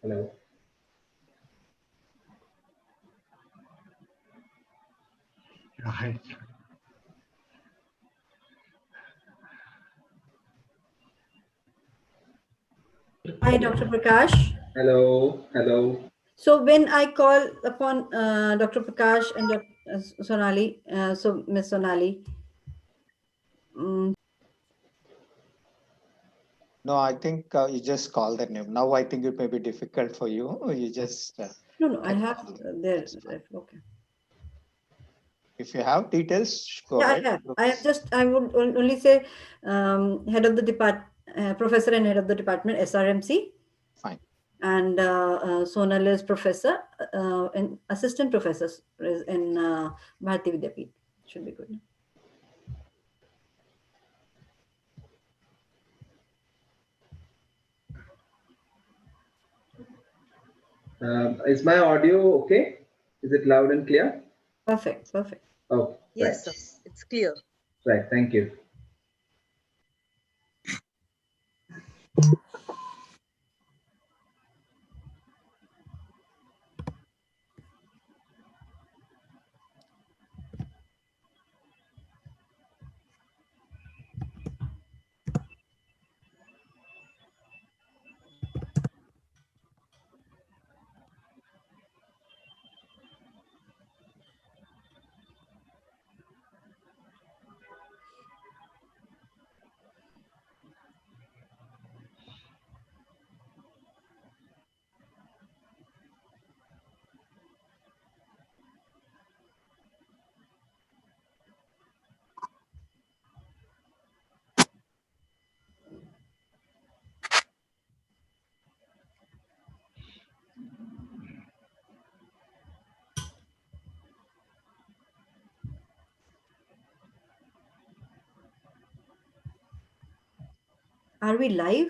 Hello. Right. Hi, Dr. Prakash. Hello. Hello. So when I call upon Dr. Prakash and Dr. Sonali, so Miss Sonali. No, I think you just call the name. Now I think it may be difficult for you. You just No, I have there. Okay. If you have details, go Yeah, ahead. I would only say head of the department, professor and head of the department, SRMC. Fine. And Sonal is professor and assistant professor is in Bharati Vidyapeeth. Should be good. Is my audio okay? Is it loud and clear? Perfect. Perfect. Oh, Yes, right. sir. It's clear. Right. Thank you. Are we live,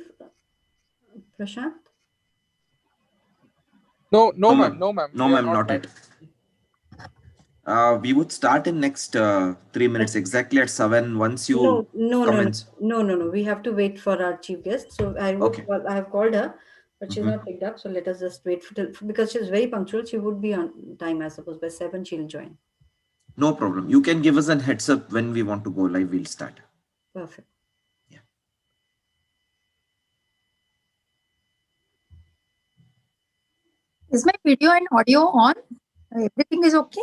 Prashant? No, No, ma'am. ma'am. No, ma'am. No, We are ma'am, not live. it. We would start in next 3 minutes, exactly at 7. Once you commence. No. We have to wait for our chief guest. So I have called her, but she's not picked up. So let us just wait because she's very punctual. She would be on time, I suppose. By 7, she'll join. No problem. You can give us a heads up when we want to go live. We'll start. Perfect. Yeah. Is my video and audio on? Everything is okay?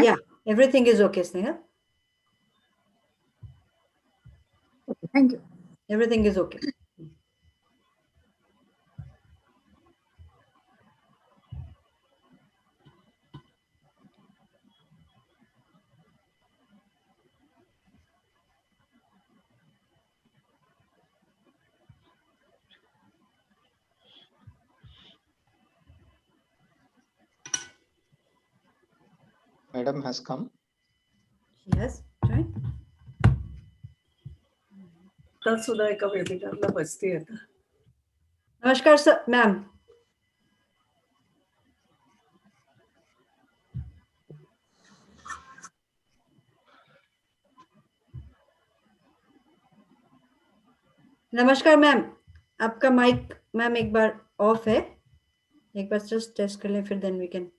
Yeah, everything is okay, Sneha. Okay, thank you. Everything is okay. Madam has come. She has joined. कल सुधा एका वेबिनारला बसते आता. Namaskar, sir, ma'am. नमस्कार ma'am, आपका mic ma'am एक बार of है, एक बार just test कर लें, फिर देन वी कैन.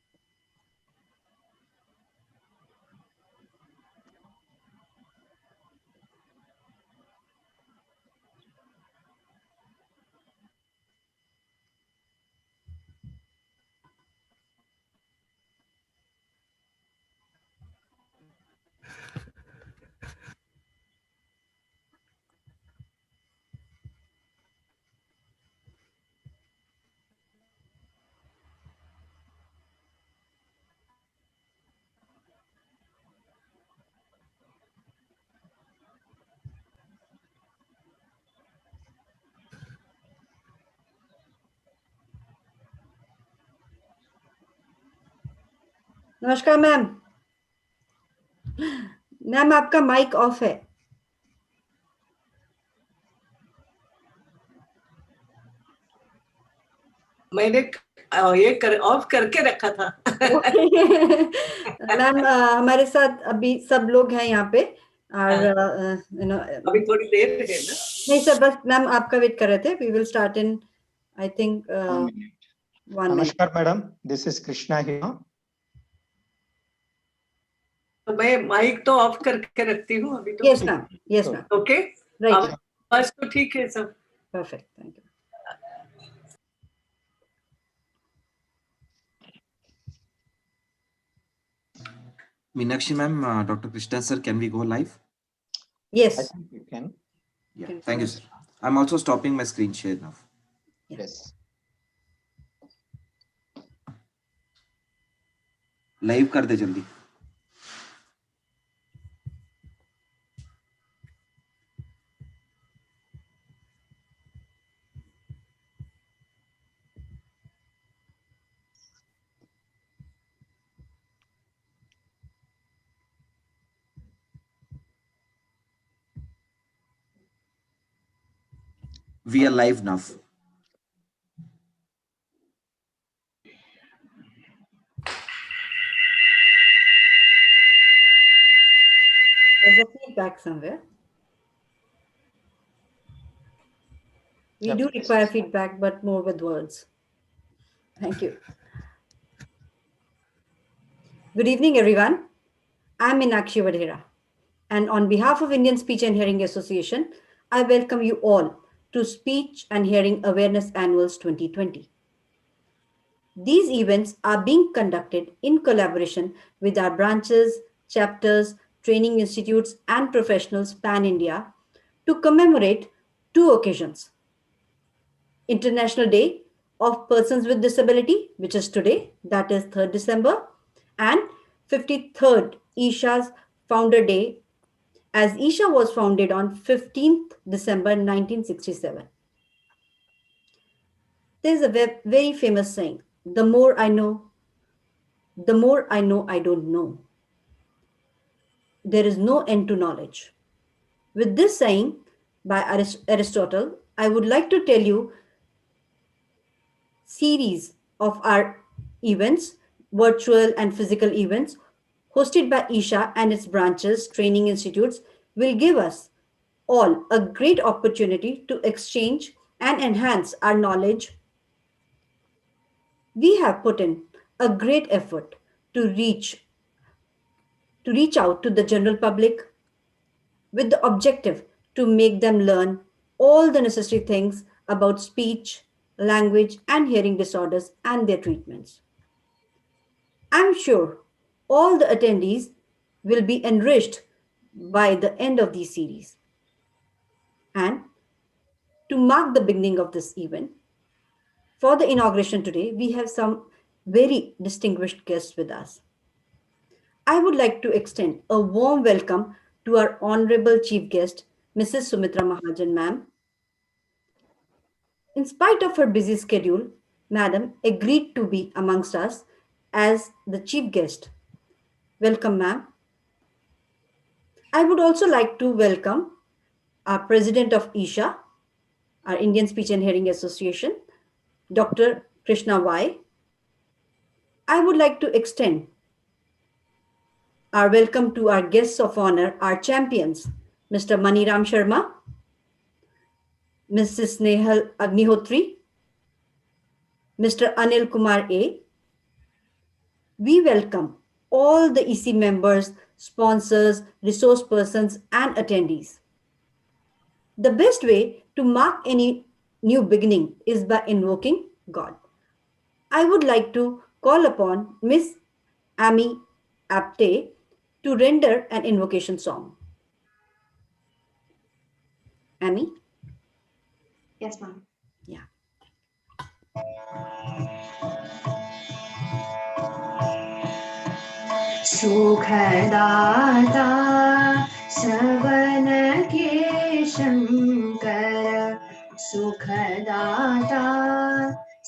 नमस्कार मैम, मैम आपका माइक ऑफ है. मैंने ये ऑफ करके रखा था. मैम हमारे साथ अभी सब लोग हैं यहाँ पे और अभी थोड़ी देर है ना. नहीं सर, बस मैम आपका वेट कर रहे थे. We will start in I think 1 minute. 1 minute. Namaskar, madam. This is Krishna here. मैं माइक तो ऑफ करके रखती हूँ अभी तो. Yes, ma'am. Yes, ma'am. Okay. Right. आवाज तो ठीक है सब. Perfect. Thank you. Meenakshi ma'am, Dr. Krishna sir, can we go live? Yes. I think you can. Yeah, Can thank go you, sir. I'm also stopping my screen share now. Yes. Live कर दे जल्दी. We are live now. There's a feedback somewhere. We Yep. do require feedback, but more with words. Thank you. Good evening, everyone. I'm Meenakshi Vadhera, and on behalf of Indian Speech and Hearing Association, I welcome you all to Speech and Hearing Awareness Annuals 2020. These events are being conducted in collaboration with our branches, chapters, training institutes, and professionals pan-India to commemorate two occasions. International Day of Persons with Disability, which is today, that is 3rd December, and 53rd ISHA's Founder Day, as ISHA was founded on 15th December 1967. There's a very famous saying, the more I know I don't know. There is no end to knowledge. With this saying by Aristotle, I would like to tell you series of our events, virtual and physical events, hosted by ISHA and its branches, training institutes, will give us all a great opportunity to exchange and enhance our knowledge. We have put in a great effort to reach out to the general public with the objective to make them learn all the necessary things about speech, language, and hearing disorders and their treatments. I'm sure all the attendees will be enriched by the end of this series. And to mark the beginning of this event, for the inauguration today, we have some very distinguished guests with us. I would like to extend a warm welcome to our honorable chief guest, Mrs. Sumitra Mahajan, ma'am. In spite of her busy schedule, Madam agreed to be amongst us as the chief guest. Welcome, ma'am. I would also like to welcome our President of ISHA, our Indian Speech and Hearing Association, Dr. Krishna Y. I would like to extend our welcome to our guests of honor, our champions, Mr. Maniam Sharma, Mrs. Nehal Agnihotri, Mr. Anil Kumar A. We welcome all the EC members, sponsors, resource persons, and attendees. The best way to mark any new beginning is by invoking God. I would like to call upon Miss Amy Apte to render an invocation song. Amy? Yes, ma'am. Yeah. सुखदाता श्रवण के शंकर सुखदाता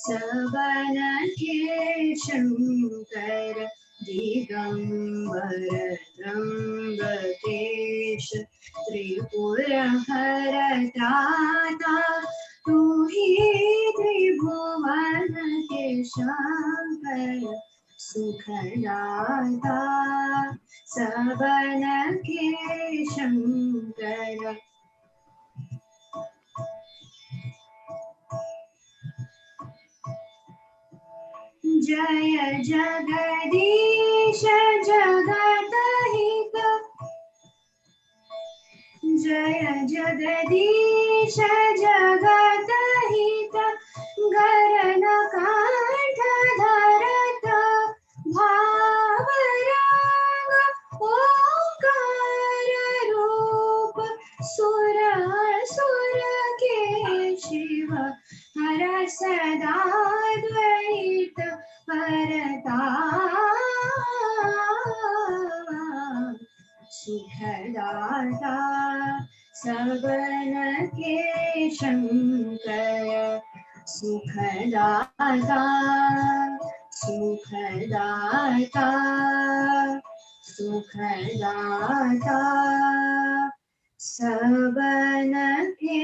श्रवण के शंकर दिगंबर त्र्यंबकेश त्रिपुर हरता तू ही त्रिभुवन के शंकर सुखदाता श्रवण के शंकर जय जगदीश जगदहित जय जगदीश जगदहित गरन कंठ धरत भावराग ओंकार रूप सुर सुर के शिव हर सदा द्वैत परता सुखदाता सबन के शंकर सुखदाता सुखदाता सुखदाता सबन के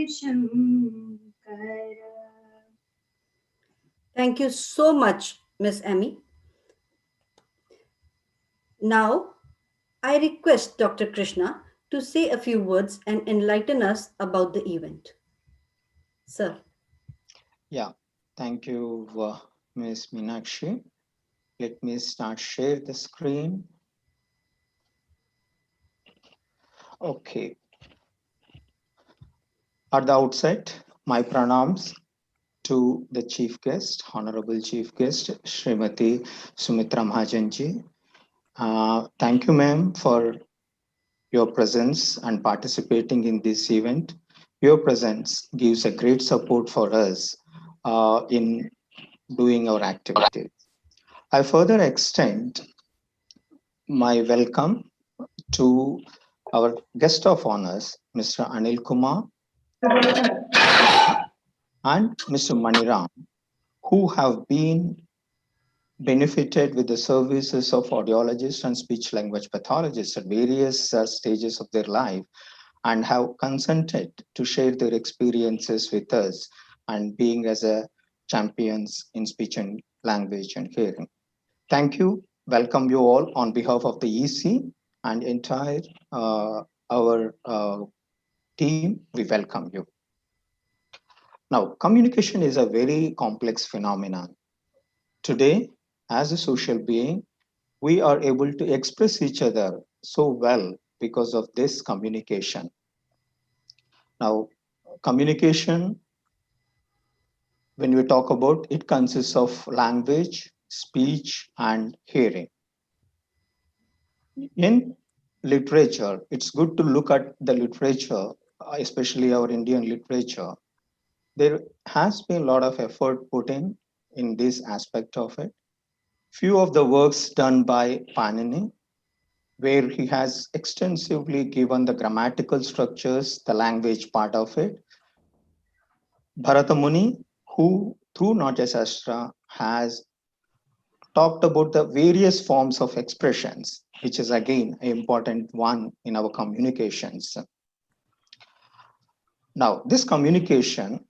Shankar. Thank you so much, Miss Amy. Now, I request Dr. Krishna to say a few words and enlighten us about the event. Sir. Yeah, thank you, Ms. Meenakshi. Let me start share the screen. Okay. At the outset, my pranams to the chief guest, Honorable Chief Guest, Srimati Sumitra Mahajanji. Thank you, ma'am, for your presence and participating in this event. Your presence gives a great support for us in doing our activities. I further extend my welcome to our guest of honors, Mr. Anil Kumar and Mr. Maniram, who have been benefited with the services of audiologists and speech language pathologists at various stages of their life and have consented to share their experiences with us and being as a champions in speech and language and hearing. Thank you. Welcome you all on behalf of the EC and entire our team. We welcome you. Now, communication is a very complex phenomenon. Today, as a social being, we are able to express each other so well because of this communication. Now, communication, when we talk about it, consists of language, speech, and hearing. In literature, it's good to look at the literature, especially our Indian literature. There has been a lot of effort put in this aspect of it. Few of the works done by Panini, where he has extensively given the grammatical structures, the language part of it. Bharata Muni, who through Natyasastra has talked about the various forms of expressions, which is again an important one in our communications. Now, this communication,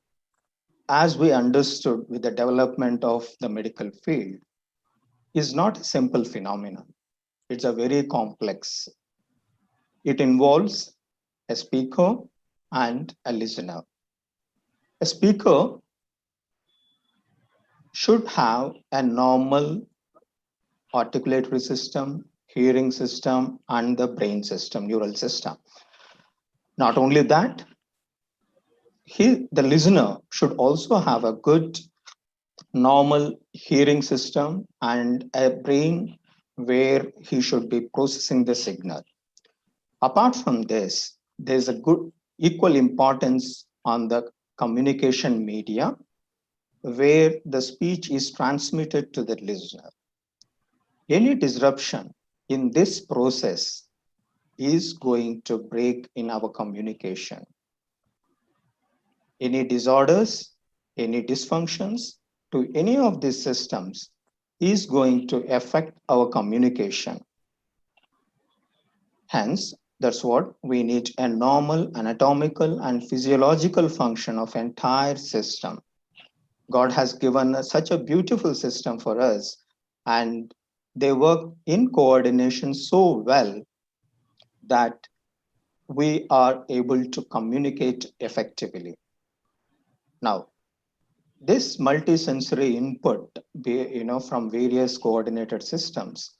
as we understood with the development of the medical field, is not a simple phenomenon. It's a very complex. It involves a speaker and a listener. A speaker should have a normal articulatory system, hearing system, and the brain system, neural system. Not only that, the listener should also have a good normal hearing system and a brain where he should be processing the signal. Apart from this, there's a good equal importance on the communication media where the speech is transmitted to the listener. Any disruption in this process is going to break in our communication. Any disorders, any dysfunctions to any of these systems is going to affect our communication. Hence, that's what we need, a normal anatomical and physiological function of entire system. God has given us such a beautiful system for us, and they work in coordination so well that we are able to communicate effectively. Now, This multisensory input, from various coordinated systems,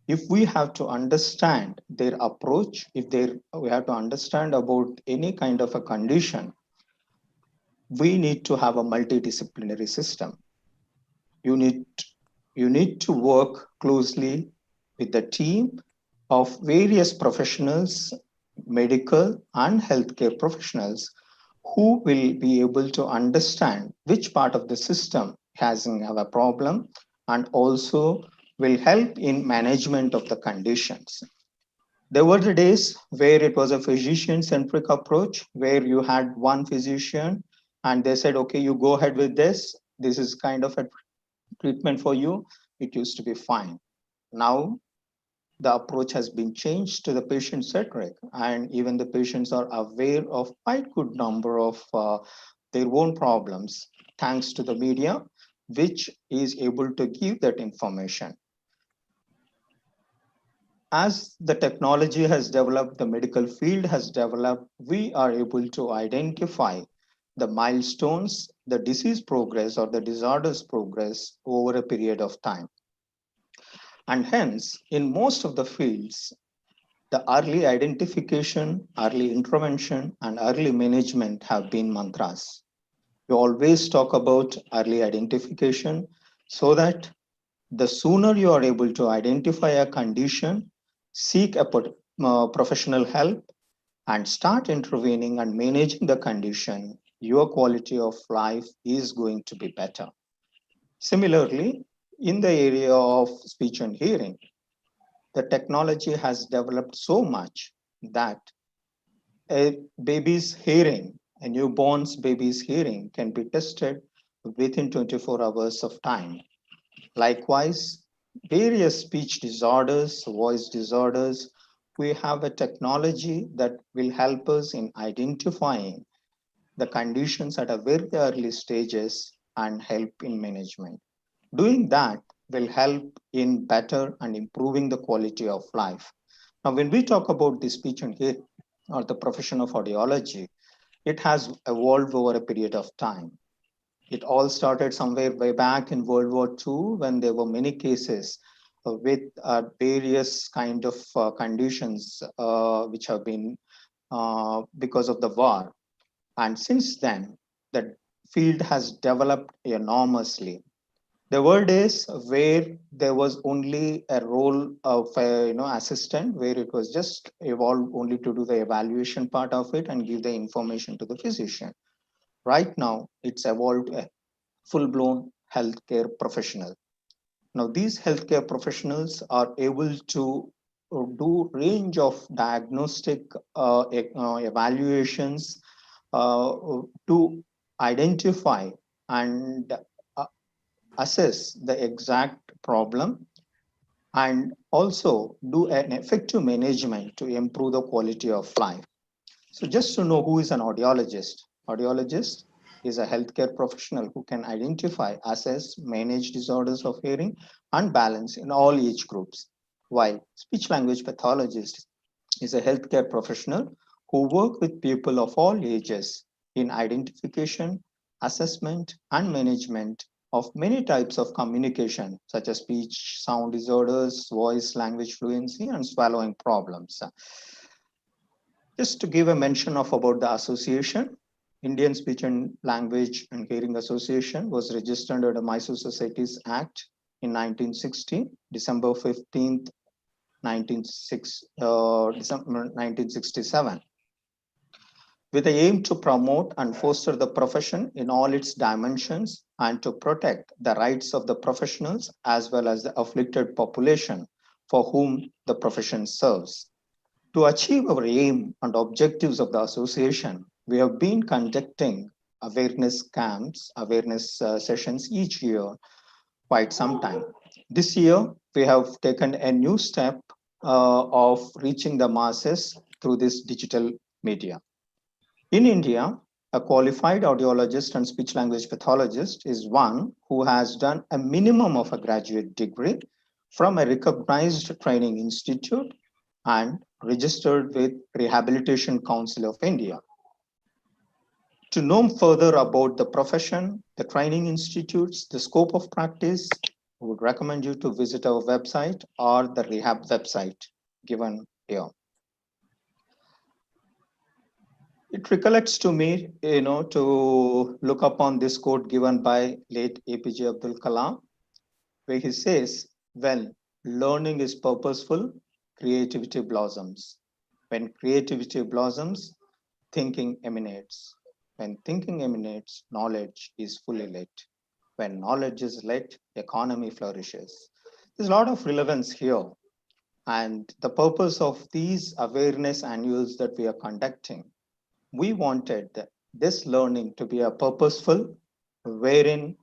if we have to understand their approach, we have to understand about any kind of a condition, we need to have a multidisciplinary system. You need to work closely with the team of various professionals, medical and healthcare professionals, who will be able to understand which part of the system have a problem, and also will help in management of the conditions. There were the days where it was a physician-centric approach, where you had one physician and they said, okay, you go ahead with this. This is kind of a treatment for you. It used to be fine. Now the approach has been changed to the patient-centric, and even the patients are aware of quite good number of their own problems, thanks to the media, which is able to give that information. As the technology has developed, the medical field has developed, we are able to identify the milestones, the disease progress or the disorder's progress over a period of time. And hence, in most of the fields, the early identification, early intervention, and early management have been mantras. We always talk about early identification so that the sooner you are able to identify a condition, seek a professional help, and start intervening and managing the condition, your quality of life is going to be better. Similarly, in the area of speech and hearing, the technology has developed so much that a baby's hearing, a newborn's baby's hearing can be tested within 24 hours of time. Likewise, various speech disorders, voice disorders, we have a technology that will help us in identifying the conditions at a very early stages and help in management. Doing that will help in better and improving the quality of life. Now, when we talk about the speech and hearing or the profession of audiology, it has evolved over a period of time. It all started somewhere way back in World War II, when there were many cases with various kind of conditions which have been because of the war. And since then, the field has developed enormously. There were days where there was only a role of assistant, where it was just evolved only to do the evaluation part of it and give the information to the physician. Right now, it's evolved a full-blown healthcare professional. Now, these healthcare professionals are able to do range of diagnostic evaluations to identify and assess the exact problem, and also do an effective management to improve the quality of life. So just to know who is an audiologist. Audiologist is a healthcare professional who can identify, assess, manage disorders of hearing and balance in all age groups, while speech language pathologist is a healthcare professional who work with people of all ages in identification, assessment, and management of many types of communication, such as speech, sound disorders, voice, language fluency, and swallowing problems. Just to give a mention of about the association, Indian Speech and Language and Hearing Association was registered under the Mysore Societies Act in 1960, December 15th, 1967, with the aim to promote and foster the profession in all its dimensions and to protect the rights of the professionals as well as the afflicted population for whom the profession serves. To achieve our aim and objectives of the association, we have been conducting awareness camps, awareness sessions each year, quite some time. This year, we have taken a new step of reaching the masses through this digital media. In India, a qualified audiologist and speech language pathologist is one who has done a minimum of a graduate degree from a recognized training institute and registered with Rehabilitation Council of India. To know further about the profession, the training institutes, the scope of practice, I would recommend you to visit our website or the rehab website given here. It recollects to me, to look upon this quote given by late APJ Abdul Kalam, where he says, when learning is purposeful, creativity blossoms. When creativity blossoms, thinking emanates. When thinking emanates, knowledge is fully lit. When knowledge is lit, economy flourishes. There's a lot of relevance here. And the purpose of these awareness annuals that we are conducting, we wanted this learning to be a purposeful, wherein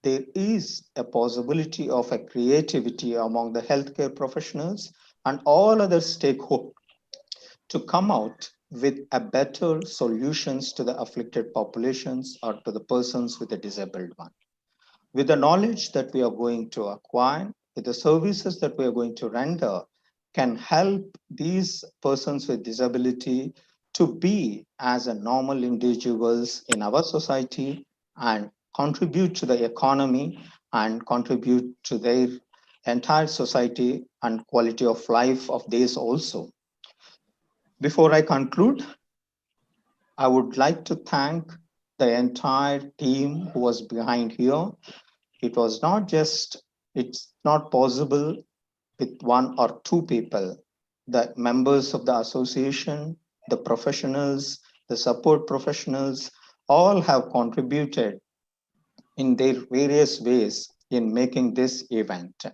there is a possibility of a creativity among the healthcare professionals and all other stakeholders to come out with a better solutions to the afflicted populations or to the persons with a disabled one. With the knowledge that we are going to acquire, with the services that we are going to render, can help these persons with disability to be as a normal individuals in our society and contribute to the economy and contribute to their entire society and quality of life of theirs also. Before I conclude, I would like to thank the entire team who was behind here. It's not possible with one or two people. The members of the association, the professionals, the support professionals, all have contributed in their various ways in making this event.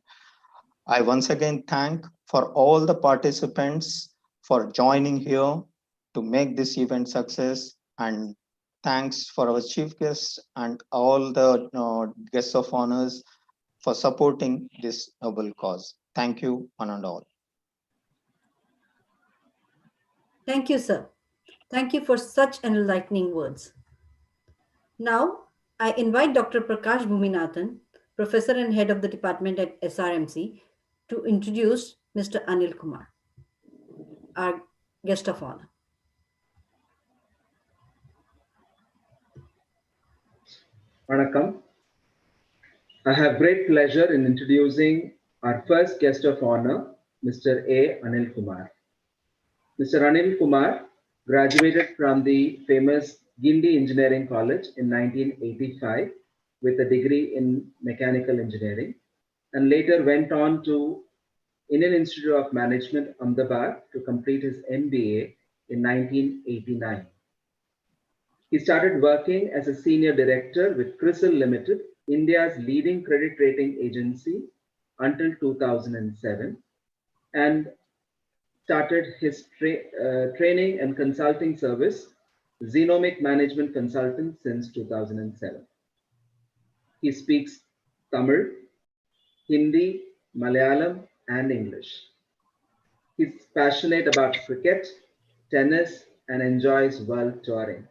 I once again thank for all the participants for joining here to make this event success, and thanks for our chief guests and all the guests of honors for supporting this noble cause. Thank you, one and all. Thank you, sir. Thank you for such enlightening words. Now, I invite Dr. Prakash Bhuminathan, Professor and Head of the Department at SRMC, to introduce Mr. Anil Kumar, our guest of honor. Vanakkam. I have great pleasure in introducing our first guest of honor, Mr. A. Anil Kumar. Mr. Anil Kumar graduated from the famous Guindy Engineering College in 1985 with a degree in mechanical engineering, and later went on to Indian Institute of Management, Ahmedabad, to complete his MBA in 1989. He started working as a senior director with CRISIL Limited, India's leading credit rating agency, until 2007, and started his training and consulting service, Xenomic Management Consultant, since 2007. He speaks Tamil, Hindi, Malayalam, and English. He's passionate about cricket, tennis, and enjoys world touring.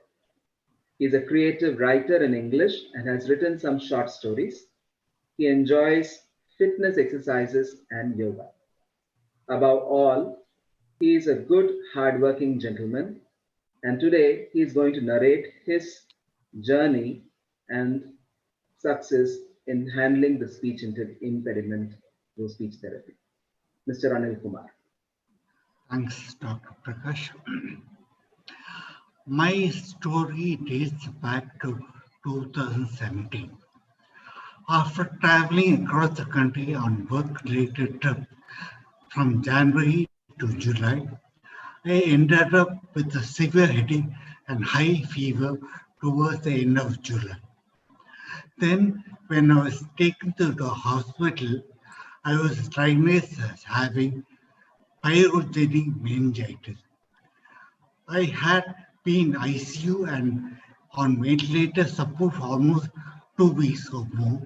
He's a creative writer in English and has written some short stories. He enjoys fitness exercises and yoga. Above all, he is a good, hardworking gentleman, and today he is going to narrate his journey and success in handling the speech impediment through speech therapy. Mr. Anil Kumar. Thanks, Dr. Prakash. My story dates back to 2017. After traveling across the country on work-related trip from January to July, I ended up with a severe headache and high fever towards the end of July. Then, when I was taken to the hospital, I was diagnosed as having pyogenic meningitis. I had been in ICU and on ventilator support for almost 2 weeks or more.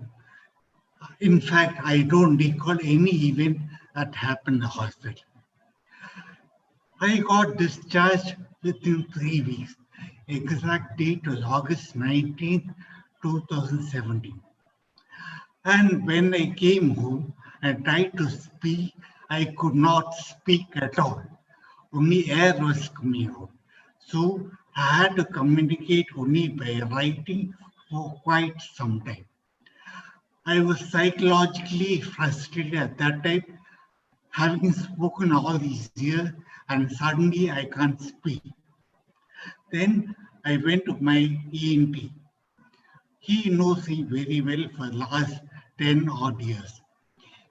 In fact, I don't recall any event that happened in the hospital. I got discharged within 3 weeks. Exact date was August 19, 2017. And when I came home and tried to speak, I could not speak at all. Only air was coming out. So I had to communicate only by writing for quite some time. I was psychologically frustrated at that time, having spoken all these years, and suddenly I can't speak. Then I went to my ENT. He knows me very well for the last 10 odd years.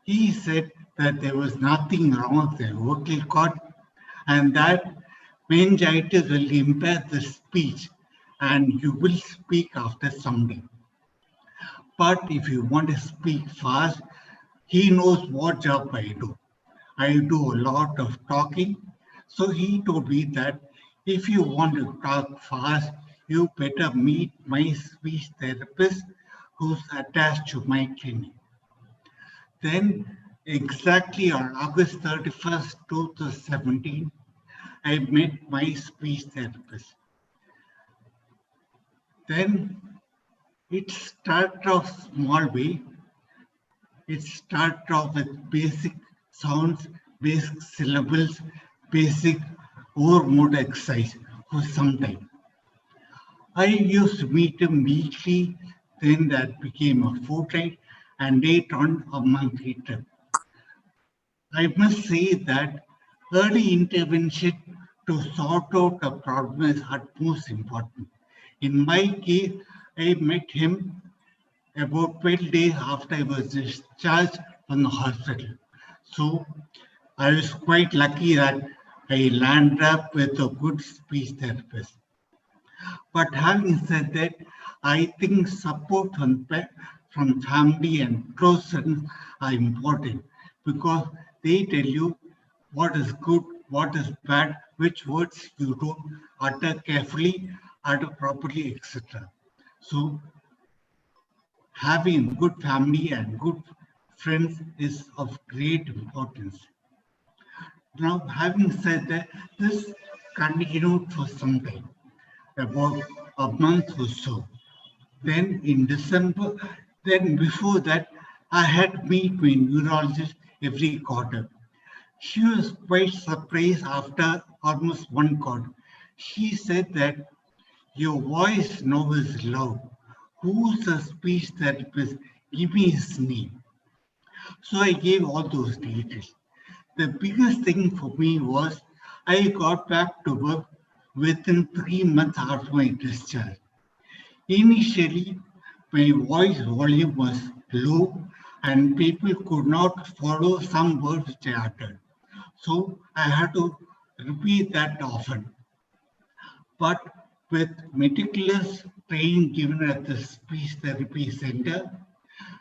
He said that there was nothing wrong with the vocal cord and that meningitis will impair the speech and you will speak after some time. But if you want to speak fast, he knows what job I do. I do a lot of talking. So he told me that if you want to talk fast, you better meet my speech therapist who's attached to my clinic. Then, exactly on August 31st, 2017, I met my speech therapist. Then it started off small way. It started off with basic sounds, basic syllables, basic overmode exercise for some time. I used to meet him weekly, then that became a fortnight, and later on a monthly trip. I must say that early intervention to sort out a problem is utmost important. In my case, I met him about 12 days after I was discharged from the hospital. So I was quite lucky that I landed up with a good speech therapist. But having said that, I think support from family and close friends are important because they tell you what is good, what is bad, which words you don't utter carefully, utter properly, etc. So having good family and good friends is of great importance. Now, having said that, this continued for some time, about a month or so. Then in December, then before that, I had meet my neurologist every quarter. She was quite surprised after almost one quarter. She said that your voice now is loud. Who's the speech therapist? Give me his name. So I gave all those details. The biggest thing for me was I got back to work within 3 months after my discharge. Initially, my voice volume was low and people could not follow some words which I uttered. So I had to repeat that often. But with meticulous training given at the speech therapy center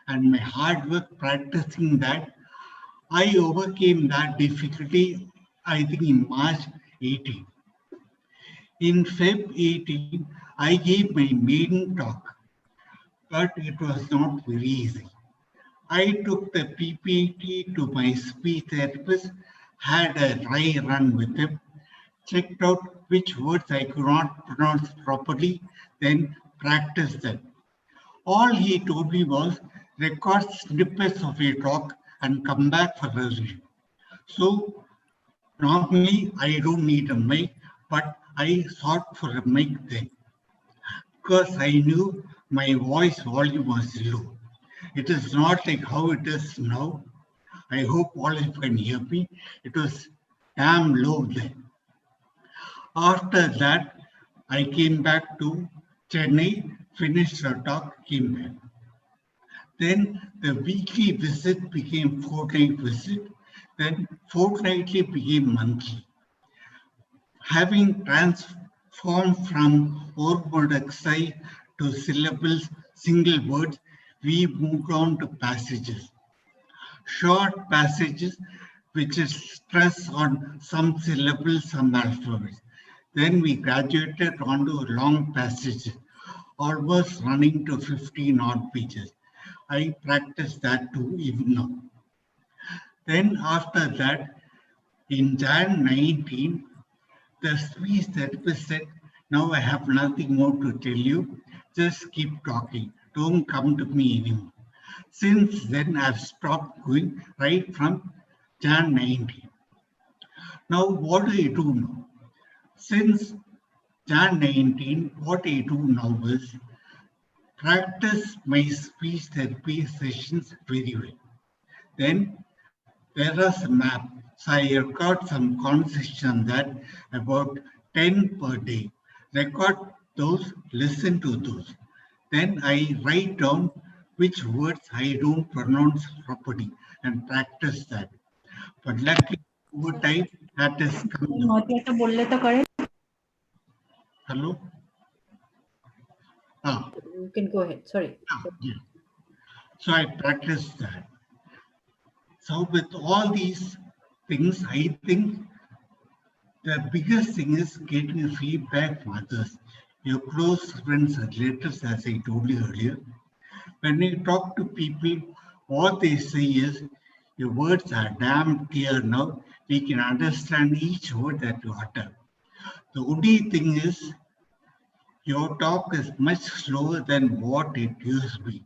and my hard work practicing that, I overcame that difficulty, I think in March 18. In Feb 18, I gave my maiden talk, but it was not very easy. I took the PPT to my speech therapist, had a dry run with him, checked out which words I could not pronounce properly, then practiced them. All he told me was record snippets of a talk and come back for a review. So normally I don't need a mic, but I sought for a mic then because I knew my voice volume was low. It is not like how it is now. I hope all of you can hear me. It was damn low then. After that, I came back to Chennai, finished the talk, came back. Then the weekly visit became fortnight visit, then fortnightly became monthly. Having transformed from word exercise to syllables, single words, we moved on to passages. Short passages which is stress on some syllables, some alphabets. Then we graduated onto long passages, almost running to 15 odd pages. I practiced that too even now. Then after that, in Jan 19, the speech therapist said, now I have nothing more to tell you, just keep talking, don't come to me anymore. Since then, I've stopped going right from Jan 19. Now, what do I do now? Since Jan 19, what I do now is practice my speech therapy sessions very well. Then there is a map. So I record some conversation on that, about 10 per day. Record those, listen to those. Then I write down which words I don't pronounce properly and practice that. But luckily, over time, that has come down. Hello? You can go ahead. Sorry. Yeah. So I practice that. So with all these things, I think the biggest thing is getting feedback from others. Your close friends and relatives, as I told you earlier. When you talk to people, what they say is, your words are damn clear now. We can understand each word that you utter. The only thing is, your talk is much slower than what it used to be.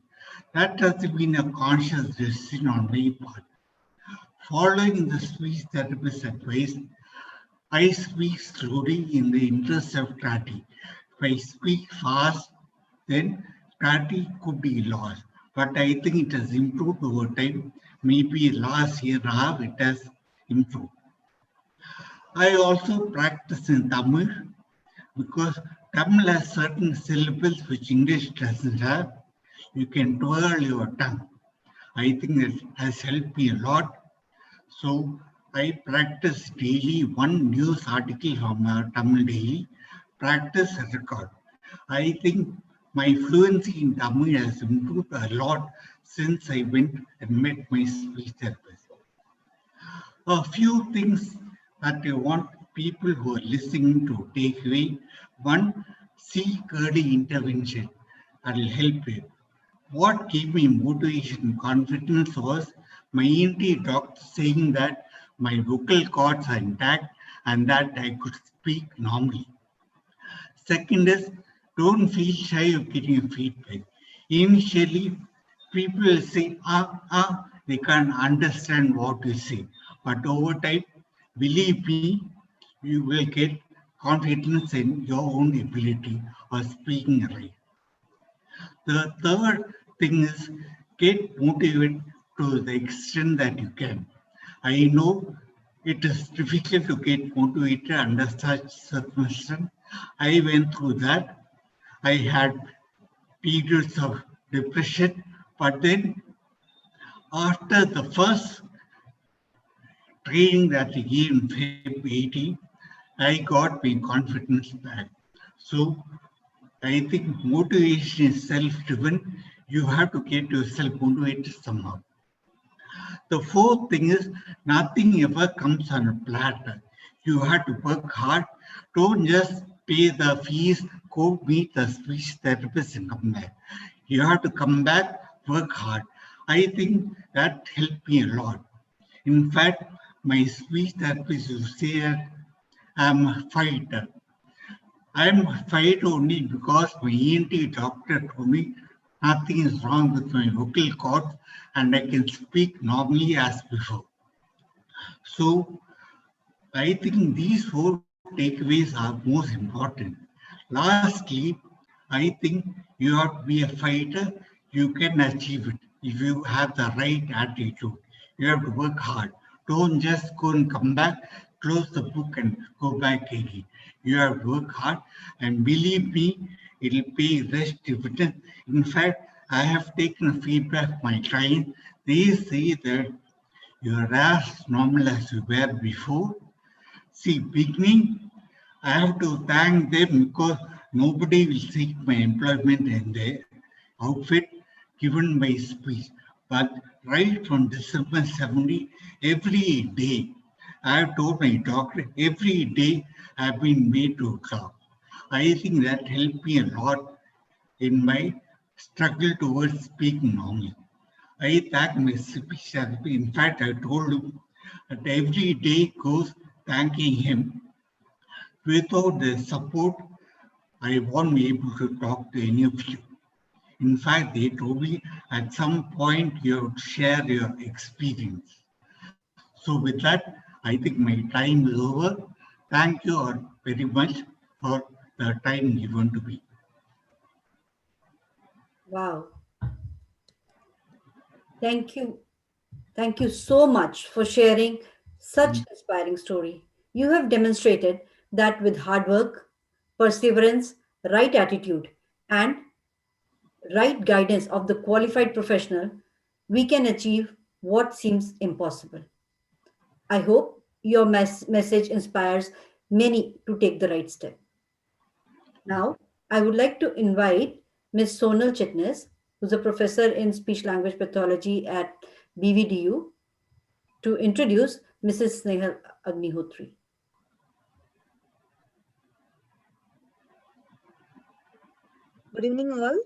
That has been a conscious decision on my part. Following the speech therapist's advice, I speak slowly in the interest of clarity. If I speak fast, then clarity could be lost. But I think it has improved over time. Maybe last year and a half it has improved. I also practice in Tamil because Tamil has certain syllables which English doesn't have. You can twirl your tongue. I think that has helped me a lot. So I practice daily one news article from Tamil daily, practice a record. I think my fluency in Tamil has improved a lot since I went and met my speech therapist. A few things that I want people who are listening to take away. One, seek early intervention. That will help you. What gave me motivation and confidence was my ENT doctor saying that my vocal cords are intact and that I could speak normally. Second is, don't feel shy of getting feedback. Initially, people will say, they can't understand what you say. But over time, believe me, you will get confidence in your own ability of speaking right. The third thing is, get motivated to the extent that you can. I know it is difficult to get motivated under such circumstances. I went through that. I had periods of depression, but then after the first training that I gave in February 18, I got my confidence back. So I think motivation is self-driven. You have to get yourself motivated somehow. The fourth thing is, nothing ever comes on a platter. You have to work hard. Don't just pay the fees, go meet the speech therapist and come back. You have to come back, work hard. I think that helped me a lot. In fact, my speech therapist used to say that I'm a fighter. I'm a fighter only because my ENT doctor told me nothing is wrong with my vocal cords and I can speak normally as before. So I think these four takeaways are most important. Lastly, I think you have to be a fighter. You can achieve it if you have the right attitude. You have to work hard. Don't just go and come back, close the book and go back again. You have to work hard, and believe me, it will pay rest dividend. In fact, I have taken feedback from my clients. They say that you are as normal as you were before. See, beginning, I have to thank them because nobody will seek my employment in their outfit given my speech. But right from December 70, every day, I have told my doctor, every day I have been made to talk. I think that helped me a lot in my struggle towards speaking normally. I thank my speech therapist. In fact, I told him that every day goes thanking him. Without their support, I won't be able to talk to any of you. In fact, they told me at some point you have to share your experience. So with that, I think my time is over. Thank you all very much for the time given to me. Wow. Thank you. Thank you so much for sharing such inspiring story. You have demonstrated that with hard work, perseverance, right attitude, and right guidance of the qualified professional, we can achieve what seems impossible. I hope your message inspires many to take the right step. Now, I would like to invite Ms. Sonal Chitnis, who's a professor in speech language pathology at BVDU, to introduce Mrs. Snehal Agnihotri. Good evening, all.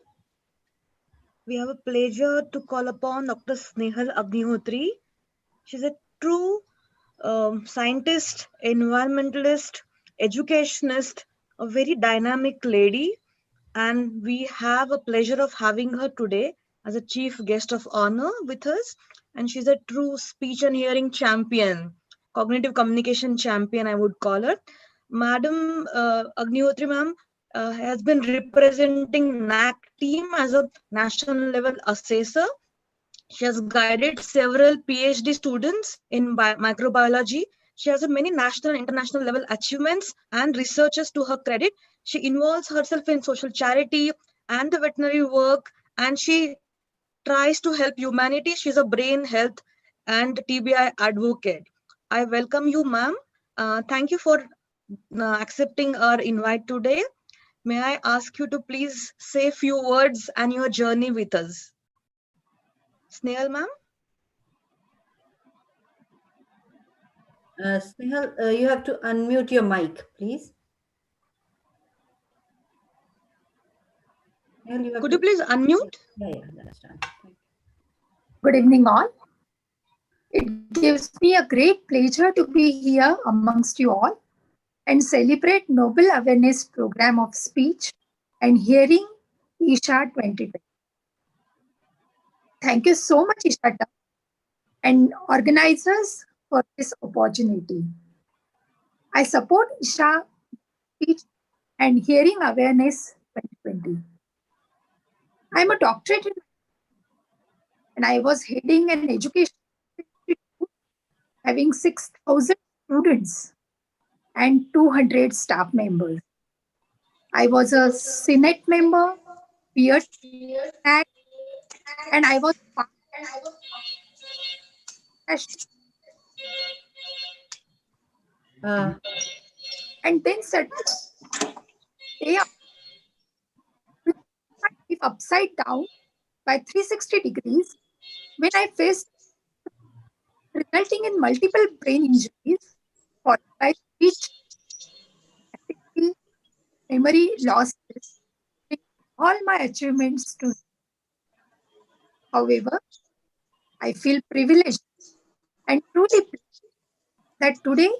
We have a pleasure to call upon Dr. Snehal Agnihotri. She's a true scientist, environmentalist, educationist, a very dynamic lady, and we have a pleasure of having her today as a chief guest of honor with us. And she's a true speech and hearing champion, cognitive communication champion, I would call her. Madam Agnihotri ma'am has been representing NAC team as a national level assessor. She has guided several PhD students in microbiology. She has many national and international level achievements and researches to her credit. She involves herself in social charity and the veterinary work, and she tries to help humanity. She's a brain health and TBI advocate. I welcome you, ma'am. Thank you for accepting our invite today. May I ask you to please say a few words and your journey with us? Snehal, ma'am? Snehal, you have to unmute your mic, please. Snehal, Could you please unmute? Yeah, that's done. Thank you. Good evening, all. It gives me a great pleasure to be here amongst you all and celebrate Nobel Awareness Program of Speech and Hearing ISHA 2020. Thank you so much, ISHA and organizers for this opportunity. I support ISHA Speech and Hearing Awareness 2020. I'm a doctorate and I was heading an education institute having 6,000 students and 200 staff members. I was a Senate member, peer act, and I was part and then suddenly they are upside down by 360 degrees when I faced resulting in multiple brain injuries followed by speech, activity, memory losses, all my achievements to. However, I feel privileged and truly pleased that today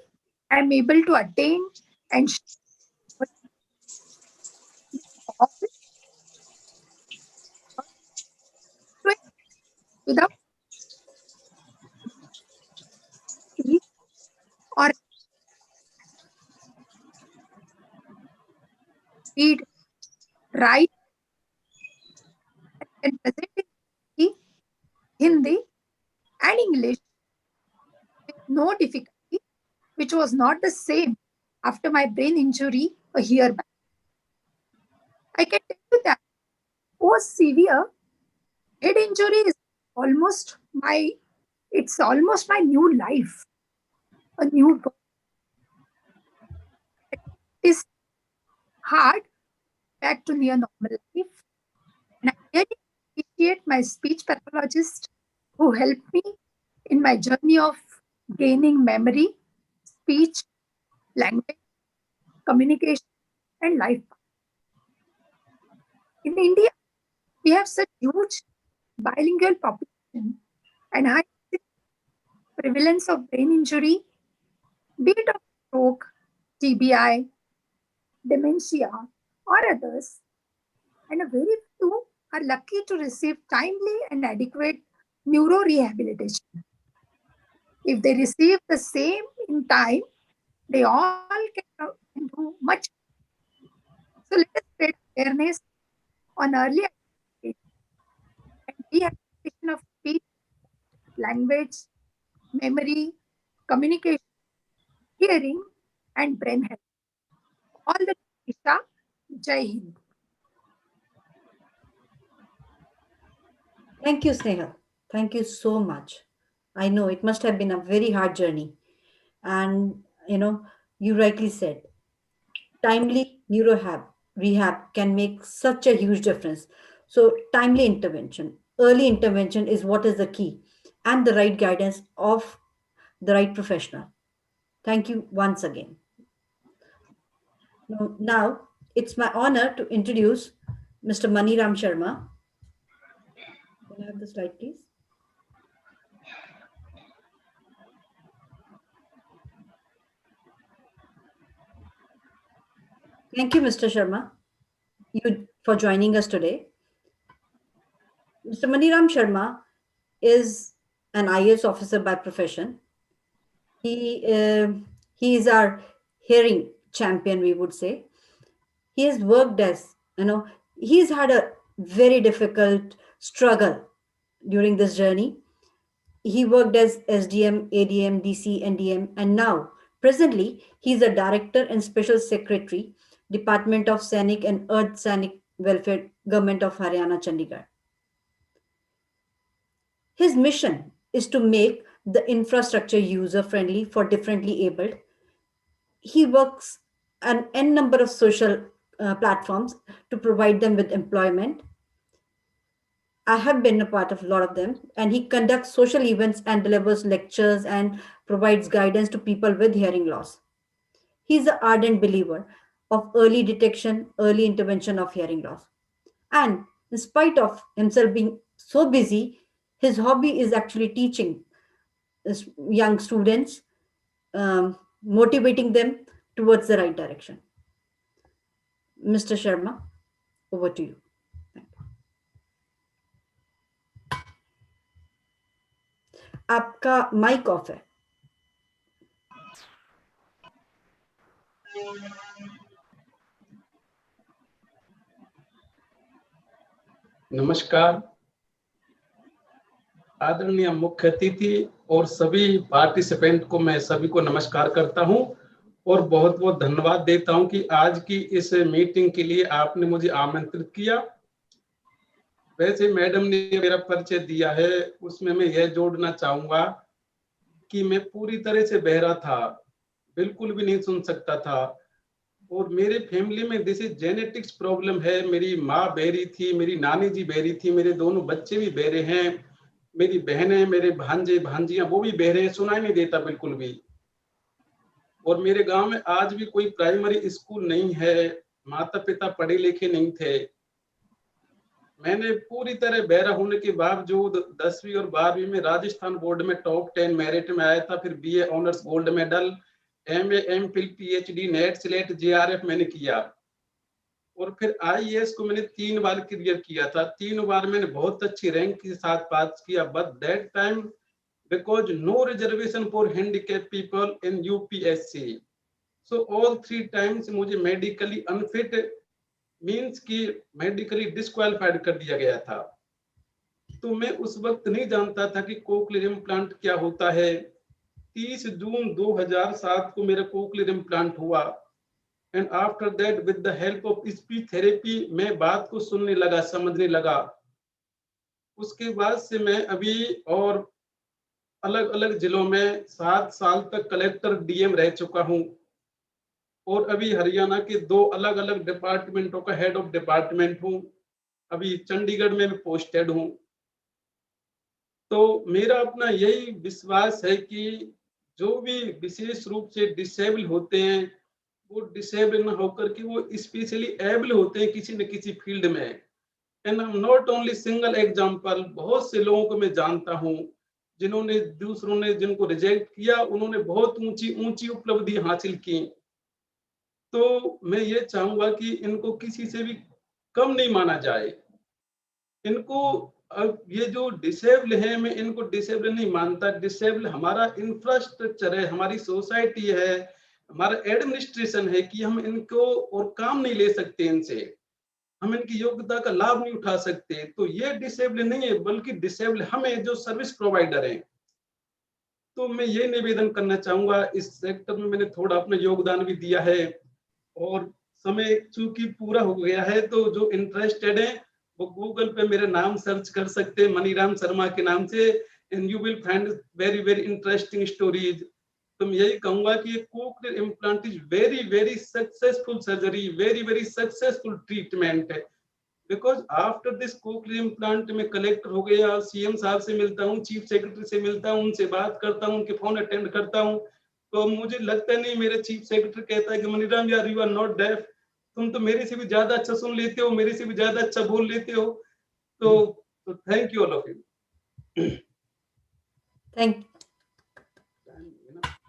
I am able to attain and without speech or read, write, and present in Hindi and English with no difficulty, which was not the same after my brain injury a year back. I can tell you that post severe head injury is almost my new life, a new birth. It is hard back to near normal life. And I really appreciate my speech pathologist who helped me in my journey of gaining memory, speech, language, communication, and life. In India, we have such huge bilingual population and high prevalence of brain injury, be it of stroke, TBI, dementia, or others, and a very few are lucky to receive timely and adequate neuro rehabilitation. If they receive the same in time, they all can do much. So let us spread awareness on early identification and rehabilitation of speech, language, memory, communication, hearing, and brain health. All the Isha, Jai Hind. Thank you, Sneha. Thank you so much. I know it must have been a very hard journey. And, you rightly said, timely rehab can make such a huge difference. So, timely intervention, early intervention is what is the key, and the right guidance of the right professional. Thank you once again. Now, it's my honor to introduce Mr. Maniam Sharma. Can I have the slide, please? Thank you, Mr. Sharma, for joining us today. Mr. Maniam Sharma is an IAS officer by profession. He is our hearing champion, we would say. He has worked as, he's had a very difficult struggle during this journey. He worked as SDM, ADM, DC, NDM, and now, presently, he's a director and special secretary, Department of Scenic and Earth Scenic Welfare, Government of Haryana, Chandigarh. His mission is to make the infrastructure user friendly for differently abled. He works an n number of social platforms to provide them with employment. I have been a part of a lot of them, and he conducts social events and delivers lectures and provides guidance to people with hearing loss. He's an ardent believer of early detection, early intervention of hearing loss. And in spite of himself being so busy, his hobby is actually teaching young students, motivating them towards the right direction. Mr. Sharma, over to you. आपका mic off है. नमस्कार आदरणीय मुख्य अतिथि और सभी participant को मैं सभी को नमस्कार करता हूं और बहुत बहुत धन्यवाद देता हूं कि आज की इस मीटिंग के लिए आपने मुझे आमंत्रित किया। वैसे मैडम ने मेरा परिचय दिया है, उसमें मैं यह जोड़ना चाहूंगा कि मैं पूरी तरह से बहरा था, बिल्कुल भी नहीं सुन सकता था और मेरे फैमिली में जैसे जेनेटिक्स प्रॉब्लम है। मेरी माँ बहरी थी, मेरी नानी जी बहरी थी, मेरे दोनों बच्चे भी बहरे हैं, मेरी बहनें, मेरे भांजे भांजियां वो भी बहरे हैं, सुनाई नहीं देता बिल्कुल भी। और मेरे गांव में आज भी कोई प्राइमरी स्कूल नहीं है, माता पिता पढ़े लिखे नहीं थे। मैंने पूरी तरह बहरा होने के बावजूद 10वीं और 12वीं में राजस्थान बोर्ड में टॉप 10 मेरिट में आया था। फिर BA honours gold medal, MA, MPhil, PhD, net, slate, JRF मैंने किया और फिर आईएएस को मैंने 3 बार क्लियर किया था। 3 बार मैंने बहुत अच्छी रैंक के साथ पास किया। But that time because no reservation for handicap people in UPSC, so all 3 times मुझे मेडिकली अनफिट मीन्स कि मेडिकली डिस्क्वालिफाइड कर दिया गया था। तो मैं उस वक्त नहीं जानता था कि कोक्लियर इम्प्लांट क्या होता है। 30 जून 2007 को मेरा कोक्लियर इम्प्लांट हुआ and after that with the help of speech therapy मैं बात को सुनने लगा, समझने लगा। उसके बाद से मैं अभी और अलग अलग जिलों में 7 साल तक कलेक्टर डीएम रह चुका हूं और अभी हरियाणा के 2 अलग अलग डिपार्टमेंटों का हेड ऑफ डिपार्टमेंट हूं। अभी चंडीगढ़ में मैं पोस्टेड हूं। तो मेरा अपना यही विश्वास है कि जो भी विशेष रूप से डिसेबल होते हैं वो डिसेबल न होकर के वो स्पेशली एबल होते हैं किसी न किसी फील्ड में। And I am not only single example, बहुत से लोगों को मैं जानता हूं जिन्होंने दूसरों ने जिनको रिजेक्ट किया, उन्होंने बहुत ऊंची ऊंची उपलब्धि हासिल की। तो मैं ये चाहूंगा कि इनको किसी से भी कम नहीं माना जाए। इनको ये जो डिसेबल है, मैं इनको डिसेबल नहीं मानता। डिसेबल हमारा इंफ्रास्ट्रक्चर है, हमारी सोसाइटी है, हमारा एडमिनिस्ट्रेशन है कि हम इनको और काम नहीं ले सकते, इनसे हम इनकी योग्यता का लाभ नहीं उठा सकते। तो ये डिसेबल नहीं है, बल्कि डिसेबल हमें जो सर्विस प्रोवाइडर हैं। तो मैं ये निवेदन करना चाहूंगा, इस सेक्टर में मैंने थोड़ा अपना योगदान भी दिया है और समय चूंकि पूरा हो गया है, तो जो इंटरेस्टेड है वो गूगल पे मेरा नाम सर्च कर सकते हैं मनीराम शर्मा के नाम से, and you will find very very interesting stories. तो मैं यही कहूंगा कि ये cochlear implant is very very successful surgery, very very successful treatment है। Because after this cochlear implant में कलेक्टर हो गया, सीएम साहब से मिलता हूँ, चीफ सेक्रेटरी से मिलता हूँ, उनसे बात करता हूँ, उनके फोन अटेंड करता हूँ, तो मुझे लगता नहीं, मेरे चीफ सेक्रेटरी कहता है कि मनीराम यार यू आर नॉट डेफ, तुम तो मेरे से भी ज्यादा अच्छा सुन लेते हो, मेरे से भी ज्यादा अच्छा बोल लेते हो। तो thank you all of you.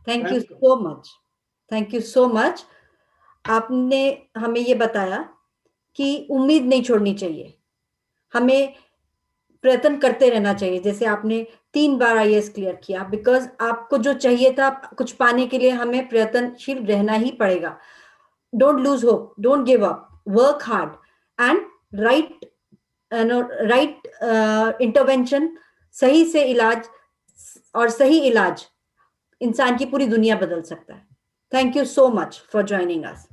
Thank you so much, thank you so much. आपने हमें ये बताया कि उम्मीद नहीं छोड़नी चाहिए, हमें प्रयत्न करते रहना चाहिए। जैसे आपने 3 बार आईएएस क्लियर किया, बिकॉज आपको जो चाहिए था कुछ पाने के लिए हमें प्रयत्नशील रहना ही पड़ेगा। Don't lose hope, don't give up, work hard and right intervention, सही से इलाज और सही इलाज इंसान की पूरी दुनिया बदल सकता है। Thank you so much for joining us.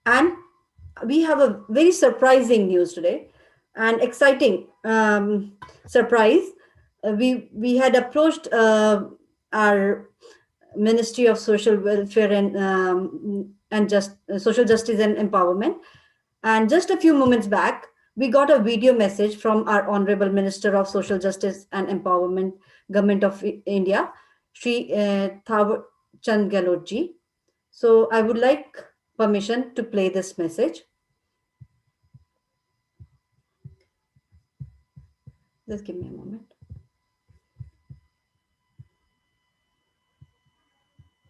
And we have a very surprising news today, an exciting surprise. We had approached our Ministry of Social Welfare and Social Justice and Empowerment, and just a few moments back, we got a video message from our Honorable Minister of Social Justice and Empowerment, Government of India, Shri Thawar Chand Gehlot ji. So I would like permission to play this message. Just give me a moment.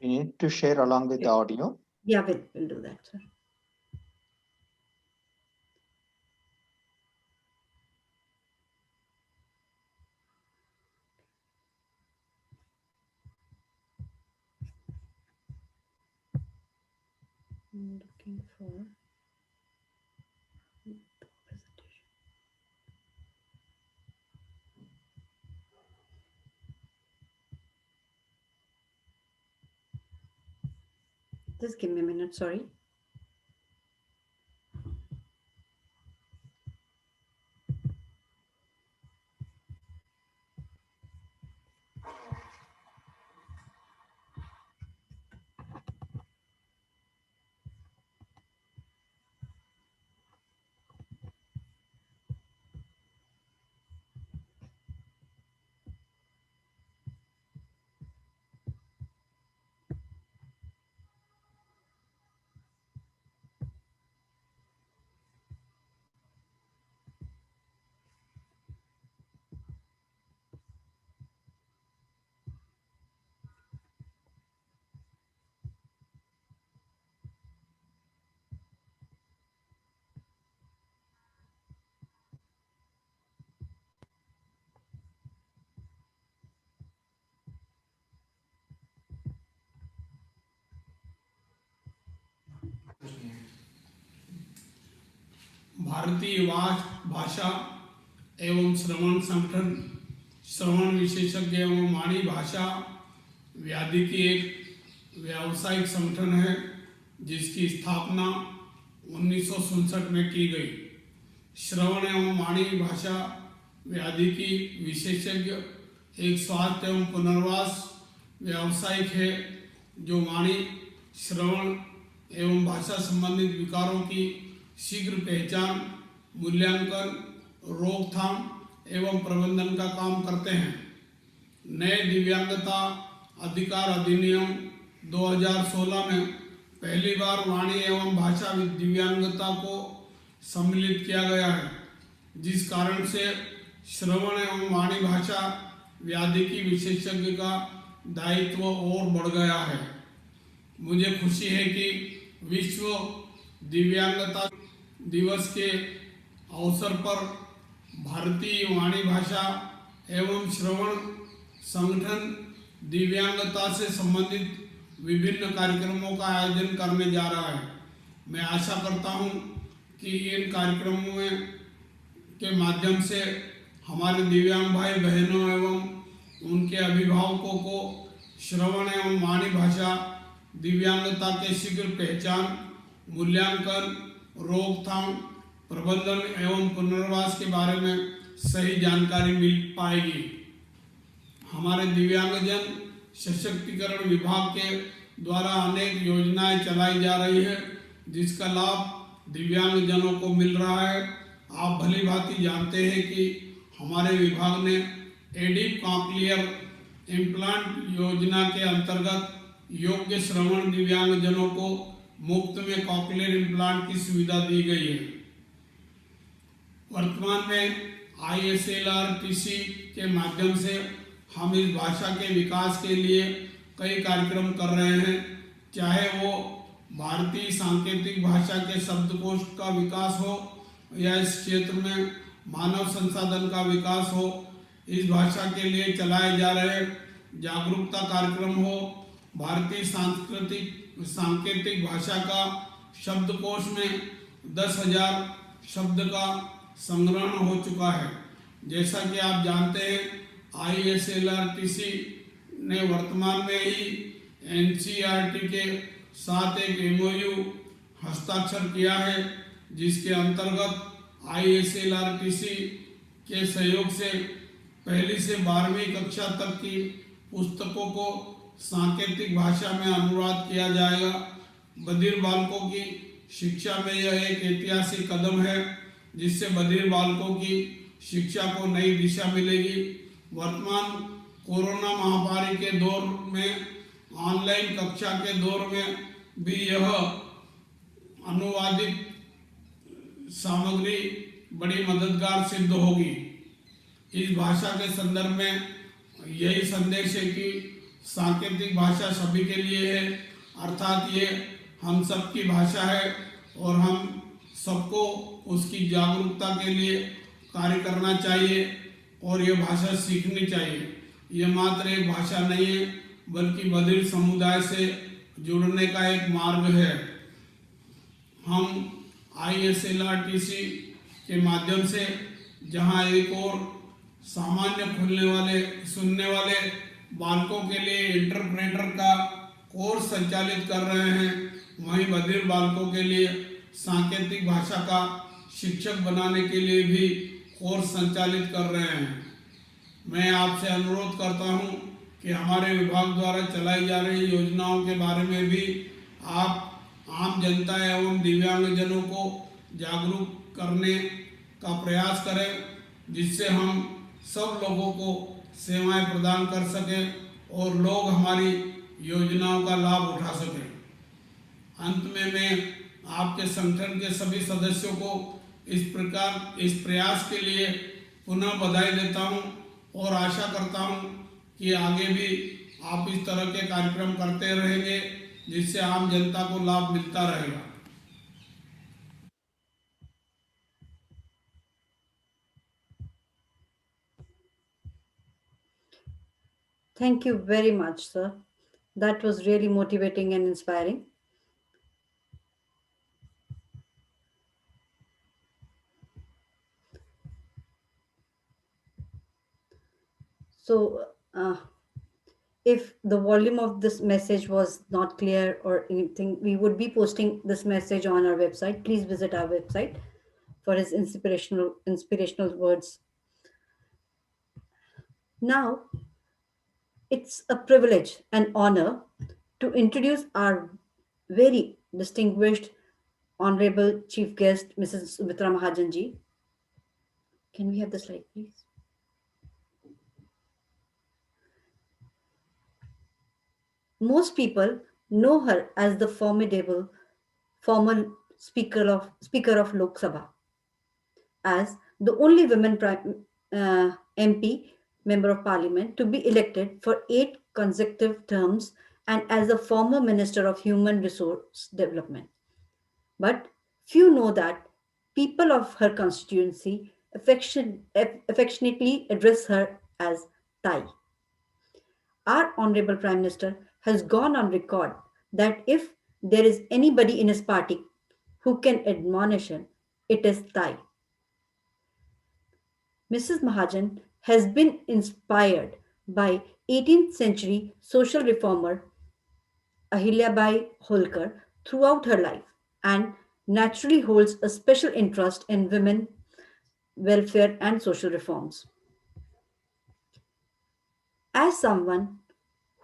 You need to share along with the audio. Yeah, we'll do that, sir. I'm looking for presentation. Just give me a minute, sorry. भारतीय भाषा एवं श्रवण संगठन श्रवण विशेषज्ञ एवं वाणी भाषा व्याधि की एक व्यावसायिक संगठन है, जिसकी स्थापना 1967 में की गई। श्रवण एवं वाणी भाषा व्याधि की विशेषज्ञ एक स्वास्थ्य एवं पुनर्वास व्यावसायिक है, जो वाणी, श्रवण एवं भाषा संबंधित विकारों की शीघ्र पहचान, मूल्यांकन, रोकथाम एवं प्रबंधन का काम करते हैं। नए दिव्यांगता अधिकार अधिनियम 2016 में पहली बार वाणी एवं भाषा दिव्यांगता को सम्मिलित किया गया है, जिस कारण से श्रवण एवं वाणी भाषा व्याधि की विशेषज्ञ का दायित्व और बढ़ गया है। मुझे खुशी है कि विश्व दिव्यांगता दिवस के अवसर पर भारतीय वाणी भाषा एवं श्रवण संगठन दिव्यांगता से संबंधित विभिन्न कार्यक्रमों का आयोजन करने जा रहा है। मैं आशा करता हूं कि इन कार्यक्रमों के माध्यम से हमारे दिव्यांग भाई बहनों एवं उनके अभिभावकों को श्रवण एवं वाणी भाषा, दिव्यांगता के शीघ्र पहचान, मूल्यांकन, रोकथाम, प्रबंधन एवं पुनर्वास के बारे में सही जानकारी मिल पाएगी। हमारे दिव्यांगजन सशक्तिकरण विभाग के द्वारा अनेक योजनाएं चलाई जा रही है, जिसका लाभ दिव्यांगजनों को मिल रहा है। आप भली भांति जानते हैं कि हमारे विभाग ने एडिप कॉक्लियर इम्प्लांट योजना के अंतर्गत योग्य श्रवण दिव्यांगजनों को मुफ्त में कॉक्लियर इम्प्लांट की सुविधा दी गई है। वर्तमान में ISHA के माध्यम से हम इस भाषा के विकास के लिए कई कार्यक्रम कर रहे हैं, चाहे वो भारतीय सांकेतिक भाषा के शब्दकोश का विकास हो या इस क्षेत्र में मानव संसाधन का विकास हो। इस भाषा के लिए चलाए जा रहे जागरूकता कार्यक्रम हो। भारतीय सांकेतिक भाषा का शब्दकोश में 10,000 शब्द का संग्रहण हो चुका है। जैसा कि आप जानते हैं, ISHA ने वर्तमान में ही NCERT के साथ एक MOU हस्ताक्षर किया है, जिसके अंतर्गत ISHA के सहयोग से पहली से 12वीं कक्षा तक की पुस्तकों को सांकेतिक भाषा में अनुवाद किया जाएगा। बधिर बालकों की शिक्षा में यह एक ऐतिहासिक कदम है, जिससे बधिर बालकों की शिक्षा को नई दिशा मिलेगी। वर्तमान कोरोना महामारी के दौर में, ऑनलाइन कक्षा के दौर में भी यह अनुवादित सामग्री बड़ी मददगार सिद्ध होगी। इस भाषा के संदर्भ में यही संदेश है कि सांकेतिक भाषा सभी के लिए है, अर्थात ये हम सबकी भाषा है और हम सबको उसकी जागरूकता के लिए कार्य करना चाहिए और ये भाषा सीखनी चाहिए। ये मात्र एक भाषा नहीं है, बल्कि बधिर समुदाय से जुड़ने का एक मार्ग है। हम ISHA के माध्यम से जहां एक और सामान्य सुनने वाले बालकों के लिए इंटरप्रेटर का कोर्स संचालित कर रहे हैं, वहीं बधिर बालकों के लिए सांकेतिक भाषा का शिक्षक बनाने के लिए भी कोर्स संचालित कर रहे हैं। मैं आपसे अनुरोध करता हूं कि हमारे विभाग द्वारा चलाई जा रही योजनाओं के बारे में भी आप आम जनता एवं दिव्यांगजनों को जागरूक करने का प्रयास करें, जिससे हम सब लोगों को सेवाएं प्रदान कर सकें और लोग हमारी योजनाओं का लाभ उठा सकें। अंत में मैं आपके संगठन के सभी सदस्यों को इस प्रयास के लिए पुनः बधाई देता हूं और आशा करता हूं कि आगे भी आप इस तरह के कार्यक्रम करते रहेंगे, जिससे आम जनता को लाभ मिलता रहेगा। Thank you very much, sir. That was really motivating and inspiring. So, if the volume of this message was not clear or anything, we would be posting this message on our website. Please visit our website for his inspirational words. Now, it's a privilege and honor to introduce our very distinguished Honorable Chief Guest, Mrs. Sumitra Mahajanji. Can we have the slide, please? Most people know her as the formidable former Speaker of Lok Sabha, as the only women MP, Member of Parliament, to be elected for 8 consecutive terms, and as a former Minister of Human Resource Development. But few know that people of her constituency affectionately address her as Tai. Our Honorable Prime Minister has gone on record that if there is anybody in his party who can admonish him, it is Thai. Mrs. Mahajan has been inspired by 18th century social reformer Ahilyabai Holkar throughout her life and naturally holds a special interest in women welfare and social reforms. As someone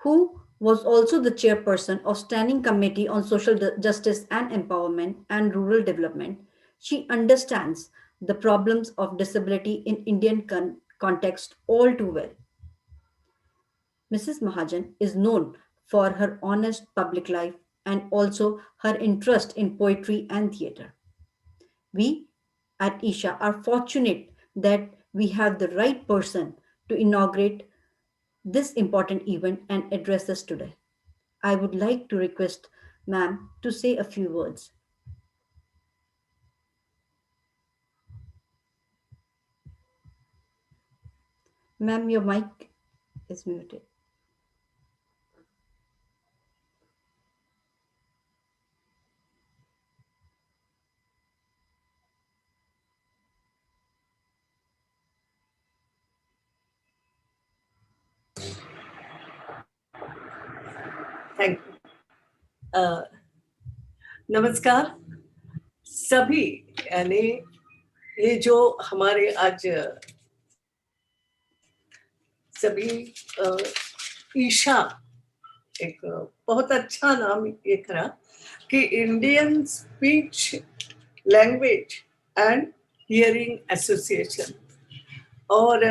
who was also the chairperson of Standing Committee on Social Justice and Empowerment and Rural Development, she understands the problems of disability in Indian context all too well. Mrs. Mahajan is known for her honest public life and also her interest in poetry and theatre. We at ISHA are fortunate that we have the right person to inaugurate this important event and address us today. I would like to request ma'am to say a few words. Ma'am, your mic is muted. Thank you. नमस्कार सभी, यानी ये जो हमारे आज सभी ईशा, एक बहुत अच्छा नाम ये करा कि Indian speech language and hearing association, और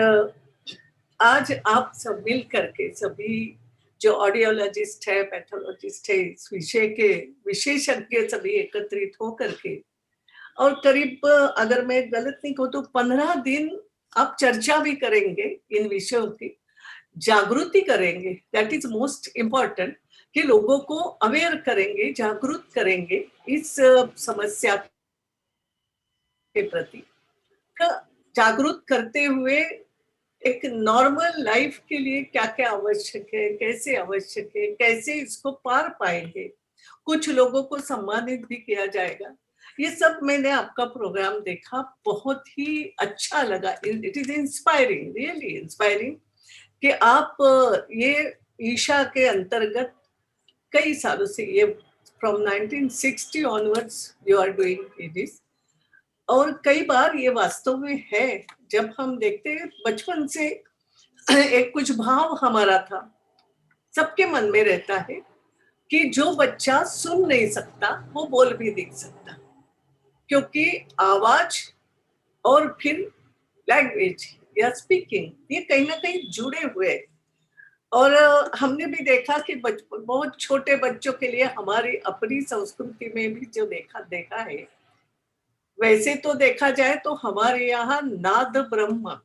आज आप सब मिल करके सभी जो ऑडियोलॉजिस्ट है, पैथोलॉजिस्ट है, इस विषय के विशेषज्ञ सभी एकत्रित हो करके, और करीब अगर मैं गलत नहीं कहूँ तो 15 दिन आप चर्चा भी करेंगे, इन विषयों की जागृति करेंगे। दैट इज मोस्ट इम्पॉर्टेंट कि लोगों को अवेयर करेंगे, जागरूक करेंगे इस समस्या के प्रति। जागरूक करते हुए एक नॉर्मल लाइफ के लिए क्या क्या आवश्यक है, कैसे आवश्यक है, कैसे इसको पार पाएंगे, कुछ लोगों को सम्मानित भी किया जाएगा। ये सब मैंने आपका प्रोग्राम देखा, बहुत ही अच्छा लगा। It is inspiring, really inspiring कि आप ये ईशा के अंतर्गत कई सालों से, ये from 1960 onwards you are doing this, और कई बार ये वास्तव में है। जब हम देखते हैं बचपन से एक कुछ भाव हमारा था, सबके मन में रहता है कि जो बच्चा सुन नहीं सकता वो बोल भी नहीं सकता, क्योंकि आवाज और फिर लैंग्वेज या स्पीकिंग ये कहीं ना कहीं जुड़े हुए। और हमने भी देखा कि बहुत छोटे बच्चों के लिए हमारी अपनी संस्कृति में भी जो देखा है, वैसे तो देखा जाए तो हमारे यहाँ नाद ब्रह्म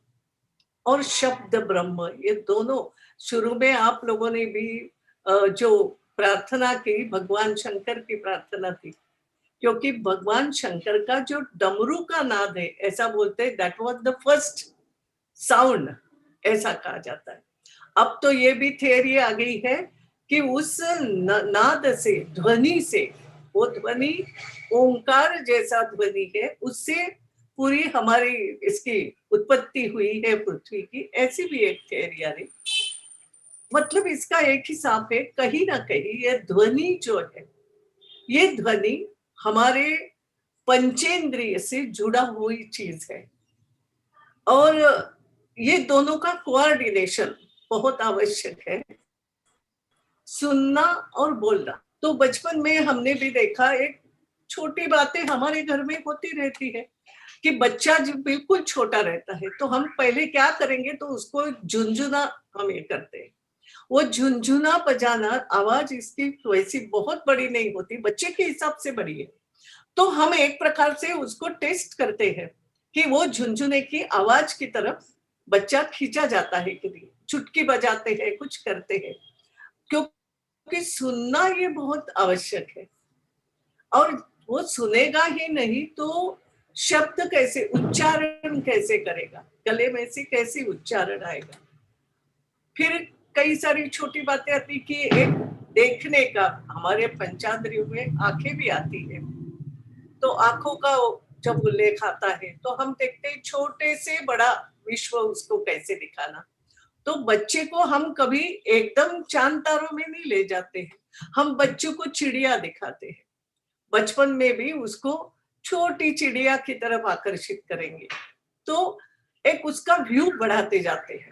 और शब्द ब्रह्म, ये दोनों शुरू में आप लोगों ने भी जो प्रार्थना की, भगवान शंकर की प्रार्थना थी, क्योंकि भगवान शंकर का जो डमरू का नाद है, ऐसा बोलते हैं, that was the first sound, ऐसा कहा जाता है। अब तो ये भी थियरी आ गई है कि उस नाद से, ध्वनि से, वो ध्वनि ओंकार जैसा ध्वनि है, उससे पूरी हमारी इसकी उत्पत्ति हुई है पृथ्वी की, ऐसी भी एक थियरी आ रही। मतलब इसका एक हिसाब है, कहीं ना कहीं ये ध्वनि जो है, ये ध्वनि हमारे पंचेंद्रिय से जुड़ा हुई चीज है, और ये दोनों का कोऑर्डिनेशन बहुत आवश्यक है, सुनना और बोलना। तो बचपन में हमने भी देखा, एक छोटी बातें हमारे घर में होती रहती है कि बच्चा जब बिल्कुल छोटा रहता है तो हम पहले क्या करेंगे, तो उसको झुनझुना हम ये करते हैं। वो झुनझुना बजाना, आवाज इसकी वैसी बहुत बड़ी नहीं होती, बच्चे के हिसाब से बड़ी है, तो हम एक प्रकार से उसको टेस्ट करते हैं कि वो झुनझुने की आवाज की तरफ बच्चा खींचा जाता है कि नहीं, चुटकी बजाते हैं, कुछ करते हैं, क्योंकि सुनना ये बहुत आवश्यक है। और वो सुनेगा ही नहीं तो शब्द कैसे, उच्चारण कैसे करेगा, गले में से कैसे उच्चारण आएगा। फिर कई सारी छोटी बातें आती कि एक देखने का, हमारे पंचांद्रियों में आंखें भी आती है, तो आंखों का जब उल्लेख आता है तो हम देखते हैं छोटे से बड़ा विश्व उसको कैसे दिखाना। तो बच्चे को हम कभी एकदम चांद तारों में नहीं ले जाते हैं, हम बच्चों को चिड़िया दिखाते हैं। बचपन में भी उसको छोटी चिड़िया की तरफ आकर्षित करेंगे तो एक उसका व्यू बढ़ाते जाते हैं।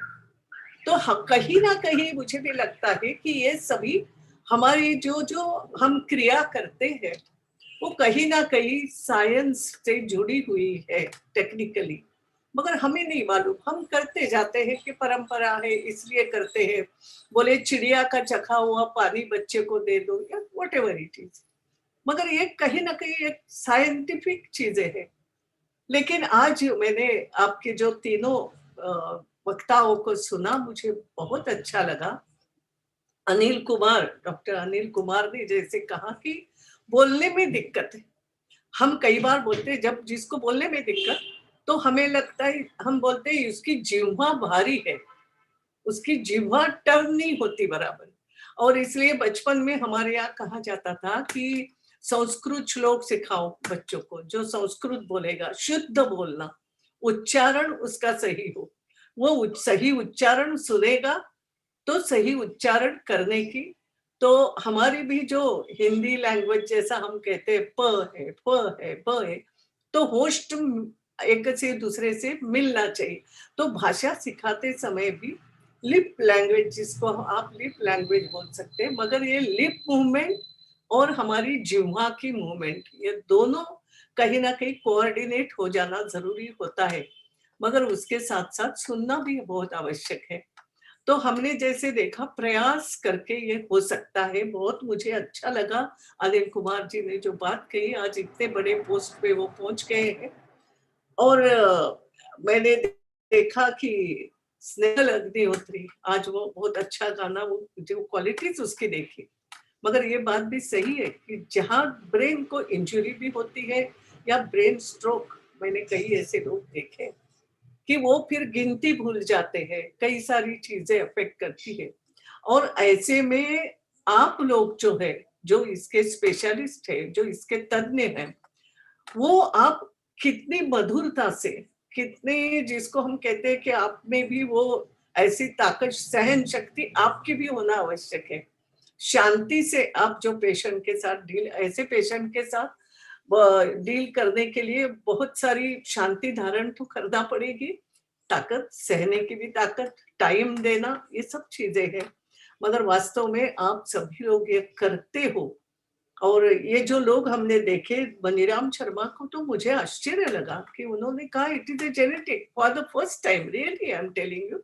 तो कहीं ना कहीं मुझे भी लगता है कि ये सभी हमारी जो जो हम क्रिया करते हैं वो कहीं ना कहीं साइंस से जुड़ी हुई है टेक्निकली, मगर हमें नहीं मालूम। हम करते जाते हैं कि परंपरा है इसलिए करते हैं, बोले चिड़िया का चखा हुआ पानी बच्चे को दे दो या व्हाटएवर इट इज, मगर ये कहीं ना कहीं एक साइंटिफिक चीजें हैं। लेकिन आज मैंने आपके जो तीनों वक्ताओं को सुना, मुझे बहुत अच्छा लगा। अनिल कुमार, डॉक्टर अनिल कुमार ने जैसे कहा कि बोलने में दिक्कत है। हम कई बार बोलते हैं, जब जिसको बोलने में दिक्कत तो हमें लगता है, हम बोलते हैं उसकी जिह्वा भारी है, उसकी जिह्वा टर्न नहीं होती बराबर। और इसलिए बचपन में हमारे यहाँ कहा जाता था कि संस्कृत श्लोक सिखाओ बच्चों को, जो संस्कृत बोलेगा शुद्ध बोलना, उच्चारण उसका सही हो, वो सही उच्चारण सुनेगा तो सही उच्चारण करने की। तो हमारी भी जो हिंदी लैंग्वेज जैसा हम कहते हैं प है प है प है, तो होस्ट एक से दूसरे से मिलना चाहिए। तो भाषा सिखाते समय भी लिप लैंग्वेज, जिसको आप लिप लैंग्वेज बोल सकते हैं, मगर ये लिप मूवमेंट और हमारी जिह्वा की मूवमेंट, ये दोनों कहीं ना कहीं कोऑर्डिनेट हो जाना जरूरी होता है, मगर उसके साथ साथ सुनना भी बहुत आवश्यक है। तो हमने जैसे देखा प्रयास करके ये हो सकता है। बहुत मुझे अच्छा लगा अनिल कुमार जी ने जो बात कही, आज इतने बड़े पोस्ट पे वो पहुंच गए हैं। और मैंने देखा कि स्नेहल अग्निहोत्री, आज वो बहुत अच्छा गाना, वो जो क्वालिटीज उसकी देखी, मगर ये बात भी सही है कि जहाँ ब्रेन को इंजरी भी होती है या ब्रेन स्ट्रोक, मैंने कई ऐसे लोग देखे कि वो फिर गिनती भूल जाते हैं, कई सारी चीजें अफेक्ट करती है। और ऐसे में आप लोग जो है, जो इसके स्पेशलिस्ट है, जो इसके तज्ञ हैं, वो आप कितनी मधुरता से, कितने, जिसको हम कहते हैं कि आप में भी वो ऐसी ताकत, सहन शक्ति आपकी भी होना आवश्यक है। शांति से आप जो पेशेंट के साथ डील, ऐसे पेशेंट के साथ डील करने के लिए बहुत सारी शांति धारण तो करना पड़ेगी, ताकत, सहने की भी ताकत, टाइम देना, ये सब चीजें हैं। मगर वास्तव में आप सभी लोग ये करते हो। और ये जो लोग हमने देखे, मनीराम शर्मा को तो मुझे आश्चर्य लगा कि उन्होंने कहा it is a genetic, for the first time, really I am telling you,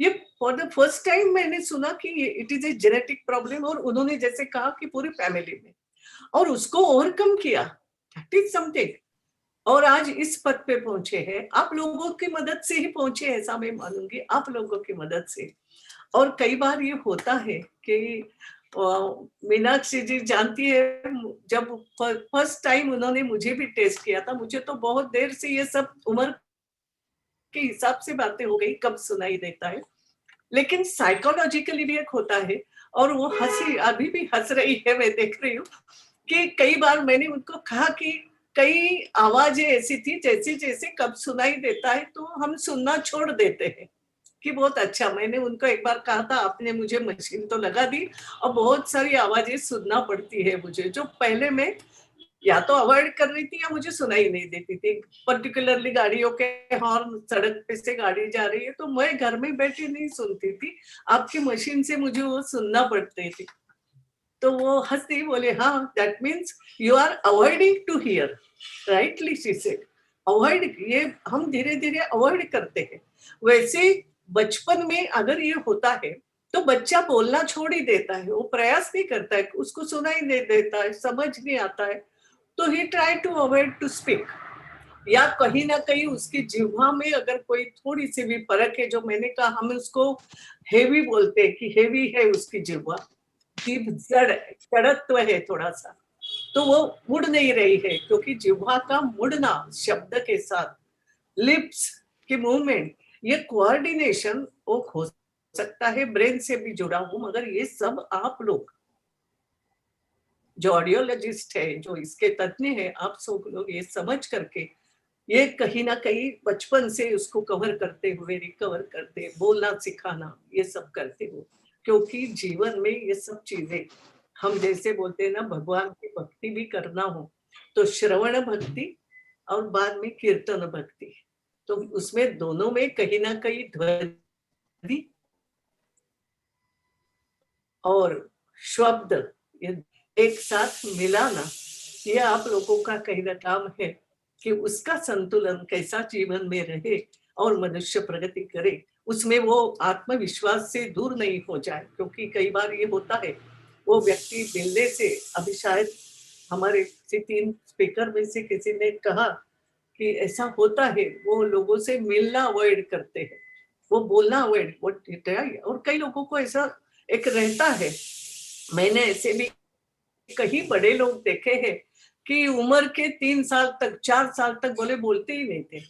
ये फॉर द फर्स्ट टाइम मैंने सुना कि it is a genetic problem. और उन्होंने जैसे कहा कि पूरी फैमिली में, और उसको ओवरकम किया, दैट इज समथिंग। और आज इस पद पे पहुंचे हैं, आप लोगों की मदद से ही पहुंचे, ऐसा मैं मानूंगी, आप लोगों की मदद से। और कई बार ये होता है कि मीनाक्षी जी जानती है, जब फर्स्ट टाइम उन्होंने मुझे भी टेस्ट किया था, मुझे तो बहुत देर से ये सब उम्र के हिसाब से बातें हो गई, कब सुनाई देता है, लेकिन साइकोलॉजिकली भी एक होता है। और वो हंसी, अभी भी हंस रही है, मैं देख रही हूँ कि कई बार मैंने उनको कहा कि कई आवाजें ऐसी थी जैसे जैसे कब सुनाई देता है तो हम सुनना छोड़ देते हैं कि बहुत अच्छा। मैंने उनको एक बार कहा था, आपने मुझे मशीन तो लगा दी और बहुत सारी आवाजें सुनना पड़ती है मुझे, जो पहले मैं या तो अवॉइड कर रही थी या मुझे सुनाई नहीं देती थी। पर्टिकुलरली गाड़ियों के हॉर्न, सड़क पे से गाड़ी जा रही है तो मैं घर में बैठी नहीं सुनती थी, आपकी मशीन से मुझे वो सुनना पड़ती थी। तो वो हंसती बोले, हाँ that means you are avoiding to hear, rightly she said. Avoid, ये हम धीरे धीरे अवॉइड करते हैं। वैसे बचपन में अगर ये होता है तो बच्चा बोलना छोड़ ही देता है, वो प्रयास नहीं करता है, उसको सुनाई नहीं देता है, समझ नहीं आता है, तो he try to avoid to speak. या कहीं ना कहीं उसकी जिह्वा में अगर कोई थोड़ी सी भी फर्क है, जो मैंने कहा हम उसको हेवी बोलते हैं कि हेवी है उसकी जिह्वा, जड़त्व है थोड़ा सा, तो वो मुड़ नहीं रही है, क्योंकि जिह्वा का मुड़ना शब्द के साथ, लिप्स की मूवमेंट, ये कोऑर्डिनेशन वो खो सकता है ब्रेन से भी जुड़ा हूं, मगर ये सब आप लोग जो ऑडियोलॉजिस्ट है, जो इसके तज्ञ है, आप सब लोग ये समझ करके ये कहीं ना कहीं बचपन से उसको कवर करते हुए, रिकवर करते, बोलना सिखाना, ये सब करते हो, क्योंकि जीवन में ये सब चीजें हम जैसे बोलते हैं ना, भगवान की भक्ति भी करना हो तो श्रवण भक्ति और बाद में कीर्तन भक्ति, तो उसमें दोनों में कहीं ना कहीं ध्वनि और शब्द ये एक साथ मिलाना, ये आप लोगों का कहीं ना काम है कि उसका संतुलन कैसा जीवन में रहे और मनुष्य प्रगति करे, उसमें वो आत्मविश्वास से दूर नहीं हो जाए। क्योंकि कई बार ये होता है, वो व्यक्ति मिलने से, अभी शायद हमारे 3 स्पीकर में से किसी ने कहा कि ऐसा होता है, वो लोगों से मिलना अवॉइड करते हैं, वो बोलना अवॉइड, और कई लोगों को ऐसा एक रहता है। मैंने ऐसे भी कई बड़े लोग देखे हैं कि उम्र के 3 साल तक, 4 साल तक बोलते ही नहीं थे,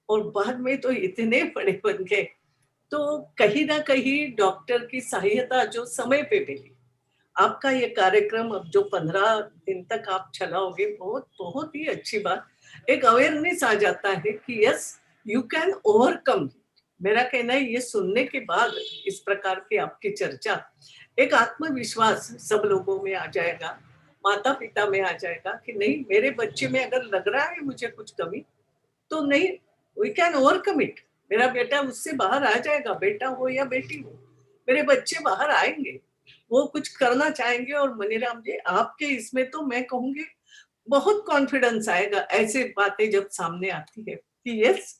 और बाद में तो इतने बड़े बन गए। तो कहीं ना कहीं डॉक्टर की सहायता जो समय पे मिली, आपका ये कार्यक्रम अब जो 15 दिन तक आप चलाओगे, बहुत बहुत ही अच्छी बात, एक अवेयरनेस आ जाता है कि यस यू कैन ओवरकम। मेरा कहना है ये सुनने के बाद इस प्रकार की आपकी चर्चा, एक आत्मविश्वास सब लोगों में आ जाएगा, माता पिता में आ जाएगा कि नहीं, मेरे बच्चे में अगर लग रहा है मुझे कुछ कमी, तो नहीं, वी कैन ओवरकम इट। मेरा बेटा उससे बाहर आ जाएगा, बेटा हो या बेटी हो, मेरे बच्चे बाहर आएंगे, वो कुछ करना चाहेंगे। और मनीराम जी, आपके इसमें तो मैं कहूंगी बहुत कॉन्फिडेंस आएगा ऐसे बातें जब सामने आती है कि यस,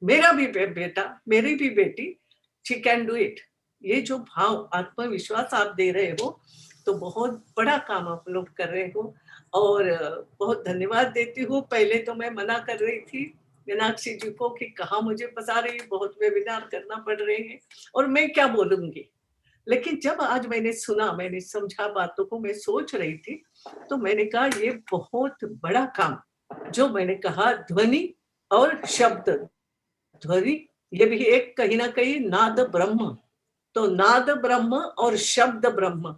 मेरा भी बेटा, मेरी भी बेटी, शी कैन डू इट। ये जो भाव, आत्मविश्वास आप दे रहे हो, तो बहुत बड़ा काम आप लोग कर रहे हो, और बहुत धन्यवाद देती हूँ। पहले तो मैं मना कर रही थी मीनाक्षी जी को कि कहाँ मुझे फंसा रही, बहुत वेबिनार करना पड़ रहे हैं और मैं क्या बोलूंगी, लेकिन जब आज मैंने सुना, मैंने समझा बातों को, मैं सोच रही थी, तो मैंने कहा ये बहुत बड़ा काम, जो मैंने कहा ध्वनि और शब्द, ध्वनि ये भी एक कहीं ना कहीं नाद ब्रह्म, तो नाद ब्रह्म और शब्द ब्रह्म,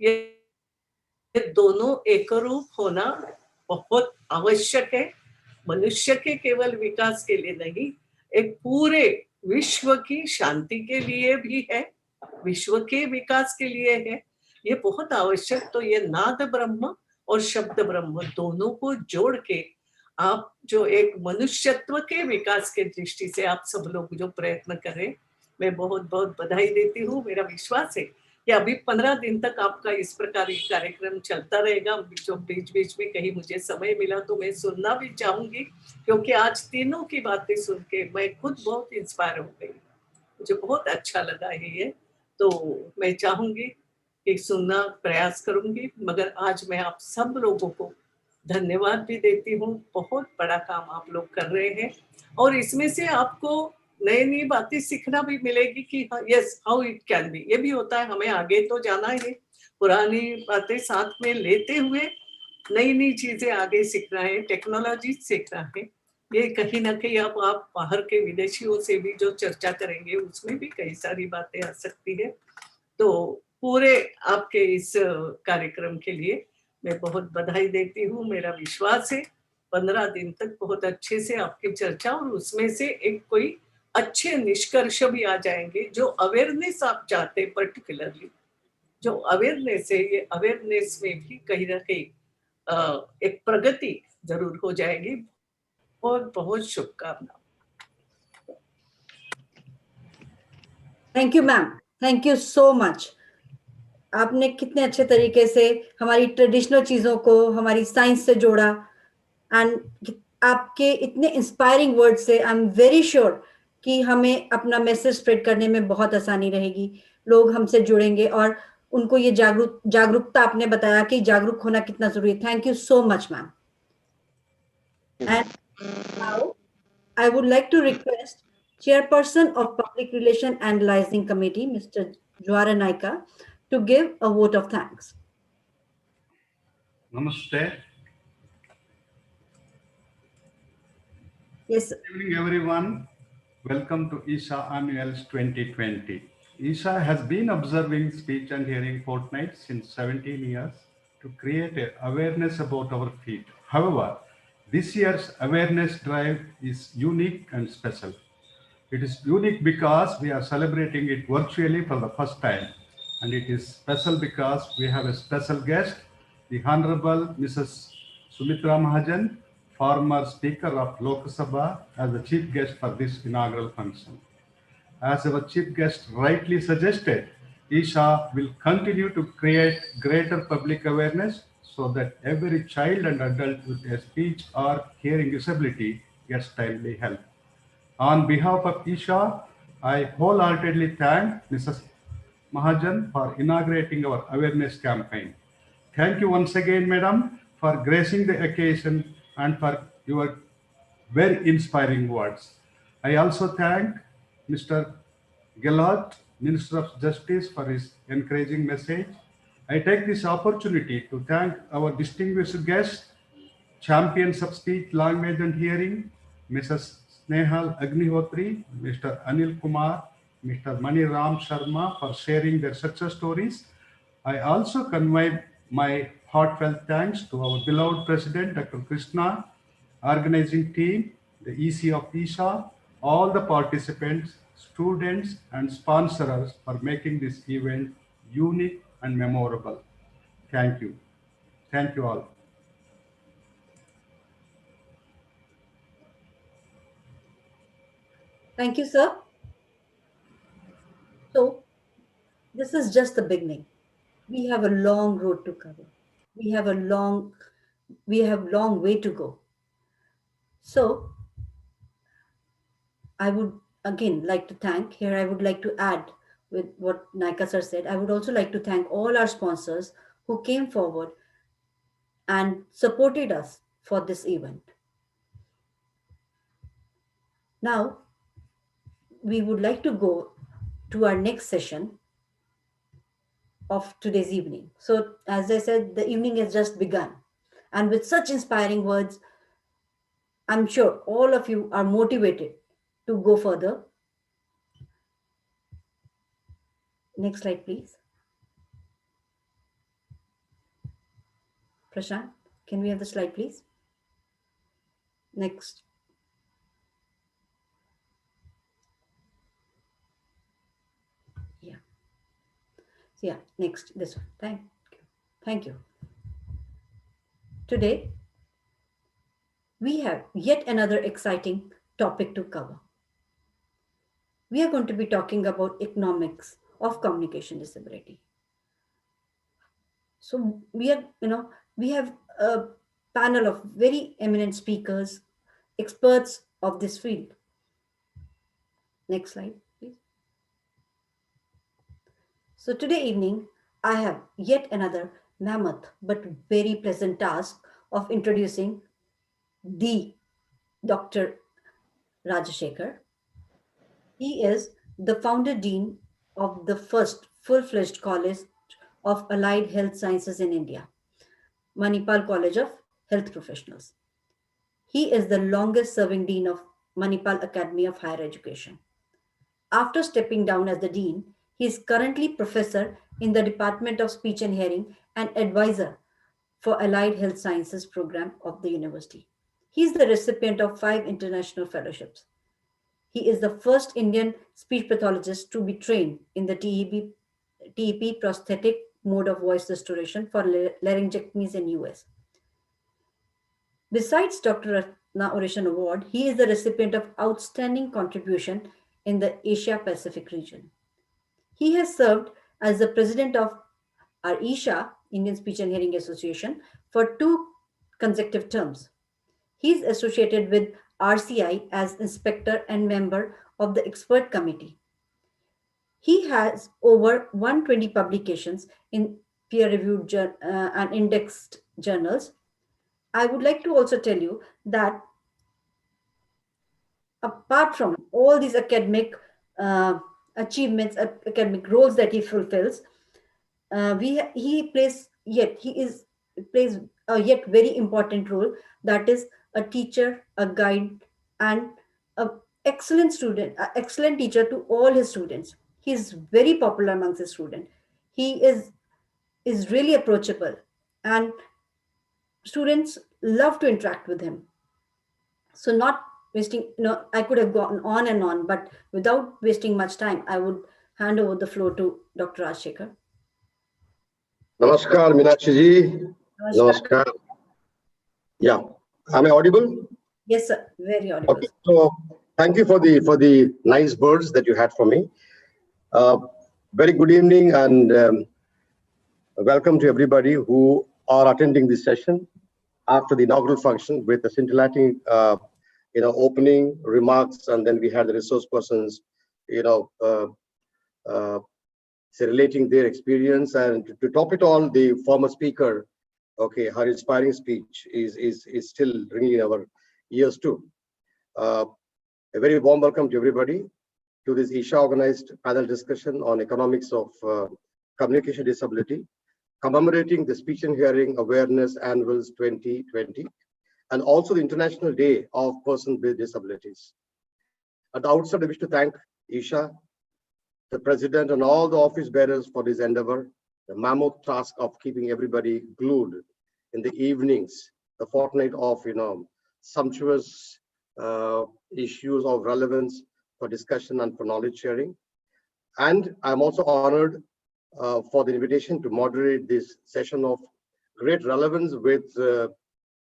ये दोनों एक रूप होना बहुत आवश्यक है, मनुष्य के केवल विकास के लिए नहीं, एक पूरे विश्व की शांति के लिए भी है, विश्व के विकास के लिए है, ये बहुत आवश्यक। तो ये नाद ब्रह्म और शब्द ब्रह्म दोनों को जोड़ के आप जो एक मनुष्यत्व के विकास के दृष्टि से आप सब लोग जो प्रयत्न करें, मैं बहुत बहुत बधाई देती हूँ। मेरा विश्वास है कि अभी 15 दिन तक आपका इस प्रकार ये कार्यक्रम चलता रहेगा। जो बीच बीच में कहीं मुझे समय मिला तो मैं सुनना भी चाहूंगी, क्योंकि आज तीनों की बातें सुन के मैं खुद बहुत इंस्पायर हो गई, मुझे बहुत अच्छा लगा है ये, तो मैं चाहूंगी कि सुनना प्रयास करूंगी। मगर आज मैं आप सब लोगों को धन्यवाद भी देती हूँ, बहुत बड़ा काम आप लोग कर रहे हैं, और इसमें से आपको नई नई बातें सीखना भी मिलेगी कि yes how it can be. ये भी होता है, हमें आगे तो जाना है, पुरानी बातें साथ में लेते हुए नई नई चीजें आगे सीखना है, टेक्नोलॉजी सीखना है। ये कहीं ना कहीं अब आप बाहर के विदेशियों से भी जो चर्चा करेंगे उसमें भी कई सारी बातें आ सकती है। तो पूरे आपके इस कार्यक्रम के लिए मैं बहुत बधाई देती हूँ। मेरा विश्वास है 15 दिन तक बहुत अच्छे से आपकी चर्चा, और उसमें से एक कोई अच्छे निष्कर्ष भी आ जाएंगे, जो अवेयरनेस आप चाहते हैं, पर्टिकुलरली जो अवेयरनेस है, ये अवेयरनेस में भी कहीं ना कहीं एक प्रगति जरूर हो जाएगी। बहुत बहुत शुभकामनाएं। Thank you ma'am, thank you so much. आपने कितने अच्छे तरीके से हमारी ट्रेडिशनल चीज़ों को हमारी साइंस से जोड़ा, एंड आपके इतने इंस्पायरिंग वर्ड से आई एम वेरी श्योर कि हमें अपना मैसेज स्प्रेड करने में बहुत आसानी रहेगी, लोग हमसे जुड़ेंगे और उनको ये जागरूकता आपने बताया कि जागरूक होना कितना जरूरी है। Thank you so much ma'am. And now I would like to request Chairperson of Public Relation and Licensing Committee, Mr. Jwara Naika, to give a vote of thanks. Namaste. Yes, sir. Good evening, everyone. Welcome to ISHA Annuals 2020. ISHA has been observing speech and hearing fortnight since 17 years to create awareness about our field. However, this year's awareness drive is unique and special. It is unique because we are celebrating it virtually for the first time. And it is special because we have a special guest, the Honorable Mrs. Sumitra Mahajan, former Speaker of Lok Sabha, as the chief guest for this inaugural function. As our chief guest rightly suggested, ISHA will continue to create greater public awareness so that every child and adult with a speech or hearing disability gets timely help. On behalf of ISHA, I wholeheartedly thank Mrs. Mahajan for inaugurating our awareness campaign. Thank you once again, Madam, for gracing the occasion and for your very inspiring words. I also thank Mr. Gehlot, Minister of Justice, for his encouraging message. I take this opportunity to thank our distinguished guests, champions of speech, language and hearing, Mrs. Snehal Agnihotri, Mr. Anil Kumar, Mr. Maniam Sharma for sharing their success stories. I also convey my heartfelt thanks to our beloved President, Dr. Krishna, organizing team, the EC of ISHA, all the participants, students, and sponsors for making this event unique and memorable. Thank you. Thank you all. Thank you, sir. So, this is just the beginning. We have a long road to cover. We have long way to go. So, I would again like to thank here. I would like to add with what Naika sir said. I would also like to thank all our sponsors who came forward and supported us for this event. Now, we would like to go to our next session of today's evening. So, as I said, the evening has just begun. And with such inspiring words, I'm sure all of you are motivated to go further. Next slide, please. Prashant, can we have the slide, please? Next. Yeah. So yeah, next, this one. Thank you. Thank you. Today, we have yet another exciting topic to cover. We are going to be talking about economics of communication disability. So we have a panel of very eminent speakers, experts of this field. Next slide, please. So today evening, I have yet another mammoth but very pleasant task of introducing the Dr. Rajashekar. He is the founder dean of the first full-fledged college of allied health sciences in India, Manipal College of Health Professionals. He is the longest serving dean of Manipal Academy of Higher Education. After stepping down as the dean, he is currently professor in the Department of Speech and Hearing and advisor for Allied Health Sciences program of the university. He is the recipient of 5 international fellowships. He is the first Indian speech pathologist to be trained in the TEP prosthetic mode of voice restoration for laryngectomies in US. Besides Dr. Inauguration Award, he is the recipient of Outstanding Contribution in the Asia Pacific region. He has served as the president of our ISHA, Indian Speech and Hearing Association, for 2 consecutive terms. He is associated with RCI as inspector and member of the expert committee. He has over 120 publications in peer-reviewed and indexed journals. I would like to also tell you that apart from all these academic achievements, academic roles that he fulfills, he plays a yet very important role, that is a teacher, a guide, and an excellent teacher to all his students. He's very popular amongst the students. He is really approachable, and students love to interact with him. So not wasting, I could have gone on and on, but without wasting much time, I would hand over the floor to Dr. Rajshekhar. Namaskar, Meenakshi ji. Namaskar. Yeah, am I audible? Yes, sir. Very audible. Okay, so thank you for the nice words that you had for me. Very good evening and welcome to everybody who are attending this session after the inaugural function with the scintillating, opening remarks, and then we had the resource persons, relating their experience, and to top it all, the former speaker, okay, her inspiring speech is still ringing in our ears too. A very warm welcome to everybody to this ISHA organized panel discussion on economics of communication disability, commemorating the Speech and Hearing Awareness Annuals 2020, and also the International Day of Persons with Disabilities. At the outset, I wish to thank ISHA, the president, and all the office bearers for this endeavor, the mammoth task of keeping everybody glued in the evenings, the fortnight of sumptuous issues of relevance for discussion and for knowledge sharing. And I'm also honored for the invitation to moderate this session of great relevance with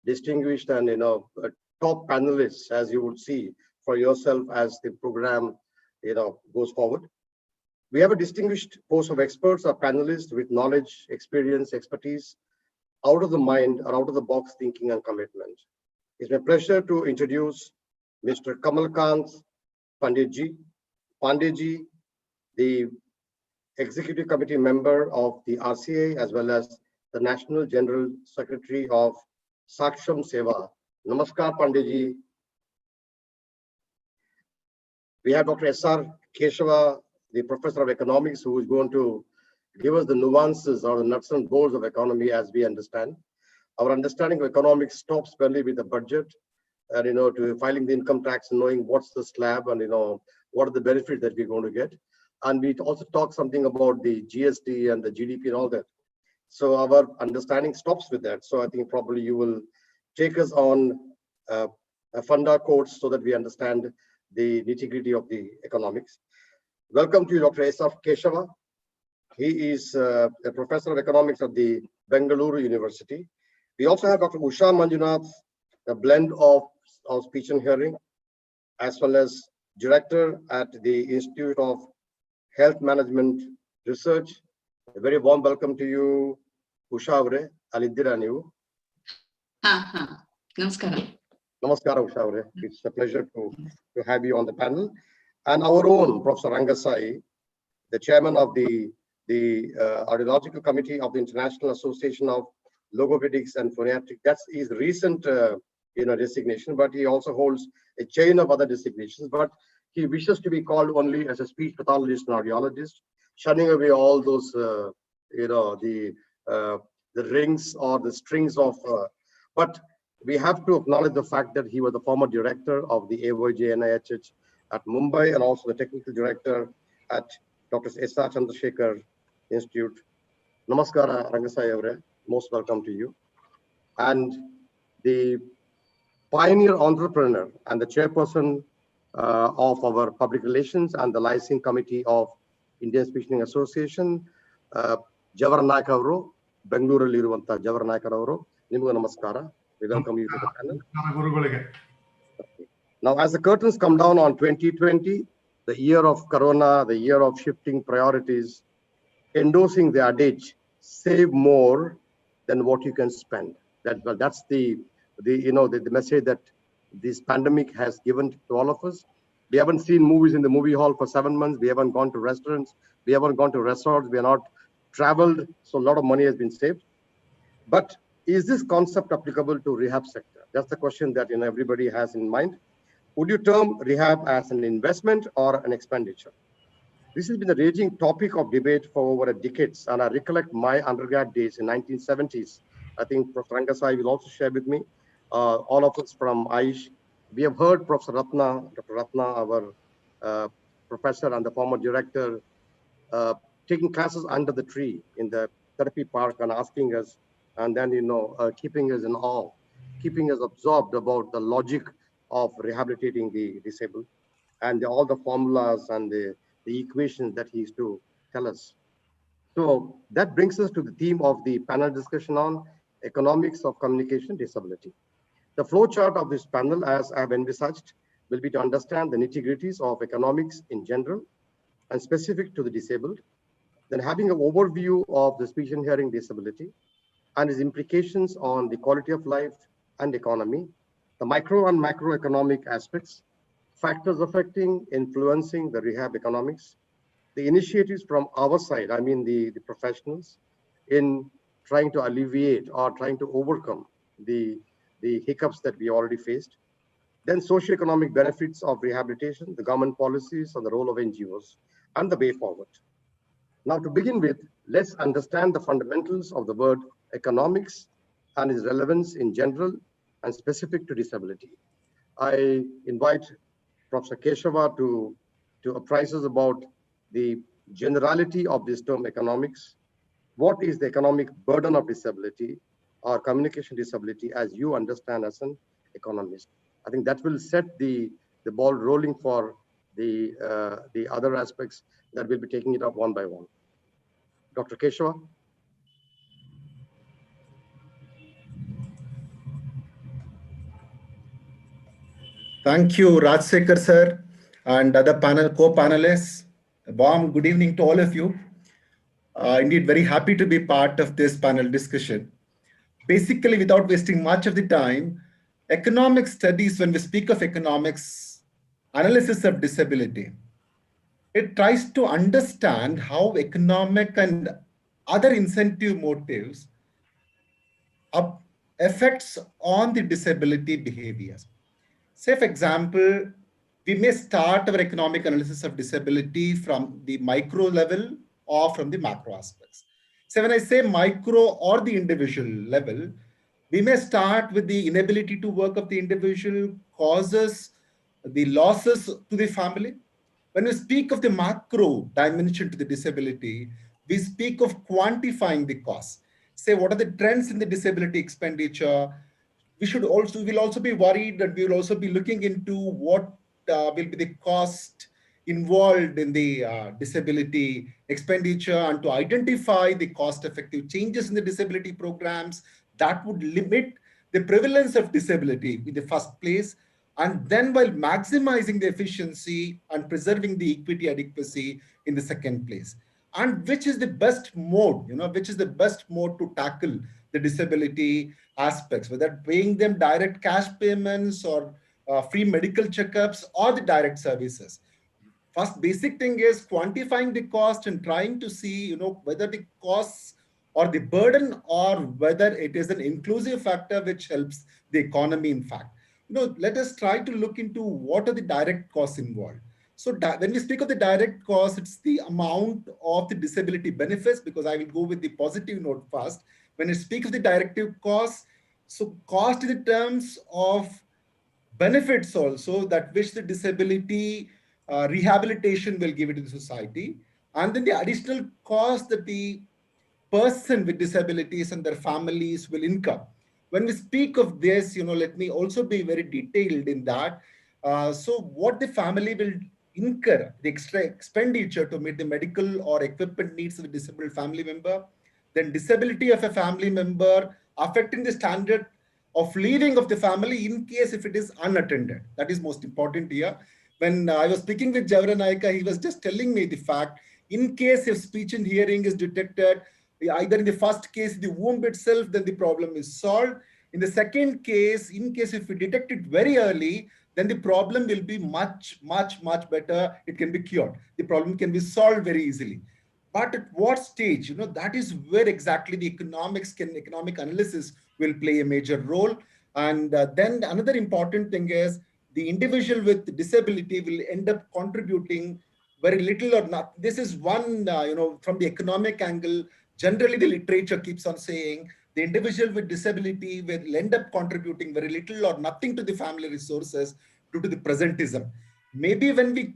distinguished and top panelists, as you would see for yourself as the program goes forward. We have a distinguished host of experts or panelists with knowledge, experience, expertise, out of the mind or out of the box thinking and commitment. It's my pleasure to introduce Mr. Kamalkant Panditji. Panditji, the Executive Committee member of the RCA, as well as the National General Secretary of Saksham Seva. Namaskar, Panditji. We have Dr. S.R. Keshava, the Professor of Economics, who is going to give us the nuances or the nuts and bolts of economy as we understand. Our understanding of economics stops barely with the budget and, to filing the income tax and knowing what's the slab and, what are the benefits that we're going to get. And we also talk something about the GST and the GDP and all that. So our understanding stops with that. So I think probably you will take us on a funda course so that we understand the nitty-gritty of the economics. Welcome to you, Dr. S.R. Keshava. He is a professor of economics at the Bengaluru University. We also have Dr. Usha Manjunath, a blend of speech and hearing, as well as director at the Institute of Health Management Research. A very warm welcome to you, Usha Avre. Aliddira Neevu. Namaskara. Namaskara, Usha Avre. It's a pleasure to have you on the panel. And our own Professor Rangasai, the chairman of the Audiological Committee of the International Association of Logopedics and Phoniatrics. That's his recent designation, but he also holds a chain of other designations. But he wishes to be called only as a speech pathologist and audiologist, shunning away all those the rings or the strings of. But we have to acknowledge the fact that he was the former director of the AYJ NIHH at Mumbai, and also the technical director at Dr. S.R. Chandrasekhar Institute. Namaskara, Rangasai Avre. Most welcome to you. And the pioneer entrepreneur and the chairperson of our public relations and the licensing committee of Indian Speaking Association, Javar Naik Avro, Bengaluru Liruvanta Javar Naik Avro. Nimuga namaskara. We welcome you to the panel. Now, as the curtains come down on 2020, the year of Corona, the year of shifting priorities, endorsing the adage, save more than what you can spend. That's the message that this pandemic has given to all of us. We haven't seen movies in the movie hall for 7 months. We haven't gone to restaurants. We haven't gone to resorts. We are not traveled. So a lot of money has been saved. But is this concept applicable to rehab sector? That's the question that everybody has in mind. Would you term rehab as an investment or an expenditure? This has been a raging topic of debate for over a decade, and I recollect my undergrad days in 1970s. I think Professor Rangasai will also share with me. All of us from ISHA, we have heard Professor Ratna, Dr. Ratna, our professor and the former director, taking classes under the tree in the therapy park and asking us, and then, keeping us in awe, keeping us absorbed about the logic of rehabilitating the disabled and all the formulas and the equations that he used to tell us. So that brings us to the theme of the panel discussion on economics of communication disability. The flow chart of this panel, as I have envisaged, will be to understand the nitty-gritties of economics in general and specific to the disabled, then having an overview of the speech and hearing disability and its implications on the quality of life and economy, the micro and macroeconomic aspects, factors affecting, influencing the rehab economics, the initiatives from our side, I mean the professionals, in trying to alleviate or trying to overcome the hiccups that we already faced, then socioeconomic benefits of rehabilitation, the government policies and the role of NGOs, and the way forward. Now, to begin with, let's understand the fundamentals of the word economics and its relevance in general and specific to disability. I invite Professor Keshava to apprise us about the generality of this term economics. What is the economic burden of disability or communication disability as you understand as an economist? I think that will set the ball rolling for the other aspects that we'll be taking it up one by one. Dr. Keshava. Thank you, Rajsekhar sir, and other co-panelists. A warm good evening to all of you. Indeed, very happy to be part of this panel discussion. Basically, without wasting much of the time, economic studies, when we speak of economics, analysis of disability, it tries to understand how economic and other incentive motives effects on the disability behaviors. Say, for example, we may start our economic analysis of disability from the micro level or from the macro aspects. So when I say micro or the individual level, we may start with the inability to work of the individual causes the losses to the family. When we speak of the macro dimension to the disability, we speak of quantifying the costs. Say, what are the trends in the disability expenditure? We'll also be worried, and we will also be looking into what will be the cost involved in the disability expenditure, and to identify the cost-effective changes in the disability programs that would limit the prevalence of disability in the first place, and then while maximizing the efficiency and preserving the equity adequacy in the second place. And which is the best mode, which is the best mode to tackle the disability aspects, whether paying them direct cash payments or free medical checkups or the direct services. First basic thing is quantifying the cost and trying to see, whether the costs or the burden or whether it is an inclusive factor which helps the economy. In fact, let us try to look into what are the direct costs involved. So when we speak of the direct cost, it's the amount of the disability benefits, because I will go with the positive note first. When I speak of the directive costs, so cost in the terms of benefits also that which the disability rehabilitation will give it to the society, and then the additional cost that the person with disabilities and their families will incur. When we speak of this, let me also be very detailed in that. So what the family will incur, the extra expenditure to meet the medical or equipment needs of the disabled family member, then disability of a family member affecting the standard of living of the family in case if it is unattended. That is most important here. When I was speaking with Javra, he was just telling me the fact, in case if speech and hearing is detected, either in the first case, the womb itself, then the problem is solved. In the second case, in case if we detect it very early, then the problem will be much, much, much better. It can be cured. The problem can be solved very easily. But at what stage, that is where exactly the economic analysis will play a major role. And then another important thing is the individual with disability will end up contributing very little or not. This is one, from the economic angle, generally the literature keeps on saying the individual with disability will end up contributing very little or nothing to the family resources due to the presentism. Maybe when we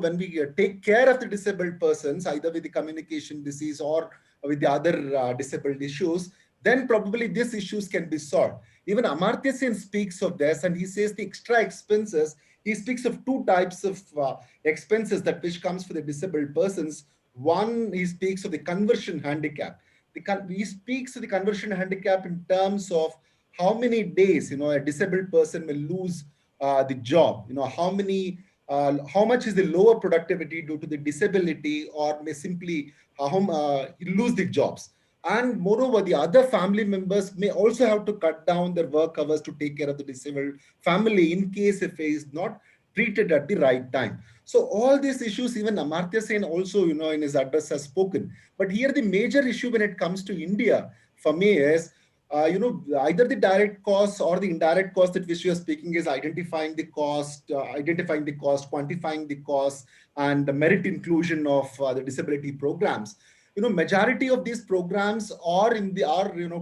when we take care of the disabled persons, either with the communication disease or with the other disabled issues, then probably these issues can be solved. Even Amartya Sen speaks of this, and he says the extra expenses, he speaks of two types of expenses that which comes for the disabled persons. One, he speaks of the conversion handicap. He speaks of the conversion handicap in terms of how many days, a disabled person will lose the job, how much is the lower productivity due to the disability, or may simply lose the jobs. And moreover, the other family members may also have to cut down their work hours to take care of the disabled family in case if he is not treated at the right time. So all these issues, even Amartya Sen also, in his address has spoken. But here the major issue when it comes to India for me is, either the direct costs or the indirect cost that which you are speaking is identifying the cost, quantifying the cost, and the merit inclusion of the disability programs. Majority of these programs are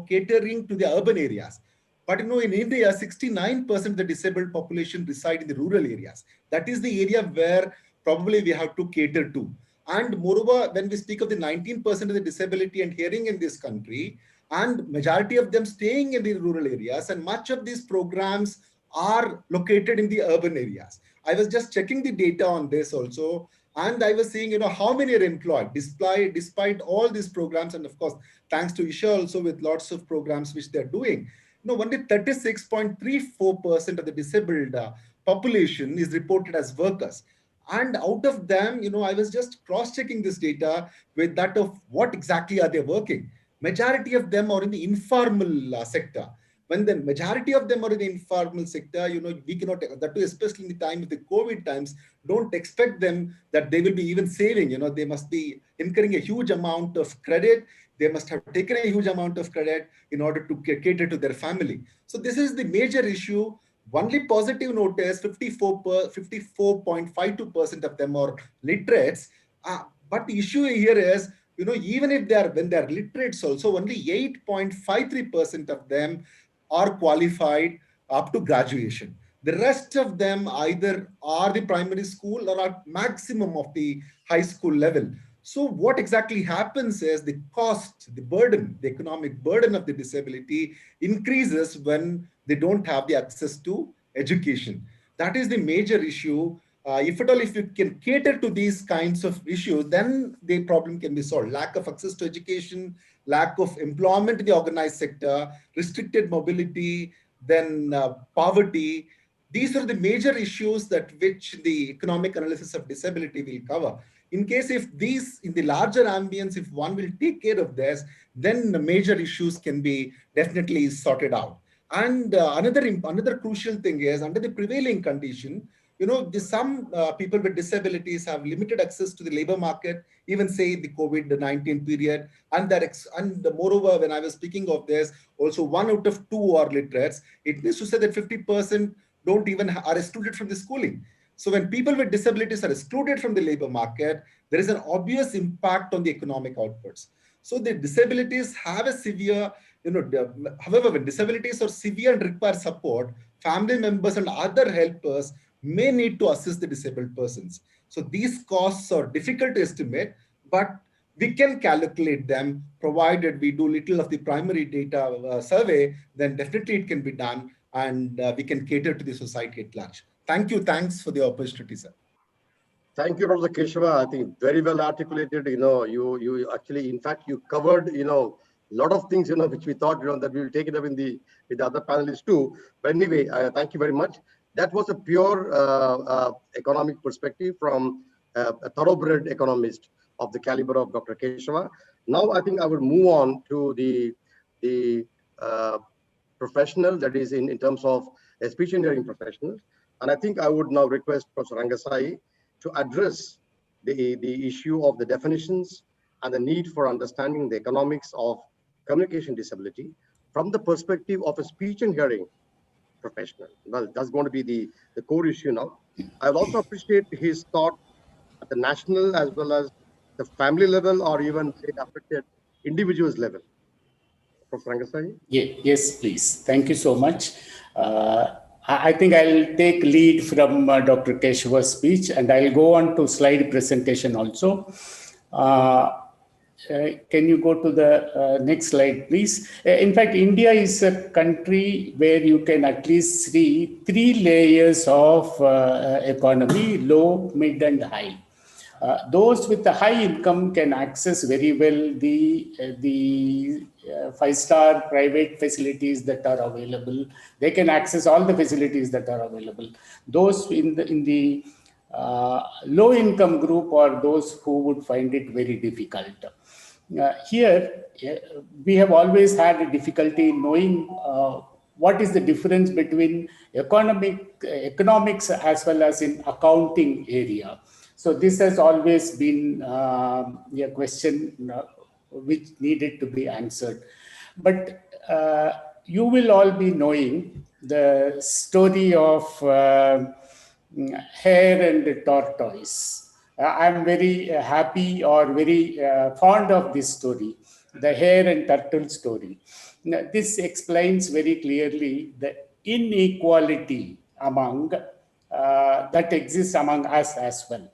catering to the urban areas. But in India, 69% of the disabled population reside in the rural areas. That is the area where probably we have to cater to. And moreover, when we speak of the 19% of the disability and hearing in this country, and majority of them staying in the rural areas, and much of these programs are located in the urban areas. I was just checking the data on this also, and I was seeing, how many are employed despite all these programs, and of course, thanks to ISHA also with lots of programs which they're doing. Only 36.34% of the disabled population is reported as workers. And out of them, I was just cross-checking this data with that of what exactly are they working. Majority of them are in the informal sector. When the majority of them are in the informal sector, we cannot, that too, especially in the time of the COVID times, don't expect them that they will be even saving. They must be incurring a huge amount of credit. They must have taken a huge amount of credit in order to cater to their family. So this is the major issue. Only positive note is 54.52% of them are literates. But the issue here is, even if when they are literates also, only 8.53% of them are qualified up to graduation. The rest of them either are the primary school or are maximum of the high school level. So what exactly happens is the cost, the burden, the economic burden of the disability increases when they don't have the access to education. That is the major issue. If at all, if you can cater to these kinds of issues, then the problem can be solved. Lack of access to education, lack of employment in the organized sector, restricted mobility, then poverty. These are the major issues that which the economic analysis of disability will cover. In case if these, in the larger ambience, if one will take care of this, then the major issues can be definitely sorted out. And another crucial thing is, under the prevailing condition, some people with disabilities have limited access to the labor market, even say the COVID-19 period. And moreover, when I was speaking of this, also 1 out of 2 are literates. It means to say that 50% don't even are excluded from the schooling. So when people with disabilities are excluded from the labor market, there is an obvious impact on the economic outputs. So the disabilities have a severe, however, when disabilities are severe and require support, family members and other helpers may need to assist the disabled persons. So these costs are difficult to estimate, but we can calculate them provided we do little of the primary data survey, then definitely it can be done and we can cater to the society at large. Thank you. Thanks for the opportunity, sir. Thank you, Professor Keshava. I think very well articulated. You actually, in fact, you covered, a lot of things, which we thought, that we will take it up with the other panelists too. But anyway, thank you very much. That was a pure economic perspective from a thoroughbred economist of the caliber of Dr. Keshava. Now, I think I will move on to the professional, that is in terms of a speech and hearing professionals. And I think I would now request Professor Rangasai to address the issue of the definitions and the need for understanding the economics of communication disability from the perspective of a speech and hearing professional. Well, that's going to be the core issue now. I will also appreciate his thought at the national as well as the family level, or even say affected individuals level. Professor Rangasai? Yes, please. Thank you so much. I think I'll take lead from Dr. Keshava's speech, and I'll go on to slide presentation also. Can you go to the next slide, please? In fact, India is a country where you can at least see three layers of economy: low, mid, and high. Those with the high income can access very well the five-star private facilities that are available. They can access all the facilities that are available. Those in the low income group are those who would find it very difficult. Here, we have always had a difficulty in knowing what is the difference between economics as well as in accounting area. So this has always been a question which needed to be answered. But you will all be knowing the story of hare and tortoise. I'm very happy or very fond of this story, the hare and turtle story. Now, this explains very clearly the inequality among that exists among us as well.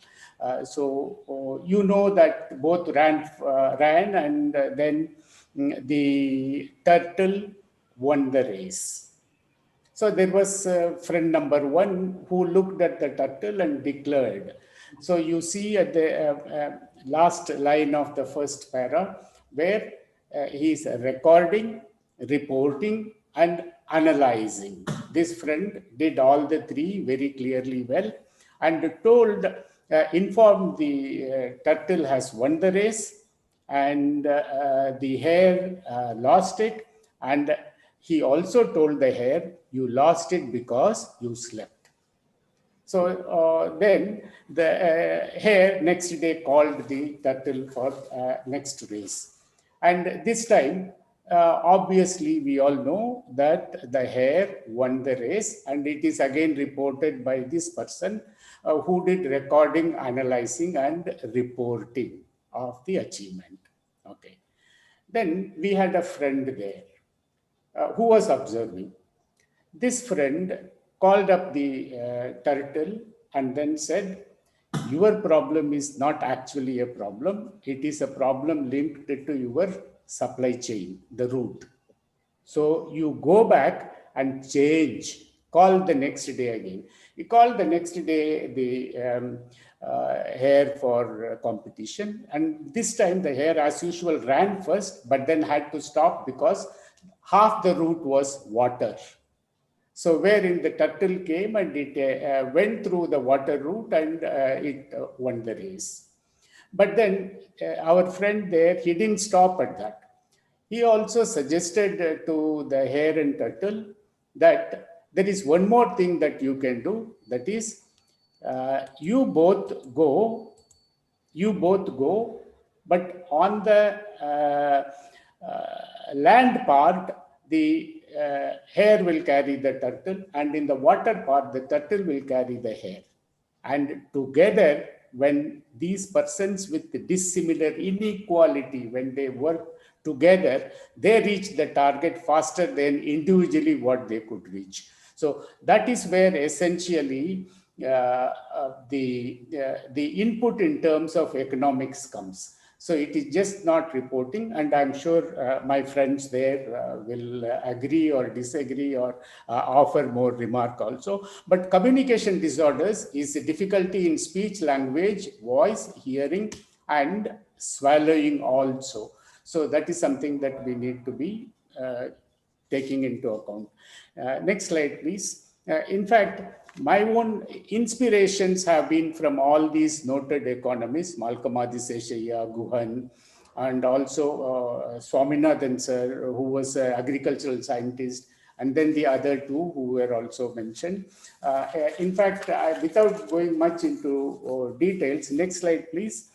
So you know that both ran and then the turtle won the race. So there was friend number one who looked at the turtle and declared. So you see at the last line of the first para where he is recording, reporting, and analyzing. This friend did all the three very clearly well and informed the turtle has won the race and the hare lost it, and he also told the hare, you lost it because you slept. So then the hare next day called the turtle for next race. And this time, obviously, we all know that the hare won the race, and it is again reported by this person who did recording, analyzing, and reporting of the achievement. Okay. Then we had a friend there who was observing. This friend called up the turtle and then said, your problem is not actually a problem. It is a problem linked to your supply chain, the route. So you go back and change, call the next day again. He called the next day the hare for competition. And this time the hare, as usual, ran first, but then had to stop because half the route was water. So wherein the turtle came and it went through the water route and it won the race. But then our friend there, he didn't stop at that. He also suggested to the hare and turtle that there is one more thing that you can do. That is, you both go, but on the land part, the hare will carry the turtle, and in the water part, the turtle will carry the hare. And together, when these persons with dissimilar inequality, when they work together, they reach the target faster than individually what they could reach. So that is where essentially the input in terms of economics comes. So it is just not reporting, and I'm sure my friends there will agree or disagree or offer more remark also. But communication disorders is a difficulty in speech, language, voice, hearing, and swallowing also. So that is something that we need to be taking into account. Next slide, please. In fact, my own inspirations have been from all these noted economists, Malcolm Adiseshaya, Guhan, and also Swaminathan sir, who was an agricultural scientist, and then the other two who were also mentioned. In fact, without going much into details, next slide, please.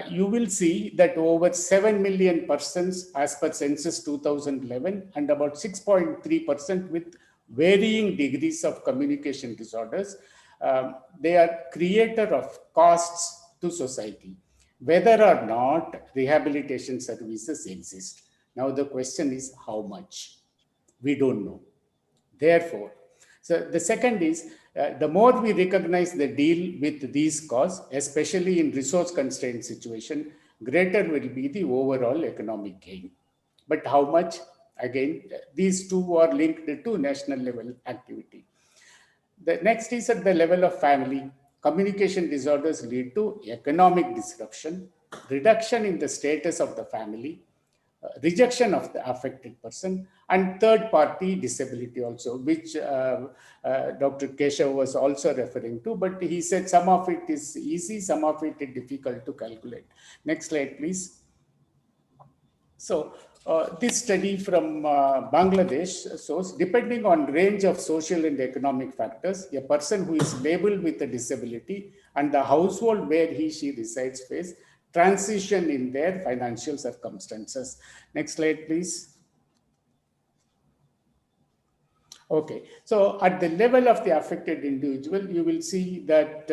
You will see that over 7 million persons as per census 2011 and about 6.3% with varying degrees of communication disorders, they are creator of costs to society, whether or not rehabilitation services exist. Now the question is how much? We don't know. Therefore, So the second is, the more we recognize the deal with these costs, especially in resource constrained situation, greater will be the overall economic gain. But how much? Again, these two are linked to national level activity. The next is at the level of family. Communication disorders lead to economic disruption, reduction in the status of the family, rejection of the affected person, and third party disability also, which Dr. Keshav was also referring to, but he said some of it is easy, some of it is difficult to calculate. Next slide, please. So this study from Bangladesh shows, depending on range of social and economic factors, a person who is labeled with a disability and the household where she resides face transition in their financial circumstances. Next slide, please. Okay, so at the level of the affected individual, you will see that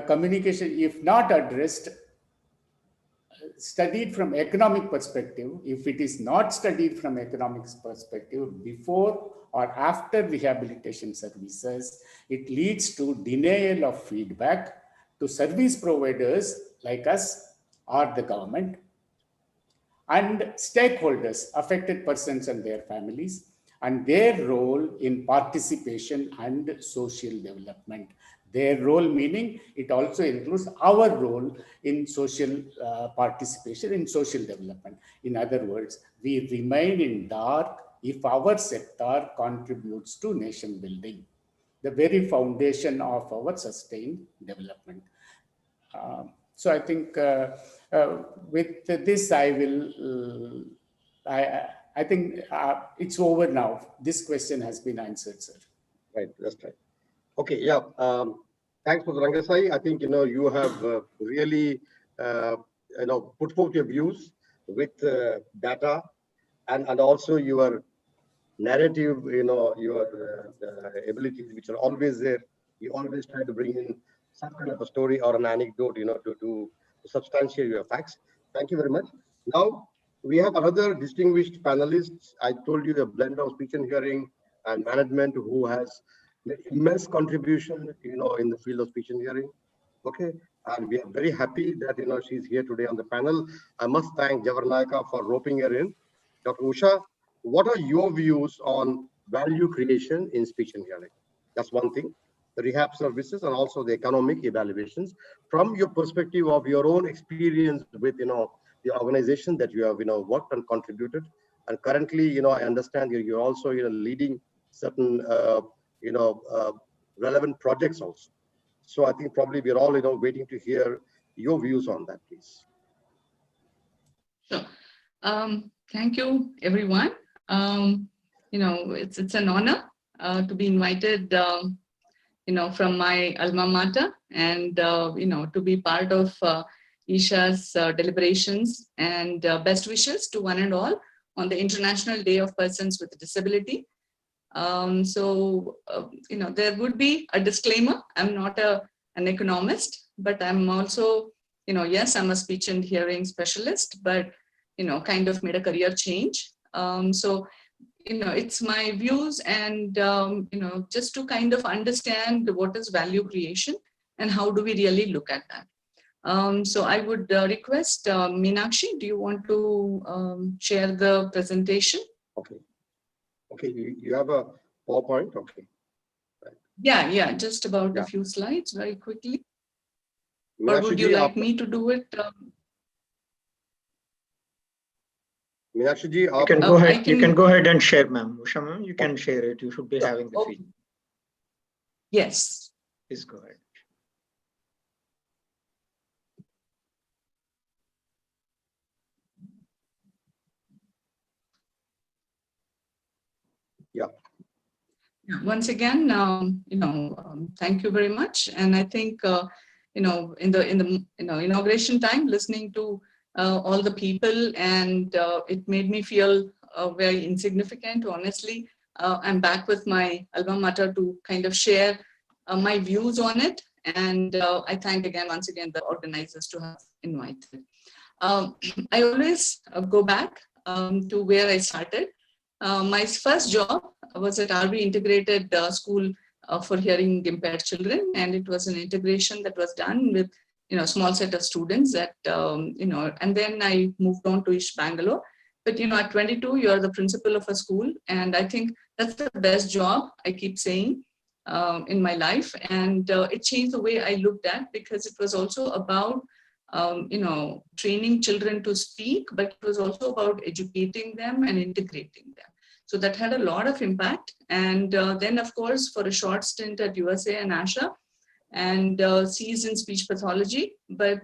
communication, if not addressed, studied from economic perspective, if it is not studied from economic perspective before or after rehabilitation services, it leads to denial of feedback to service providers like us or the government and stakeholders, affected persons and their families, and their role in participation and social development. Their role meaning it also includes our role in social participation in social development. In other words, we remain in dark if our sector contributes to nation building, the very foundation of our sustained development. So I think with this, I will, I think it's over now. This question has been answered, sir. Right, that's right. Okay, yeah. Thanks, Mr. Rangasai. I think, you have really, put forth your views with data and also your narrative, your abilities, which are always there. You always try to bring in some kind of a story or an anecdote, to substantiate your facts. Thank you very much. Now, we have another distinguished panelist. I told you the blend of speech and hearing and management who has immense contribution, in the field of speech and hearing. Okay, and we are very happy that she's here today on the panel. I must thank Javarnayaka for roping her in. Dr. Usha, what are your views on value creation in speech and hearing? That's one thing. The rehab services and also the economic evaluations from your perspective of your own experience with the organization that you have worked and contributed. And currently, I understand you're also leading certain relevant projects also. So I think probably we're all waiting to hear your views on that, please. Sure. Thank you, everyone. It's an honor to be invited, from my alma mater and to be part of ISHA's deliberations, and best wishes to one and all on the International Day of Persons with Disability. There would be a disclaimer. I'm not an economist, but I'm also, yes, I'm a speech and hearing specialist, but, kind of made a career change. It's my views and, just to kind of understand what is value creation and how do we really look at that. So I would request Meenakshi, do you want to share the presentation? Okay. Okay, you have a PowerPoint? Okay. Right. Yeah, just about a few slides very quickly. Or would you like me to do it? Meenakshi ji, you can go ahead. You can go ahead and share, ma'am. Usha ma'am, you can share it. You should be having the feed. Yes. Please go ahead. Yeah. Once again, thank you very much. And I think, in the inauguration time, listening to all the people, and it made me feel very insignificant. Honestly, I'm back with my alma mater to kind of share my views on it. And I thank once again the organizers to have invited. I always go back to where I started. My first job was at RB Integrated School for Hearing Impaired Children, and it was an integration that was done with small set of students that and then I moved on to ISHA Bangalore. But at 22, you are the principal of a school, and I think that's the best job, I keep saying, in my life. And it changed the way I looked at, because it was also about training children to speak, but it was also about educating them and integrating them. So that had a lot of impact. And then, of course, for a short stint at USA and ISHA, and C's in speech pathology, but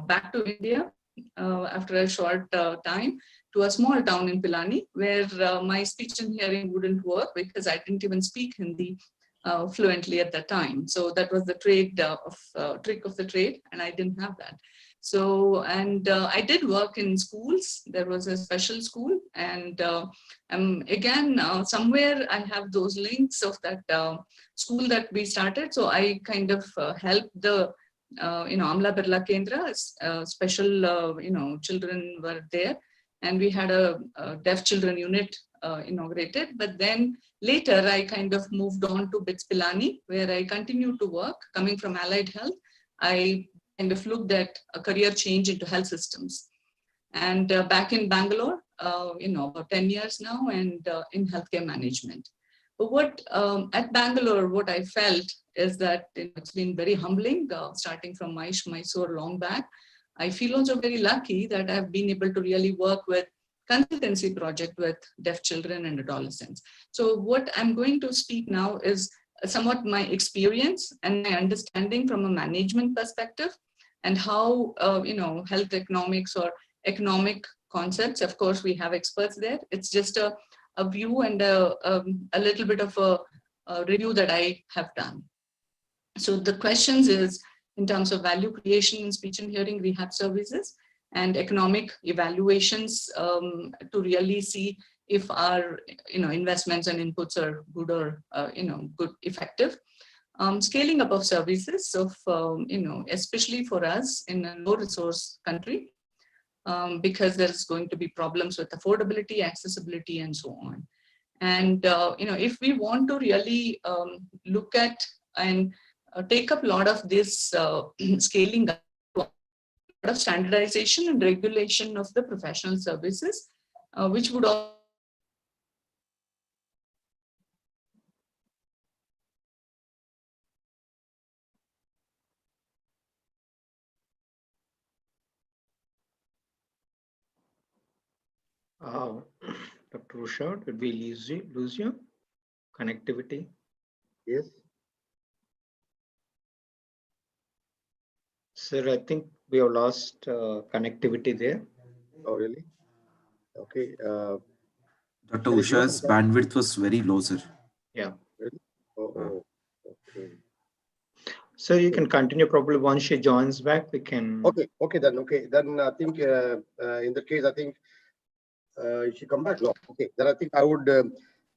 back to India after a short time, to a small town in Pilani, where my speech and hearing wouldn't work because I didn't even speak Hindi fluently at that time. So that was the trick of the trade, and I didn't have that. So, and I did work in schools. There was a special school, and again, somewhere I have those links of that school that we started. So I kind of helped the Amla Birla Kendra, special children were there, and we had a deaf children unit inaugurated. But then later I kind of moved on to BITS Pilani, where I continued to work. Coming from allied health, I kind of looked at a career change into health systems. And back in Bangalore, about 10 years now, and in healthcare management. But what at Bangalore, what I felt is that it's been very humbling, starting from Mysore long back. I feel also very lucky that I've been able to really work with consultancy project with deaf children and adolescents. So what I'm going to speak now is somewhat my experience and my understanding from a management perspective, and how health economics or economic concepts. Of course, we have experts there. It's just a view and a little bit of a review that I have done. So the questions is in terms of value creation in speech and hearing rehab services, and economic evaluations to really see if our investments and inputs are good or good, effective. Scaling up of services of especially for us in a low resource country, because there's going to be problems with affordability, accessibility, and so on. And if we want to really look at and take up a lot of this scaling up, a lot of standardization and regulation of the professional services, which would also Dr. Usha, did we lose you? Connectivity? Yes. Sir, I think we have lost connectivity there. Oh, really? Okay. Dr. Usha's bandwidth was very low, sir. Yeah. Really? Oh, okay. So you can continue probably once she joins back, we can. Okay, then I think in that case, I think she come back. No, okay. Then I think I would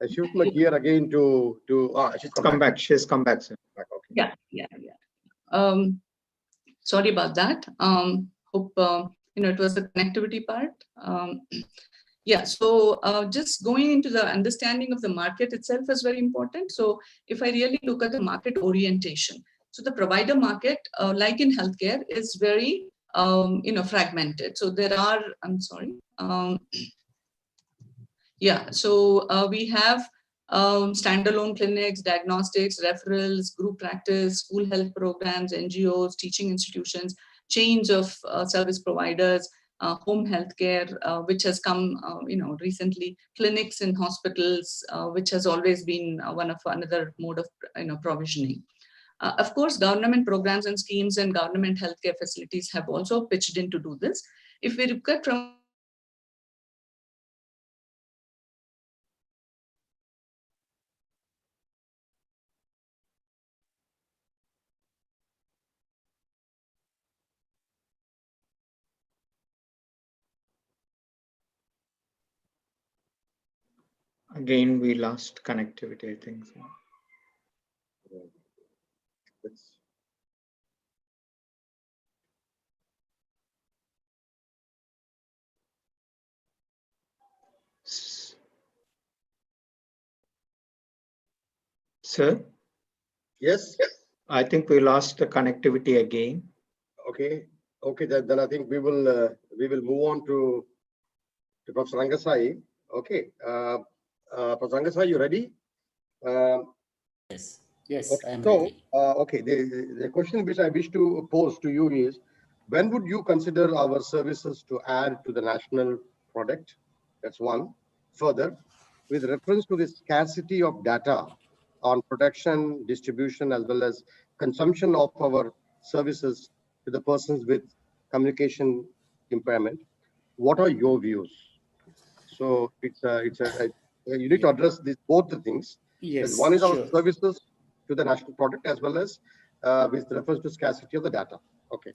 shift my gear again to she's come back. She's come back, sir. Yeah. Sorry about that. Hope it was the connectivity part. Yeah, so just going into the understanding of the market itself is very important. So if I really look at the market orientation, so the provider market, like in healthcare, is very fragmented. So there are, so we have standalone clinics, diagnostics, referrals, group practice, school health programs, NGOs, teaching institutions, chains of service providers, home healthcare, which has come, recently, clinics in hospitals, which has always been another mode of, provisioning. Of course, government programs and schemes and government healthcare facilities have also pitched in to do this. If we look at from Again, we lost connectivity, I think. Sir? Yes? I think we lost the connectivity again. Okay. Okay, then I think we will move on to Professor Rangasai. Okay. Professor Rangasai, you ready? Yes. Yes, okay. I am So, ready. okay, the question which I wish to pose to you is, when would you consider our services to add to the national product? That's one. Further, with reference to the scarcity of data on production, distribution, as well as consumption of our services to the persons with communication impairment, what are your views? So you need to address both the things. As one Yes, is our sure. services to the national product, as well as with reference to scarcity of the data. Okay.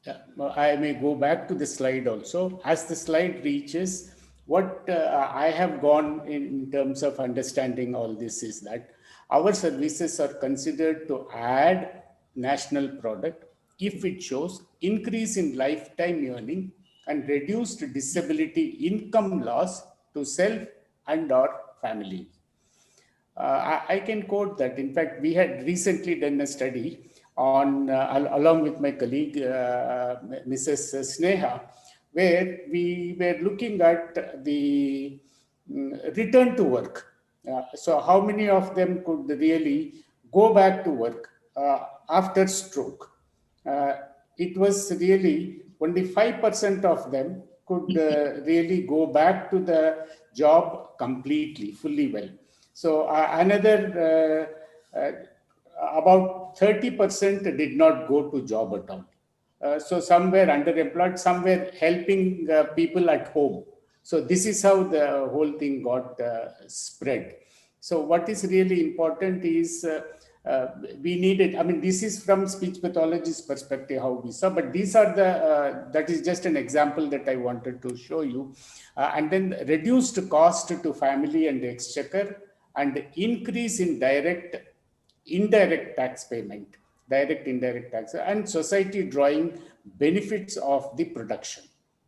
I may go back to the slide also. As the slide reaches, what I have gone in terms of understanding all this is that our services are considered to add national product if it shows increase in lifetime earning and reduced disability income loss to self and or family. I can quote that. In fact, we had recently done a study on, along with my colleague, Mrs. Sneha, where we were looking at the return to work. So how many of them could really go back to work after stroke? It was really only 5% of them could really go back to the job completely, fully well. So another about 30% did not go to job at all. So some were underemployed, some were helping people at home. So this is how the whole thing got spread. So what is really important is we needed, I mean, this is from speech pathologist's perspective, how we saw, but these are the, that is just an example that I wanted to show you. And then reduced cost to family and exchequer, and increase in indirect tax payment, indirect tax, and society drawing benefits of the production.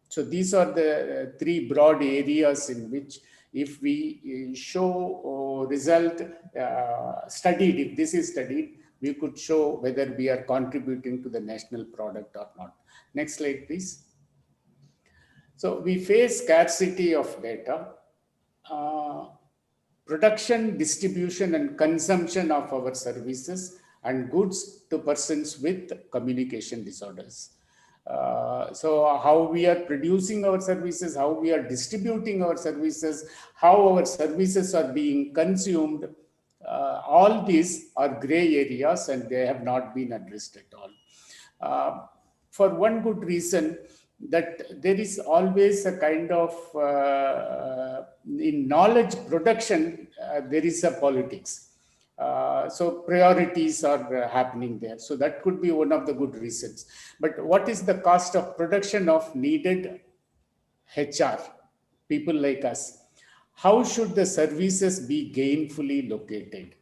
So these are the three broad areas in which, if we show result studied, if this is studied, we could show whether we are contributing to the national product or not. Next slide, please. So we face scarcity of data. Production, distribution, and consumption of our services and goods to persons with communication disorders. So how we are producing our services, how we are distributing our services, how our services are being consumed, all these are gray areas and they have not been addressed at all. For one good reason, that there is always a kind of, in knowledge production, there is a politics. So priorities are happening there. So that could be one of the good reasons. But what is the cost of production of needed HR, people like us? How should the services be gainfully located?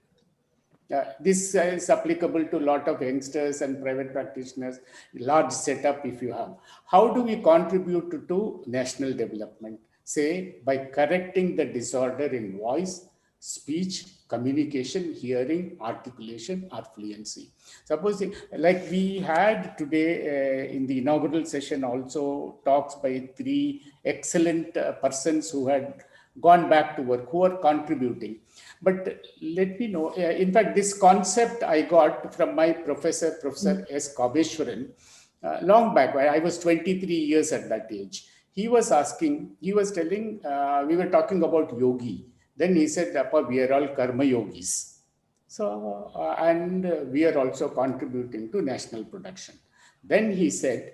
This is applicable to a lot of youngsters and private practitioners, large setup if you have. How do we contribute to national development? Say, by correcting the disorder in voice, speech, communication, hearing, articulation, or fluency. Suppose, like we had today in the inaugural session also talks by three excellent persons who had gone back to work, who are contributing. But let me know, in fact, this concept I got from my Professor S. Kabeshwaran, long back, I was 23 years at that age. He was asking, he was telling, we were talking about yogi. Then he said, we are all karma yogis. So, and we are also contributing to national production. Then he said,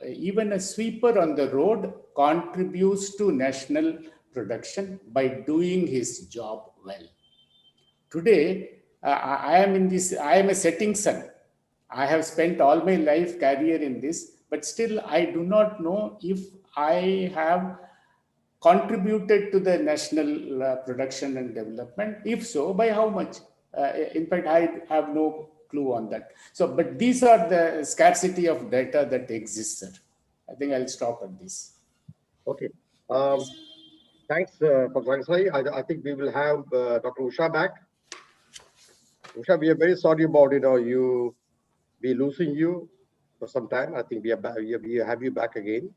even a sweeper on the road contributes to national production by doing his job well. Today, I am a setting sun. I have spent all my life career in this, but still I do not know if I have contributed to the national production and development. If so, by how much? In fact, I have no clue on that. So, but these are the scarcity of data that exists, sir. I think I'll stop at this. Okay. Thanks, Professor Rangasai. I think we will have Dr. Usha back. Usha, we are very sorry about you be losing you for some time. I think we are back. We have you back again.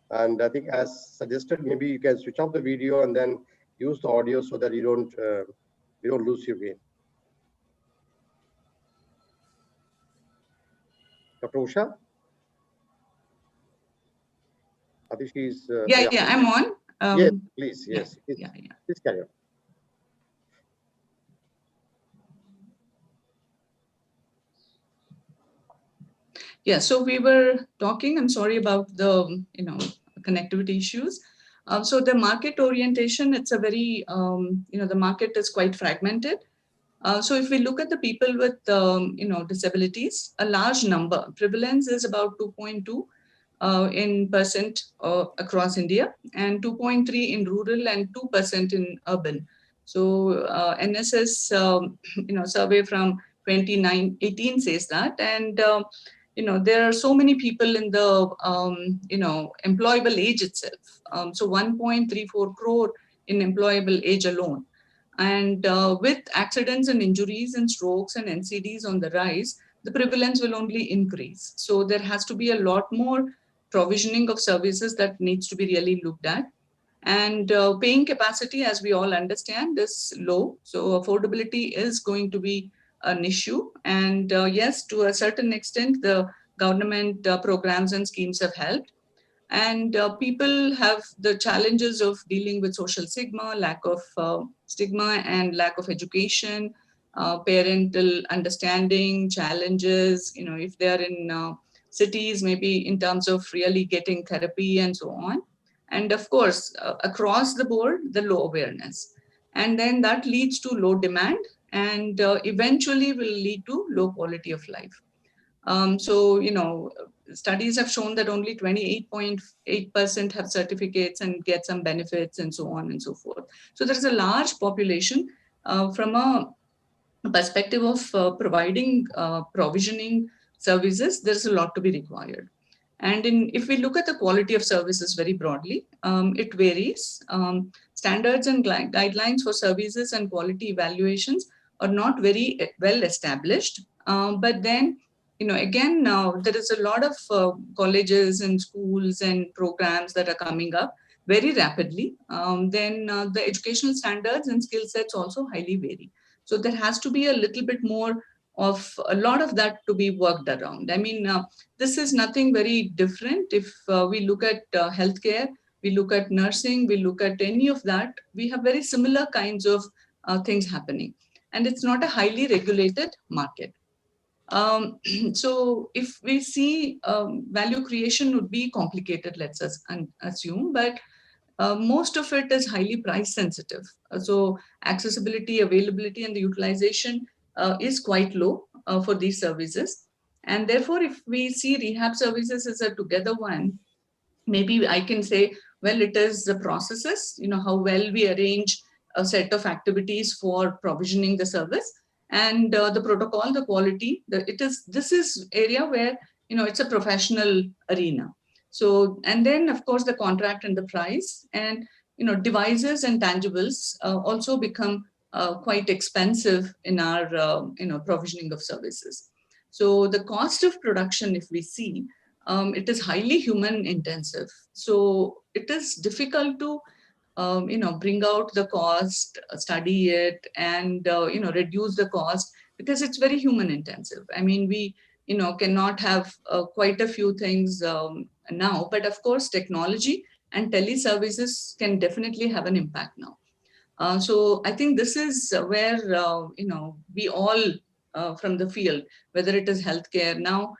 And I think, as suggested, maybe you can switch off the video and then use the audio so that you don't lose you again. Dr. Usha? I think she's. Yeah, I'm on. Yes, please. Yes. Yeah. Please carry on. Yeah, so we were talking, I'm sorry about the, connectivity issues. So the market orientation, it's a very, the market is quite fragmented. So if we look at the people with, disabilities, a large number, prevalence is about 2.2 in percent across India, and 2.3 in rural and 2% in urban. So NSS, survey from 2018 says that, and there are so many people in the employable age itself. So 1.34 crore in employable age alone. And with accidents and injuries and strokes and NCDs on the rise, the prevalence will only increase. So there has to be a lot more provisioning of services that needs to be really looked at. And paying capacity, as we all understand, is low. So affordability is going to be an issue. And yes, to a certain extent, the government programs and schemes have helped. And people have the challenges of dealing with social stigma, lack of stigma and lack of education, parental understanding, challenges, if they are in cities, maybe in terms of really getting therapy and so on. And of course, across the board, the low awareness. And then that leads to low demand and eventually will lead to low quality of life. Studies have shown that only 28.8% have certificates and get some benefits and so on and so forth. So there is a large population from a perspective of providing provisioning services. There's a lot to be required. And if we look at the quality of services very broadly, it varies. Standards and guidelines for services and quality evaluations are not very well established. But then, again, now there is a lot of colleges and schools and programs that are coming up very rapidly. Then the educational standards and skill sets also highly vary. So there has to be a little bit more of a lot of that to be worked around. I mean, this is nothing very different. If we look at healthcare, we look at nursing, we look at any of that, we have very similar kinds of things happening. And it's not a highly regulated market. So if we see value creation would be complicated, let's assume, but most of it is highly price sensitive. So accessibility, availability, and the utilization is quite low for these services. And therefore, if we see rehab services as a together one, maybe I can say, well, it is the processes, how well we arrange a set of activities for provisioning the service, and the protocol, the quality. This is area where it's a professional arena. So, and then of course the contract and the price, and devices and tangibles also become quite expensive in our provisioning of services. So the cost of production, if we see, it is highly human intensive. So it is difficult to bring out the cost, study it, and reduce the cost, because it's very human intensive. I mean, we cannot have quite a few things now, but of course technology and teleservices can definitely have an impact now. So I think this is where we all from the field, whether it is healthcare now,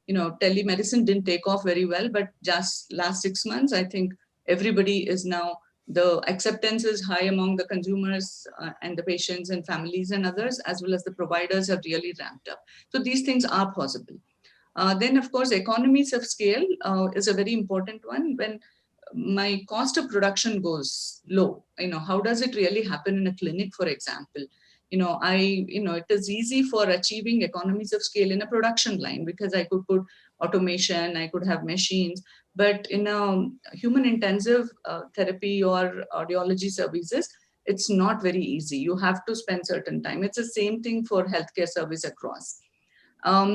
telemedicine didn't take off very well, but just last 6 months, I think everybody is now, the acceptance is high among the consumers and the patients and families and others, as well as the providers have really ramped up. So these things are possible. Then of course, economies of scale is a very important one. When my cost of production goes low, how does it really happen in a clinic, for example? It is easy for achieving economies of scale in a production line, because I could put automation, I could have machines, but in a human intensive therapy or audiology services, it's not very easy. You have to spend certain time. It's the same thing for healthcare service across.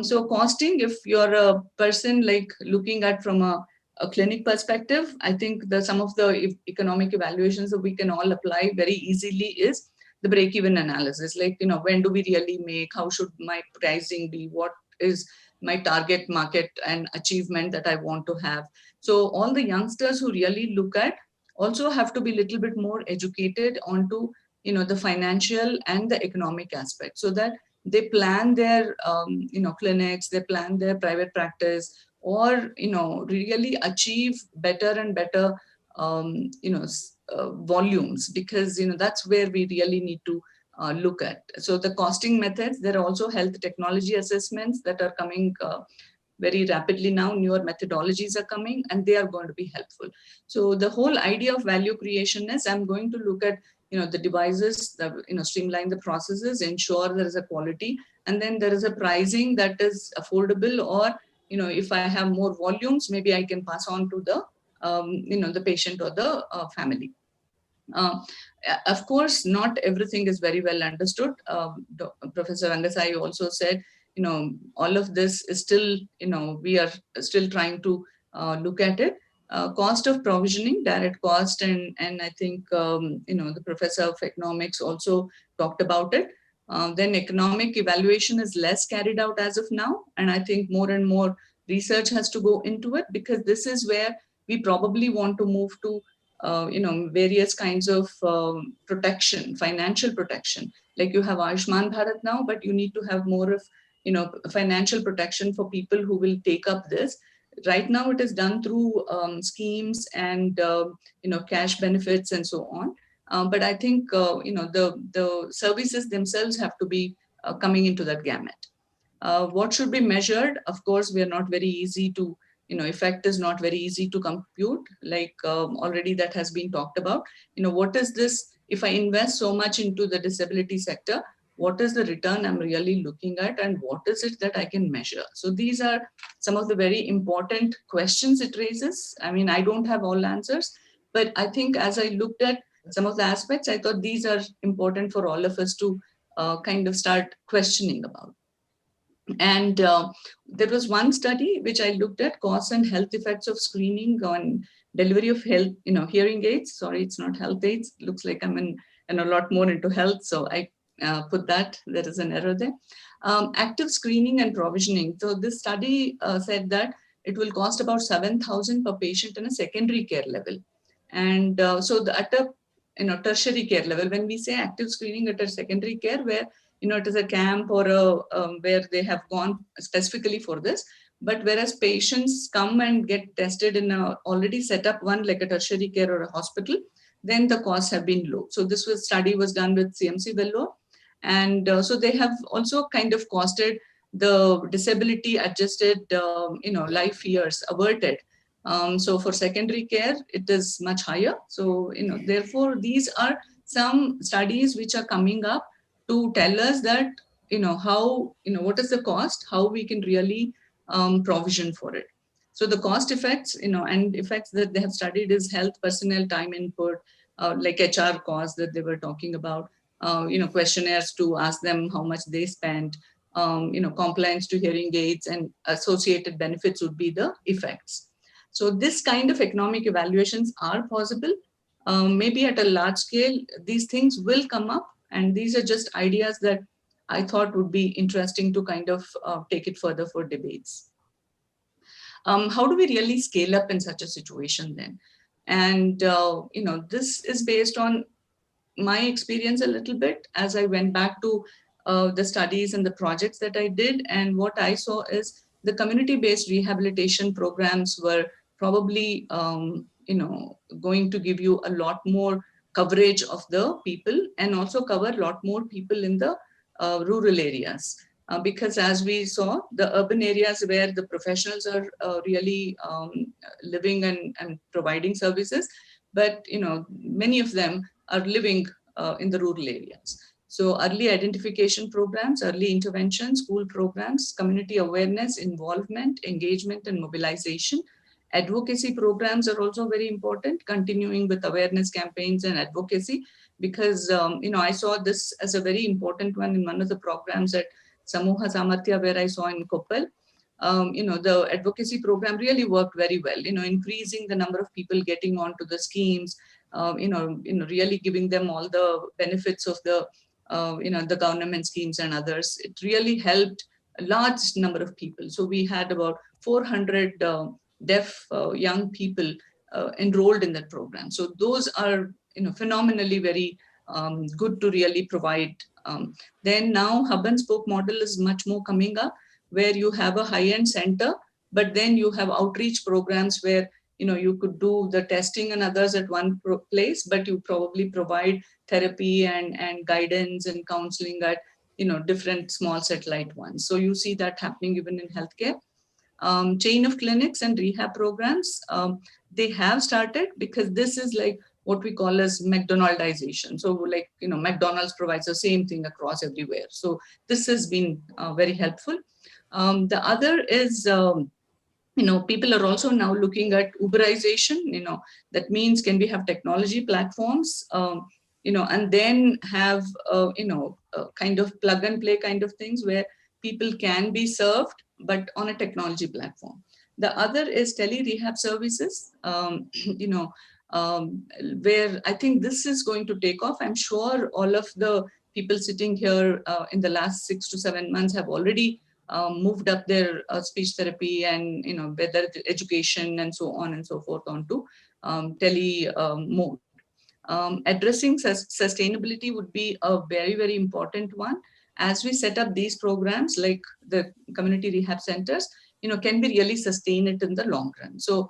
So costing, if you're a person like looking at from a clinic perspective, I think some of the economic evaluations that we can all apply very easily is the break-even analysis. Like, when do we really make? How should my pricing be? What is my target market and achievement that I want to have? So all the youngsters who really look at also have to be a little bit more educated onto, the financial and the economic aspect, so that they plan their, clinics, they plan their private practice, or, really achieve better and better, volumes, because, that's where we really need to look at. So the costing methods, there are also health technology assessments that are coming very rapidly now. Newer methodologies are coming and they are going to be helpful. So the whole idea of value creation is I'm going to look at, the devices, streamline the processes, ensure there is a quality, and then there is a pricing that is affordable, or, if I have more volumes, maybe I can pass on to the, the patient or the family. Of course, not everything is very well understood. Professor Rangasai also said, all of this is still, we are still trying to look at it. Cost of provisioning, direct cost, and I think, the professor of economics also talked about it. Then economic evaluation is less carried out as of now. And I think more and more research has to go into it, because this is where we probably want to move to various kinds of protection, financial protection. Like you have Ayushman Bharat now, but you need to have more of, financial protection for people who will take up this. Right now it is done through schemes and, cash benefits and so on. But I think, the services themselves have to be coming into that gamut. What should be measured? Of course, we are not very easy to, effect is not very easy to compute, like already that has been talked about. What is this, if I invest so much into the disability sector, what is the return I'm really looking at, and what is it that I can measure? So these are some of the very important questions it raises. I mean, I don't have all answers, but I think as I looked at some of the aspects, I thought these are important for all of us to kind of start questioning about. And there was one study which I looked at, costs and health effects of screening on delivery of health, hearing aids. Sorry, it's not health aids. Looks like I'm in a lot more into health. So I put that, there is an error there. Active screening and provisioning. So this study said that it will cost about 7,000 per patient in a secondary care level. And so at a tertiary care level, when we say active screening at a secondary care, where it is a camp or where they have gone specifically for this, but whereas patients come and get tested in a already set up one, like a tertiary care or a hospital, then the costs have been low. So this study was done with CMC Vellore, and so they have also kind of costed the disability adjusted, life years averted. So for secondary care, it is much higher. So, therefore, these are some studies which are coming up to tell us that, how, what is the cost, how we can really provision for it. So the cost effects, and effects that they have studied is health, personnel, time input, like HR costs that they were talking about, questionnaires to ask them how much they spent, compliance to hearing aids, and associated benefits would be the effects. So this kind of economic evaluations are possible. Maybe at a large scale, these things will come up, and these are just ideas that I thought would be interesting to kind of take it further for debates. How do we really scale up in such a situation then? And, this is based on my experience a little bit as I went back to the studies and the projects that I did. And what I saw is the community-based rehabilitation programs were probably, going to give you a lot more coverage of the people, and also cover a lot more people in the rural areas. Because as we saw, the urban areas where the professionals are really living and providing services, but many of them are living in the rural areas. So early identification programs, early intervention, school programs, community awareness, involvement, engagement, and mobilization, Advocacy programs are also very important, continuing with awareness campaigns and advocacy, because I saw this as a very important one in one of the programs at Samuha Samarthya, where I saw in Koppal. The advocacy program really worked very well, increasing the number of people getting onto the schemes, really giving them all the benefits of the, the government schemes and others. It really helped a large number of people. So we had about 400 deaf young people enrolled in that program. So those are, phenomenally very good to really provide. Then now hub and spoke model is much more coming up, where you have a high-end center, but then you have outreach programs where you could do the testing and others at one place, but you probably provide therapy and guidance and counseling at different small satellite ones. So you see that happening even in healthcare. Chain of clinics and rehab programs, they have started, because this is like what we call as McDonaldization. So like, McDonald's provides the same thing across everywhere. So this has been very helpful. The other is, people are also now looking at Uberization, that means can we have technology platforms, and then have, kind of plug and play kind of things where people can be served, but on a technology platform. The other is tele-rehab services, where I think this is going to take off. I'm sure all of the people sitting here in the last 6 to 7 months have already moved up their speech therapy and, whether education and so on and so forth onto tele mode. Addressing sustainability would be a very, very important one. As we set up these programs like the community rehab centers, can we really sustain it in the long run? So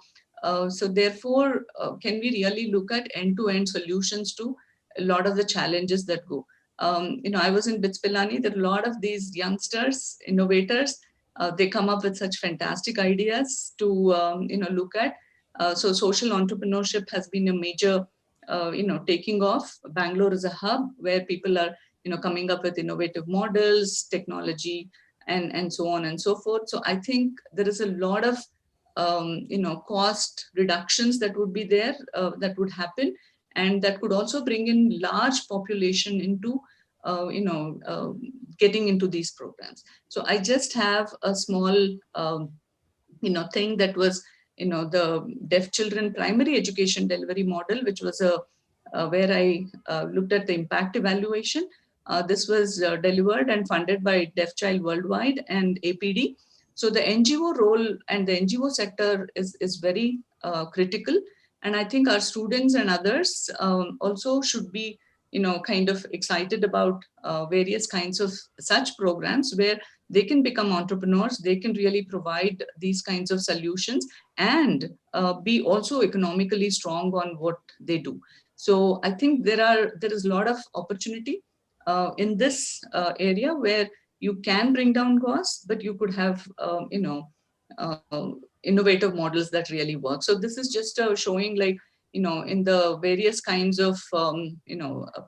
therefore, can we really look at end-to-end solutions to a lot of the challenges that go? I was in BITS Pilani. There are a lot of these youngsters, innovators. They come up with such fantastic ideas to look at. So social entrepreneurship has been a major, taking off. Bangalore is a hub where people are, coming up with innovative models, technology, and so on and so forth. So I think there is a lot of, cost reductions that would be there, that would happen. And that could also bring in large population into, getting into these programs. So I just have a small, thing that was, the deaf children primary education delivery model, which was where I looked at the impact evaluation. This was delivered and funded by Deaf Child Worldwide and APD. So the NGO role and the NGO sector is very critical. And I think our students and others also should be, kind of excited about various kinds of such programs where they can become entrepreneurs, they can really provide these kinds of solutions and be also economically strong on what they do. So I think there is a lot of opportunity in this area where you can bring down costs, but you could have, innovative models that really work. So this is just showing like, in the various kinds of,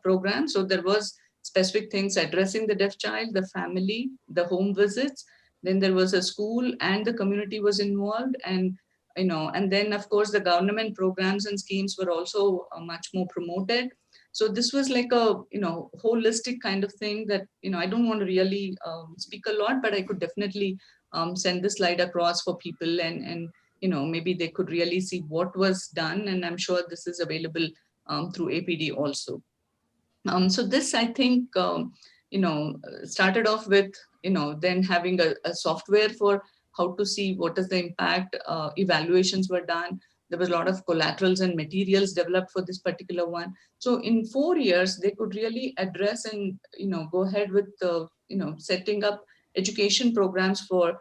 programs. So there was specific things addressing the deaf child, the family, the home visits. Then there was a school and the community was involved. And, and then of course the government programs and schemes were also much more promoted. So this was like a, holistic kind of thing that, I don't want to really speak a lot, but I could definitely send this slide across for people and maybe they could really see what was done. And I'm sure this is available through APD also. So this, I think, started off with, then having a software for how to see what is the impact. Evaluations were done. There was a lot of collaterals and materials developed for this particular one. So in 4 years, they could really address and, go ahead with, setting up education programs for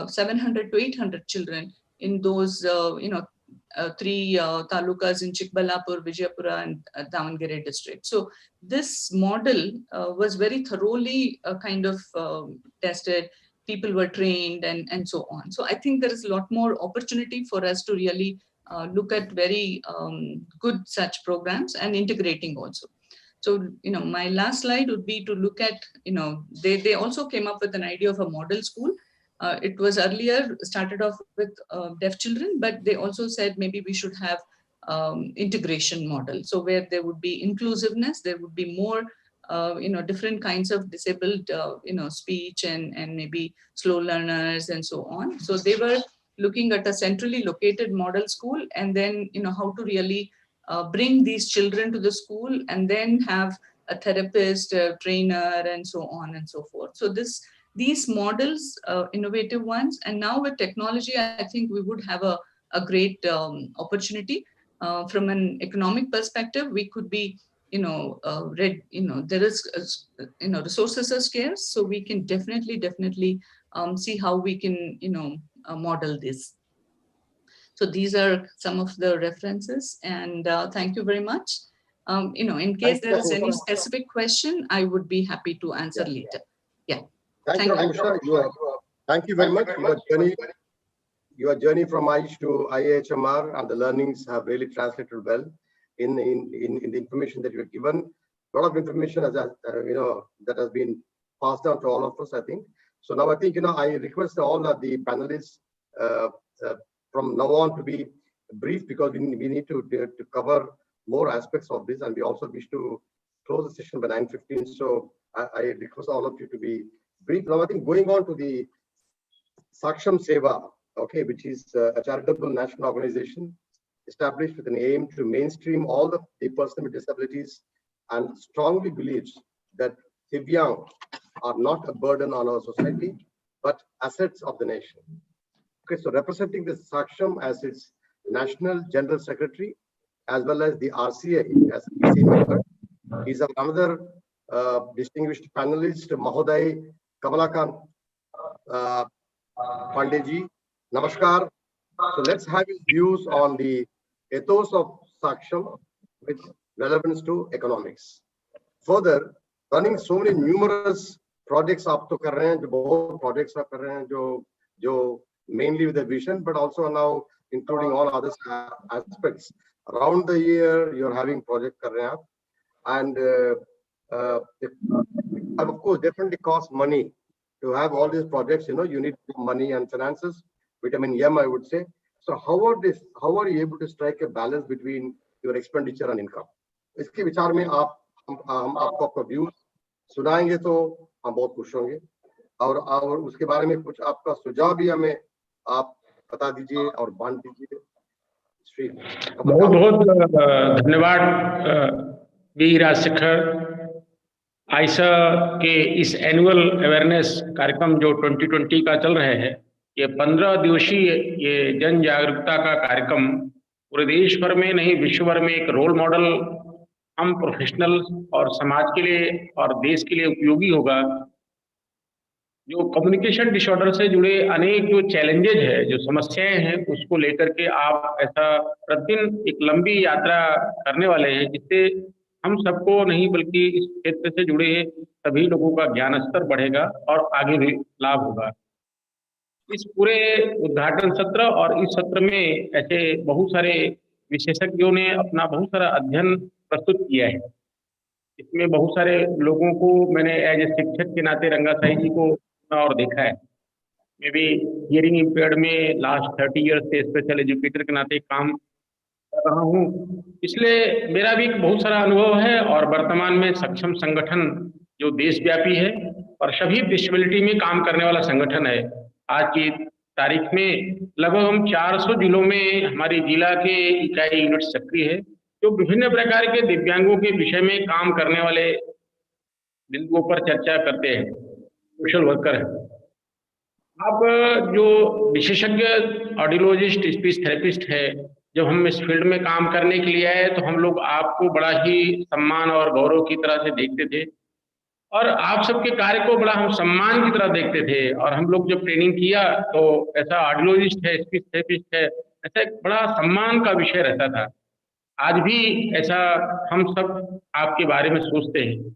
700 to 800 children in those, 3 talukas in Chikbalapur, Vijayapura, and Davangere district. So this model was very thoroughly kind of tested. People were trained and so on. So I think there is a lot more opportunity for us to really look at very good such programs and integrating also. So, my last slide would be to look at, they also came up with an idea of a model school It was earlier started off with deaf children, but they also said maybe we should have integration model. So where there would be inclusiveness, there would be more different kinds of disabled, speech and maybe slow learners and so on. So they were looking at a centrally located model school, and then, how to really bring these children to the school and then have a therapist, a trainer, and so on and so forth. So these models, innovative ones, and now with technology, I think we would have a great opportunity. From an economic perspective, we could be, there is, resources are scarce, so we can definitely see how we can, model this. So these are some of the references, and thank you very much. In case there is any specific question, I would be happy to answer later. Yeah. Thank you, Anusha. Thank you very much. Your journey from ISHA to IHMR and the learnings have really translated well in the information that you have given. A lot of information that has been passed down to all of us, I think. So now I think, I request all of the panelists from now on to be brief, because we need to cover more aspects of this, and we also wish to close the session by 9:15. So I request all of you to be brief. Now I think going on to the Saksham Seva, okay, which is a charitable national organization established with an aim to mainstream all the persons with disabilities, and strongly believes that Divyang are not a burden on our society, but assets of the nation. Okay, so representing the Saksham as its National General Secretary, as well as the RCA as EC member, is another distinguished panelist, Mahoday Kamalakan Pandeji. Namaskar. So let's have his views on the ethos of Saksham with relevance to economics. Further, running so many numerous projects आप तो कर रहे हैं, जो बहुत projects आप कर रहे हैं, जो mainly with a vision, but also now including all other aspects. Around the year, you're having project कर रहे हैं आप, and of course definitely costs money to have all these projects. You need money and finances, vitamin M, I would say. So how are you able to strike a balance between your expenditure and income? इसके विचार में हम आपको अपना views सुनाएंगे तो हम बहुत खुश होंगे, और उसके बारे में कुछ आपका सुझाव भी हमें आप बता दीजिए और बांट दीजिए। श्री बहुत बहुत धन्यवाद बी राजशेखर। आयशा के इस एनुअल अवेयरनेस कार्यक्रम जो 2020 का चल रहे हैं, ये 15 दिवसीय ये जन जागरूकता का कार्यक्रम पूरे देश भर में नहीं, विश्व भर में एक रोल मॉडल हम प्रोफेशनल और समाज के लिए और देश के लिए उपयोगी होगा। जो कम्युनिकेशन डिसऑर्डर से जुड़े अनेक जो चैलेंजेज है, जो समस्याएं हैं, उसको लेकर के आप ऐसा प्रतिदिन एक लंबी यात्रा करने वाले हैं, जिससे हम सबको नहीं बल्कि इस क्षेत्र से जुड़े सभी लोगों का ज्ञान स्तर बढ़ेगा और आगे भी लाभ होगा। इस पूरे उद्घाटन सत्र और इस सत्र में ऐसे बहुत सारे विशेषज्ञों ने अपना बहुत सारा अध्ययन प्रस्तुत किया है। इसमें बहुत सारे लोगों को मैंने एज ए शिक्षक के नाते रंगासाई जी को और देखा है। मैं भी हियरिंग इम्पेयर्ड में लास्ट 30 ईयर्स से स्पेशल एजुकेटर के नाते काम कर रहा हूँ, इसलिए मेरा भी बहुत सारा अनुभव है। और वर्तमान में सक्षम संगठन जो देशव्यापी है और सभी डिसेबिलिटी में काम करने वाला संगठन है। आज की तारीख में लगभग हम 400 जिलों में हमारी जिला के इकाई यूनिट सक्रिय है, जो विभिन्न प्रकार के दिव्यांगों के विषय में काम करने वाले बिंदुओं पर चर्चा करते हैं, सोशल वर्कर है। अब जो विशेषज्ञ ऑडियोलॉजिस्ट, स्पीच थेरेपिस्ट है, जब हम इस फील्ड में काम करने के लिए आए तो हम लोग आपको बड़ा ही सम्मान और गौरव की तरह से देखते थे, और आप सबके कार्य को बड़ा हम सम्मान की तरह देखते थे। और हम लोग जब ट्रेनिंग किया तो ऐसा ऑडियोलॉजिस्ट है, स्पीच थेरेपिस्ट है, ऐसा एक बड़ा सम्मान का विषय रहता था। आज भी ऐसा हम सब आपके बारे में सोचते हैं।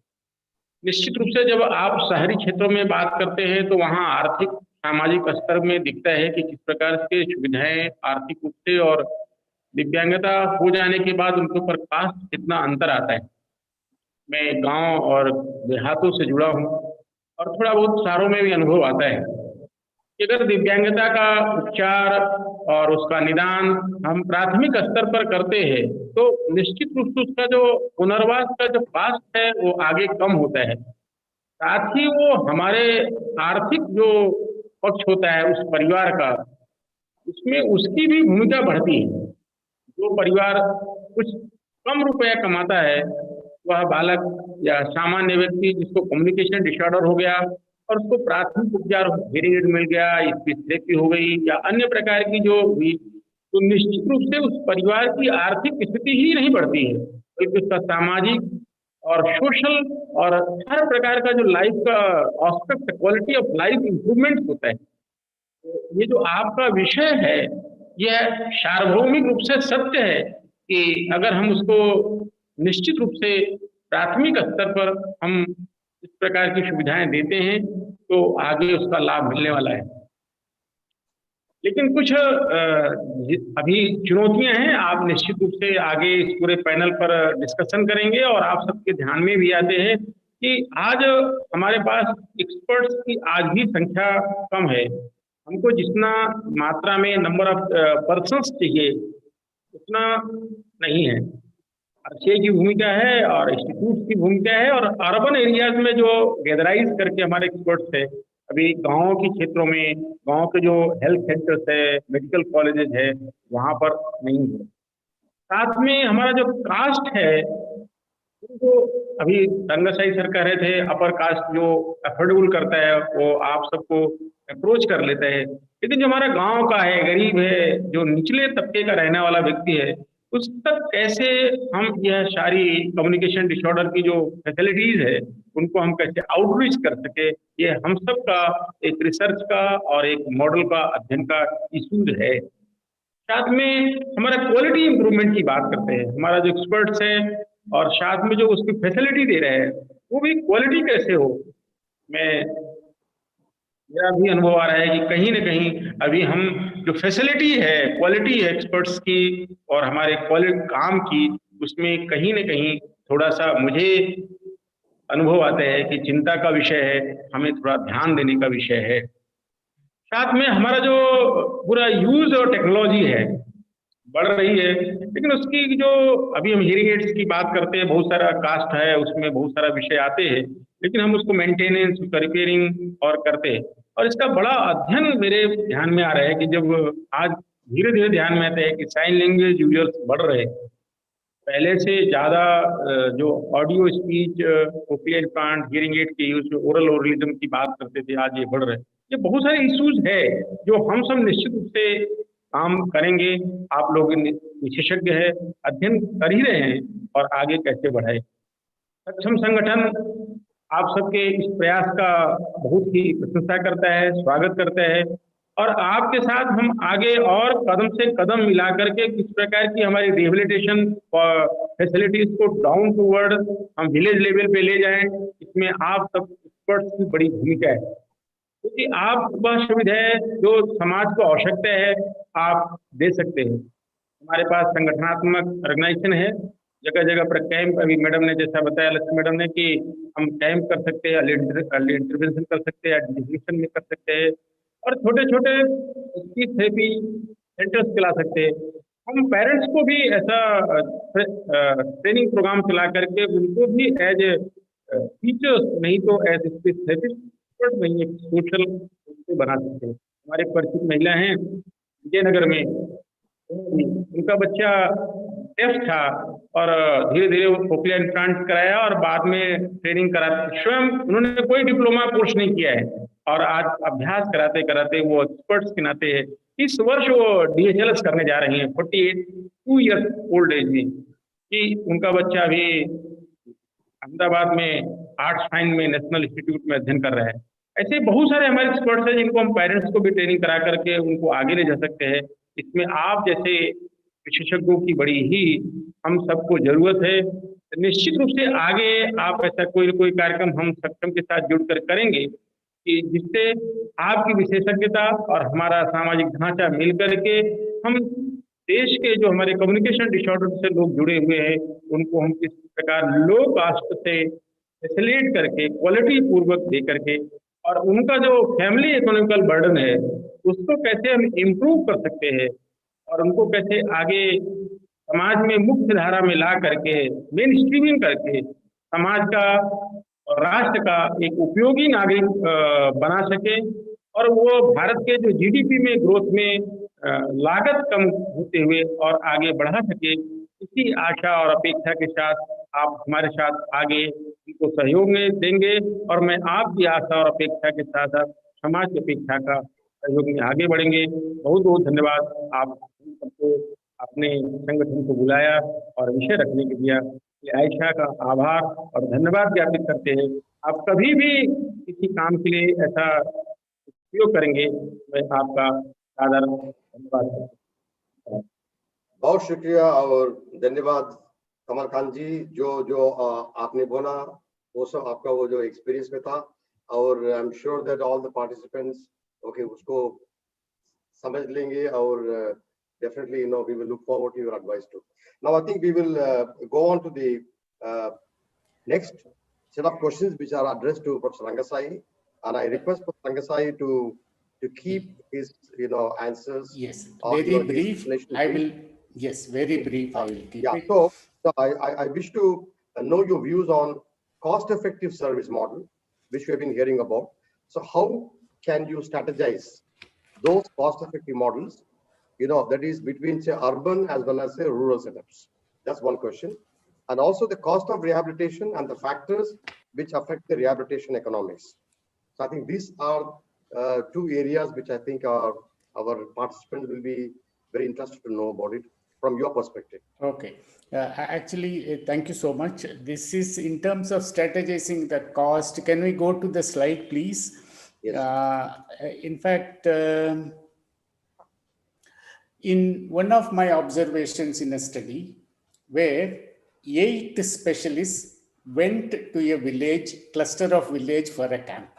निश्चित रूप से जब आप शहरी क्षेत्रों में बात करते हैं तो वहाँ आर्थिक सामाजिक स्तर में दिखता है कि किस प्रकार से सुविधाएं आर्थिक रूप से और दिव्यांगता हो जाने के बाद उनके ऊपर कास्ट कितना अंतर आता है। मैं गांव और देहातों से जुड़ा हूँ और थोड़ा बहुत शहरों में भी अनुभव आता है। कि अगर दिव्यांगता का उपचार और उसका निदान हम प्राथमिक स्तर पर करते हैं तो निश्चित रूप से उसका जो पुनर्वास का जो कॉस्ट है वो आगे कम होता है। साथ ही वो हमारे आर्थिक जो पक्ष होता है उस परिवार का, उसमें उसकी भी भूमिका बढ़ती है। जो परिवार कुछ कम रुपया कमाता है, वह बालक या सामान्य व्यक्ति जिसको कम्युनिकेशन डिसऑर्डर हो गया और उसको प्राथमिक उपचार हेयरिंग एड मिल गया, स्पीच थेरेपी हो गई या अन्य प्रकार की जो हुई, तो निश्चित रूप से उस परिवार की आर्थिक स्थिति ही नहीं बढ़ती है, बल्कि उसका सामाजिक और सोशल और हर प्रकार का जो लाइफ का aspect, quality of life improvement होता है। तो ये जो आपका विषय है, यह सार्वभौमिक रूप से सत्य है कि अगर हम उसको निश्चित रूप से प्राथमिक स्तर पर हम इस प्रकार की सुविधाएं देते हैं तो आगे उसका लाभ मिलने वाला है। लेकिन कुछ अभी चुनौतियां हैं, आप निश्चित रूप से आगे इस पूरे पैनल पर डिस्कशन करेंगे और आप सबके ध्यान में भी आते हैं कि आज हमारे पास एक्सपर्ट्स की आज भी संख्या कम है। हमको जितना मात्रा में नंबर ऑफ पर्सन्स चाहिए उतना नहीं है। आरसीआई की भूमिका है और इंस्टीट्यूट की भूमिका है और अर्बन एरियाज में जो गैदराइज करके हमारे एक्सपर्ट्स है, अभी गाँव के क्षेत्रों में गाँव के जो हेल्थ सेंटर्स है, मेडिकल कॉलेजेस है, वहाँ पर नहीं है। साथ में हमारा जो कास्ट है, तो अभी रंगाशाही सर कह रहे थे अपर कास्ट जो अफोर्डेबल करता है वो आप सबको अप्रोच कर लेता है, लेकिन जो हमारा गांव का है, गरीब है, जो निचले तबके का रहने वाला व्यक्ति है, उस तक कैसे हम यह सारी कम्युनिकेशन डिसऑर्डर की जो फैसिलिटीज है उनको हम कैसे आउटरीच कर सके, ये हम सब का एक रिसर्च का और एक मॉडल का अध्ययन का इशू है। साथ में हमारा क्वालिटी इंप्रूवमेंट की बात करते हैं, हमारा जो एक्सपर्ट्स है और साथ में जो उसकी फैसिलिटी दे रहे हैं वो भी क्वालिटी कैसे हो। मेरा भी अनुभव आ रहा है कि कहीं ना कहीं अभी हम जो फैसिलिटी है, क्वालिटी है एक्सपर्ट्स की और हमारे क्वालिटी काम की, उसमें कहीं ना कहीं थोड़ा सा मुझे अनुभव आता है कि चिंता का विषय है, हमें थोड़ा ध्यान देने का विषय है। साथ में हमारा जो पूरा यूज और टेक्नोलॉजी है बढ़ रही है, लेकिन उसकी जो अभी हम हियरिंग एड्स की बात करते हैं, बहुत सारा कास्ट है, उसमें बहुत सारा विषय आते हैं, लेकिन हम उसको मेंटेनेंस, रिपेयरिंग और करते हैं। और इसका बड़ा अध्ययन मेरे ध्यान में आ रहा है कि जब आज धीरे धीरे ध्यान में आता है कि साइन लैंग्वेज यूजर्स बढ़ रहे हैं, पहले से ज़्यादा जो audio speech, cochlear implant, hearing aid के यूज, ओरल ओरलिज्म की बात करते थे, आज ये बढ़ रहे हैं। ये बहुत सारे इश्यूज है जो हम सब निश्चित रूप से काम करेंगे। आप लोग विशेषज्ञ है, अध्ययन कर ही रहे हैं और आगे कैसे बढ़ाए। सक्षम संगठन आप सबके इस प्रयास का बहुत ही प्रशंसा करता है, स्वागत करता है और आपके साथ हम आगे और कदम से कदम मिला करके किस प्रकार की हमारी रिहेबिलिटेशन फैसिलिटीज को डाउन टू वर्ड हम विलेज लेवल पे ले जाएं, इसमें आप सब एक्सपर्ट्स की बड़ी भूमिका है, क्योंकि आप वह सुविधाएं जो समाज को आवश्यकता है आप दे सकते हैं। हमारे पास संगठनात्मक ऑर्गेनाइजेशन है, जगह जगह पर कैंप, अभी मैडम ने जैसा बताया, लक्ष्मी मैडम ने, कि हम कैंप कर सकते हैं, अर्ली इंटरवेंशन कर सकते हैं, डिस्ट्रीब्यूशन में कर सकते हैं और छोटे छोटे स्पीच थेरेपी सेंटर्स चला सकते हैं। हम पेरेंट्स को भी ऐसा ट्रेनिंग प्रोग्राम चला करके उनको भी एज टीचर्स नहीं तो एज स्पीच थेरेपिस्ट नहीं एक सोशल बना सकते हैं। हमारे परिचित महिला हैं विजयनगर में, उनका बच्चा डेफ था और धीरे धीरे वो कोक्लियर इम्प्लांट कराया और बाद में ट्रेनिंग करा, स्वयं उन्होंने कोई डिप्लोमा कोर्स नहीं किया है और आज अभ्यास कराते कराते वो एक्सपर्ट्स के नाते है। इस वर्ष वो DHLS करने जा रही हैं 42 ईयर्स ओल्ड एज में, कि उनका बच्चा अभी अहमदाबाद में आर्ट्स साइंस में नेशनल इंस्टीट्यूट में अध्ययन कर रहा है। ऐसे बहुत सारे हमारे एक्सपर्ट्स हैं जिनको हम पेरेंट्स को भी ट्रेनिंग करा करके उनको आगे ले जा सकते हैं। इसमें आप जैसे विशेषज्ञों की बड़ी ही हम सबको जरूरत है। निश्चित रूप से आगे आप ऐसा कोई न कोई कार्यक्रम हम सक्षम के साथ जुड़कर करेंगे कि जिससे आपकी विशेषज्ञता और हमारा सामाजिक ढांचा मिलकर के हम देश के जो हमारे कम्युनिकेशन डिसऑर्डर से लोग जुड़े हुए हैं उनको हम किस प्रकार लो कास्ट से फैसिलिटेट करके क्वालिटी पूर्वक दे करके और उनका जो फैमिली इकोनॉमिकल बर्डन है उसको कैसे हम इम्प्रूव कर सकते हैं और उनको कैसे आगे समाज में मुख्य धारा में ला करके मेन स्ट्रीमिंग करके समाज का और राष्ट्र का एक उपयोगी नागरिक बना सके और वो भारत के जो जीडीपी में ग्रोथ में लागत कम होते हुए और आगे बढ़ा सके, इसी आशा और अपेक्षा के साथ आप हमारे साथ आगे इनको सहयोग में देंगे और मैं आपकी आशा और अपेक्षा के साथ साथ समाज की अपेक्षा का सहयोग में आगे बढ़ेंगे। बहुत बहुत धन्यवाद। आप सबको अपने संगठन को बुलाया और विषय रखने के दिया, आयशा का आभार और धन्यवाद ज्ञापित करते हैं। आप कभी भी किसी काम के लिए ऐसा उपयोग करेंगे, मैं आपका सादर धन्यवाद करता हूं। बहुत शुक्रिया और धन्यवाद कमल खान जी। जो आपने बोला वो सब आपका वो जो एक्सपीरियंस में था और I am sure that all the participants okay उसको समझ लेंगे और definitely we will look forward to your advice too. Now I think we will go on to the next set of questions which are addressed to Professor Rangasai, and I request Professor Rangasai to keep his answers. Yes, very brief. I will. Yes, very brief. I will keep it. So I wish to know your views on cost-effective service model, which we have been hearing about. So how can you strategize those cost-effective models? That is between say urban as well as say rural setups. That's one question. And also the cost of rehabilitation and the factors which affect the rehabilitation economics. So I think these are two areas which I think our participants will be very interested to know about it from your perspective. Okay. Actually, thank you so much. This is in terms of strategizing the cost. Can we go to the slide, please? Yes. In fact, in one of my observations in a study where 8 specialists went to a village, cluster of village for a camp.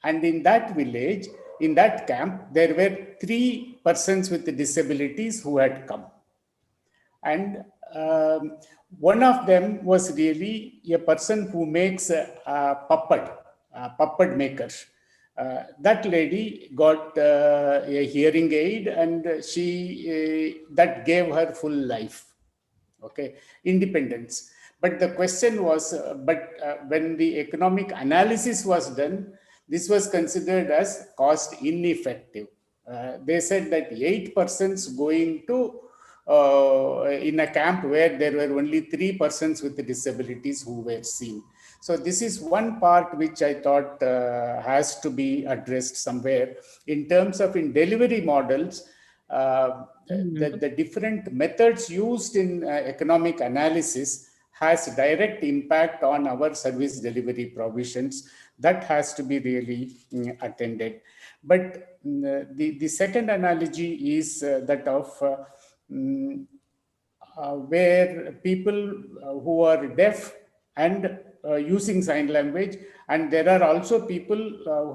And in that village, in that camp, there were 3 persons with disabilities who had come. And one of them was really a person who makes a puppet maker. That lady got a hearing aid and that gave her full life, okay, independence. But the question was, when the economic analysis was done, this was considered as cost ineffective. They said that 8 persons going to in a camp where there were only 3 persons with disabilities who were seen. So this is one part which I thought has to be addressed somewhere in terms of in delivery models. The different methods used in economic analysis has direct impact on our service delivery provisions. That has to be really attended. But the second analogy is that of where people who are deaf and using sign language, and there are also people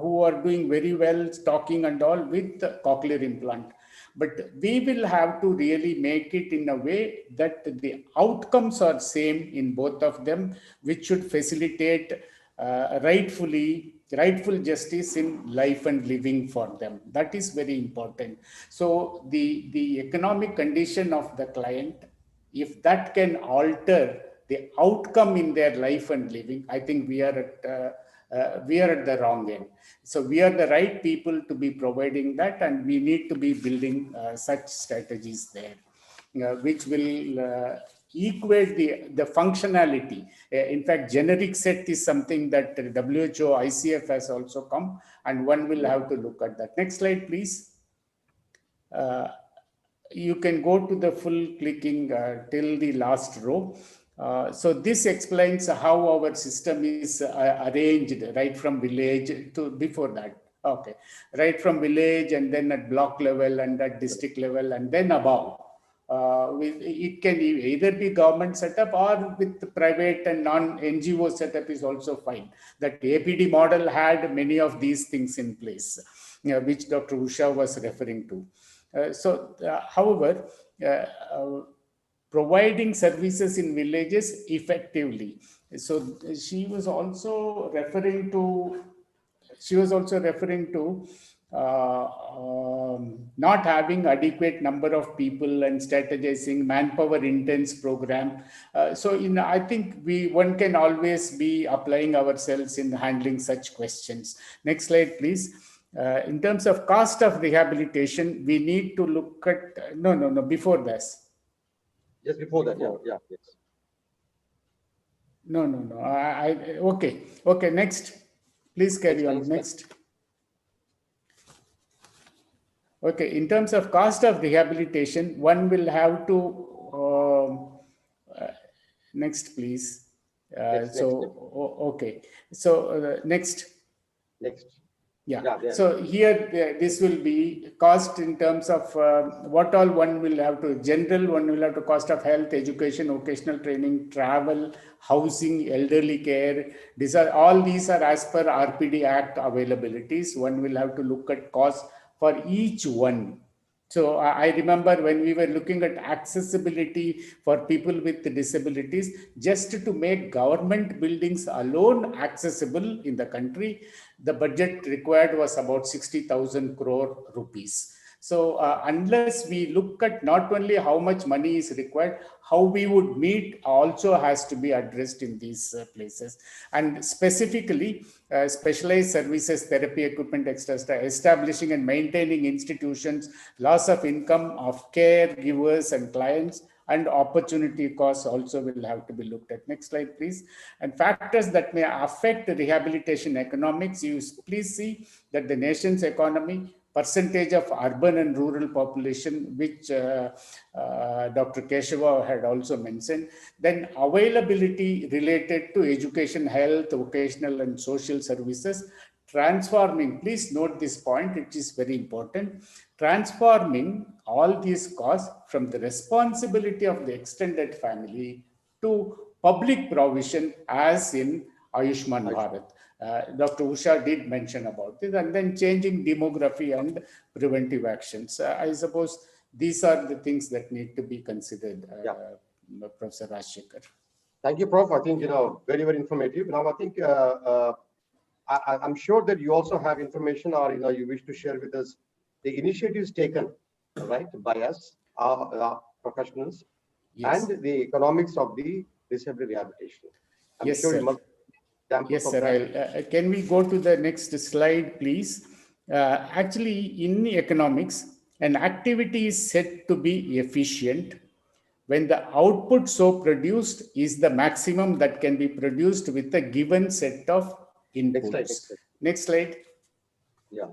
who are doing very well talking and all with cochlear implant. But we will have to really make it in a way that the outcomes are same in both of them, which should facilitate rightful justice in life and living for them. That is very important. So the economic condition of the client, if that can alter the outcome in their life and living, I think we are at the wrong end. So we are the right people to be providing that, and we need to be building such strategies there, which will equate the functionality. In fact, generic set is something that WHO, ICF has also come, and one will have to look at that. Next slide, please. You can go to the full clicking till the last row. So this explains how our system is arranged right from village to before that. Okay, right from village and then at block level and at district level and then above. It can either be government setup or with private and non-NGO setup is also fine. That APD model had many of these things in place, which Dr. Usha was referring to. However, providing services in villages effectively. So she was also referring to she was also referring to not having adequate number of people and strategizing manpower intense program. So I think one can always be applying ourselves in handling such questions. Next slide, please. In terms of cost of rehabilitation, we need to look at, no, before this. Just before that, yeah, yes. No. Okay, next. Please carry on, next. Okay, in terms of cost of rehabilitation, one will have to, next, please. Okay, so next. Yeah. So here, this will be cost in terms of what all one will have to, general, one will have to cost of health, education, vocational training, travel, housing, elderly care. All these are as per RPD Act availabilities. One will have to look at cost for each one. So I remember when we were looking at accessibility for people with disabilities, just to make government buildings alone accessible in the country, the budget required was about 60,000 crore rupees. So unless we look at not only how much money is required, how we would meet also has to be addressed in these places. And specifically, specialized services, therapy equipment, etc., establishing and maintaining institutions, loss of income of caregivers and clients, and opportunity costs also will have to be looked at. Next slide, please. And factors that may affect rehabilitation economics, you please see that the nation's economy, percentage of urban and rural population, which Dr. Keshava had also mentioned, then availability related to education, health, vocational and social services, transforming, please note this point, it is very important, transforming all these costs from the responsibility of the extended family to public provision as in Ayushman Bharat. Dr. Usha did mention about this, and then changing demography and preventive actions. I suppose these are the things that need to be considered, Professor Rajshekhar. Thank you, Prof. I think, very, very informative. Now, I think I'm sure that you also have information or, you wish to share with us the initiatives taken, right, by us, our professionals, and the economics of the disability rehabilitation. I'm sure you must. Yes, sir. Can we go to the next slide, please? Actually, in economics, an activity is said to be efficient when the output so produced is the maximum that can be produced with a given set of inputs. Next slide. Yeah.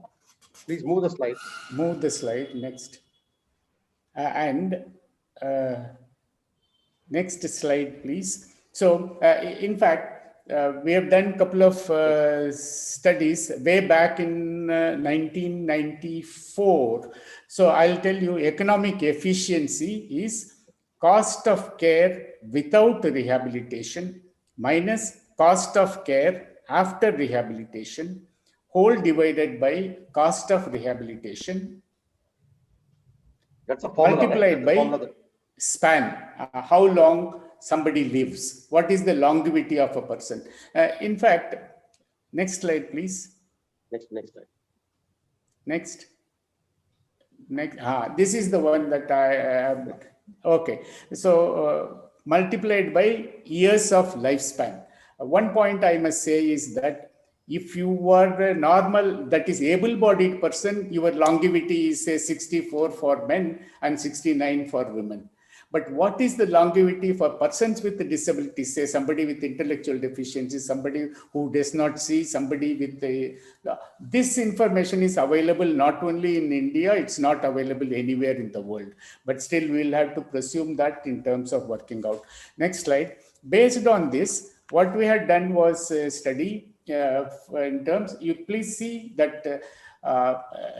Please move the slide. Move the slide. Next. Next slide, please. So, in fact, we have done a couple of studies way back in 1994. So I'll tell you, economic efficiency is cost of care without rehabilitation minus cost of care after rehabilitation, whole divided by cost of rehabilitation. That's a formula, multiplied by span, how long somebody lives, what is the longevity of a person. In fact, next slide, please. Next slide. Next. This is the one that I have. Okay, so multiplied by years of lifespan. One point I must say is that if you were a normal, that is able-bodied person, your longevity is say 64 for men and 69 for women. But what is the longevity for persons with disabilities, say somebody with intellectual deficiency, somebody who does not see, somebody with this information is available not only in India, it's not available anywhere in the world. But still we'll have to presume that in terms of working out. Next slide. Based on this, what we had done was a study in terms, you please see that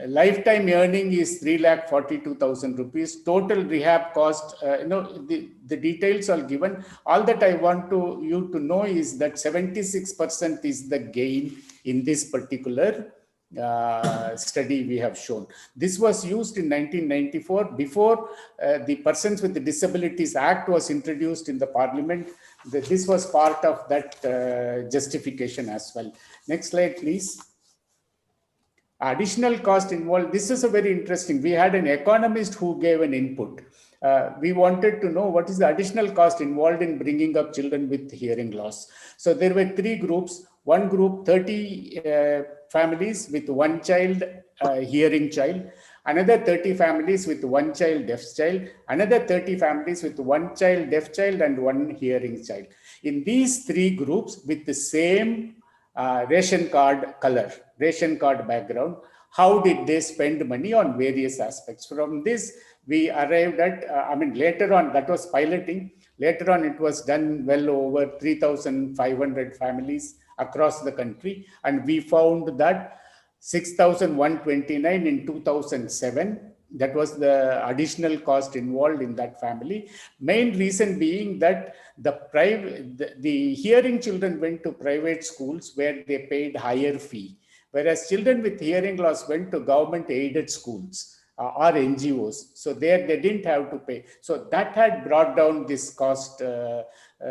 lifetime earning is 3,42,000 rupees. Total rehab cost, the details are given. All that I want you to know is that 76% is the gain in this particular study we have shown. This was used in 1994 before the Persons with Disabilities Act was introduced in the Parliament. This was part of that justification as well. Next slide, please. Additional cost involved. This is a very interesting. We had an economist who gave an input. We wanted to know what is the additional cost involved in bringing up children with hearing loss. So there were 3 groups. One group, 30 families with 1 child, hearing child. Another 30 families with 1 child, deaf child. Another 30 families with 1 child, deaf child, and 1 hearing child. In these 3 groups with the same ration card color, ration card background, how did they spend money on various aspects? From this, we arrived at, later on, that was piloting. Later on, it was done well over 3,500 families across the country. And we found that 6,129 in 2007. That was the additional cost involved in that family. Main reason being that the hearing children went to private schools where they paid higher fee, whereas children with hearing loss went to government aided schools or NGOs. So there they didn't have to pay. So that had brought down this cost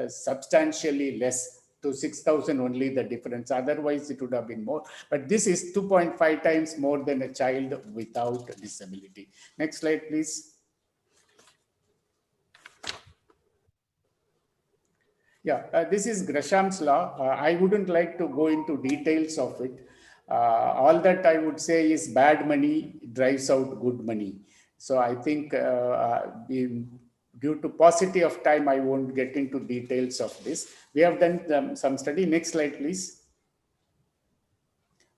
substantially less to 6,000 only the difference. Otherwise it would have been more. But this is 2.5 times more than a child without disability. Next slide, please. Yeah, this is Gresham's law. I wouldn't like to go into details of it. All that I would say is bad money drives out good money. So I think due to paucity of time, I won't get into details of this. We have done some study. Next slide, please.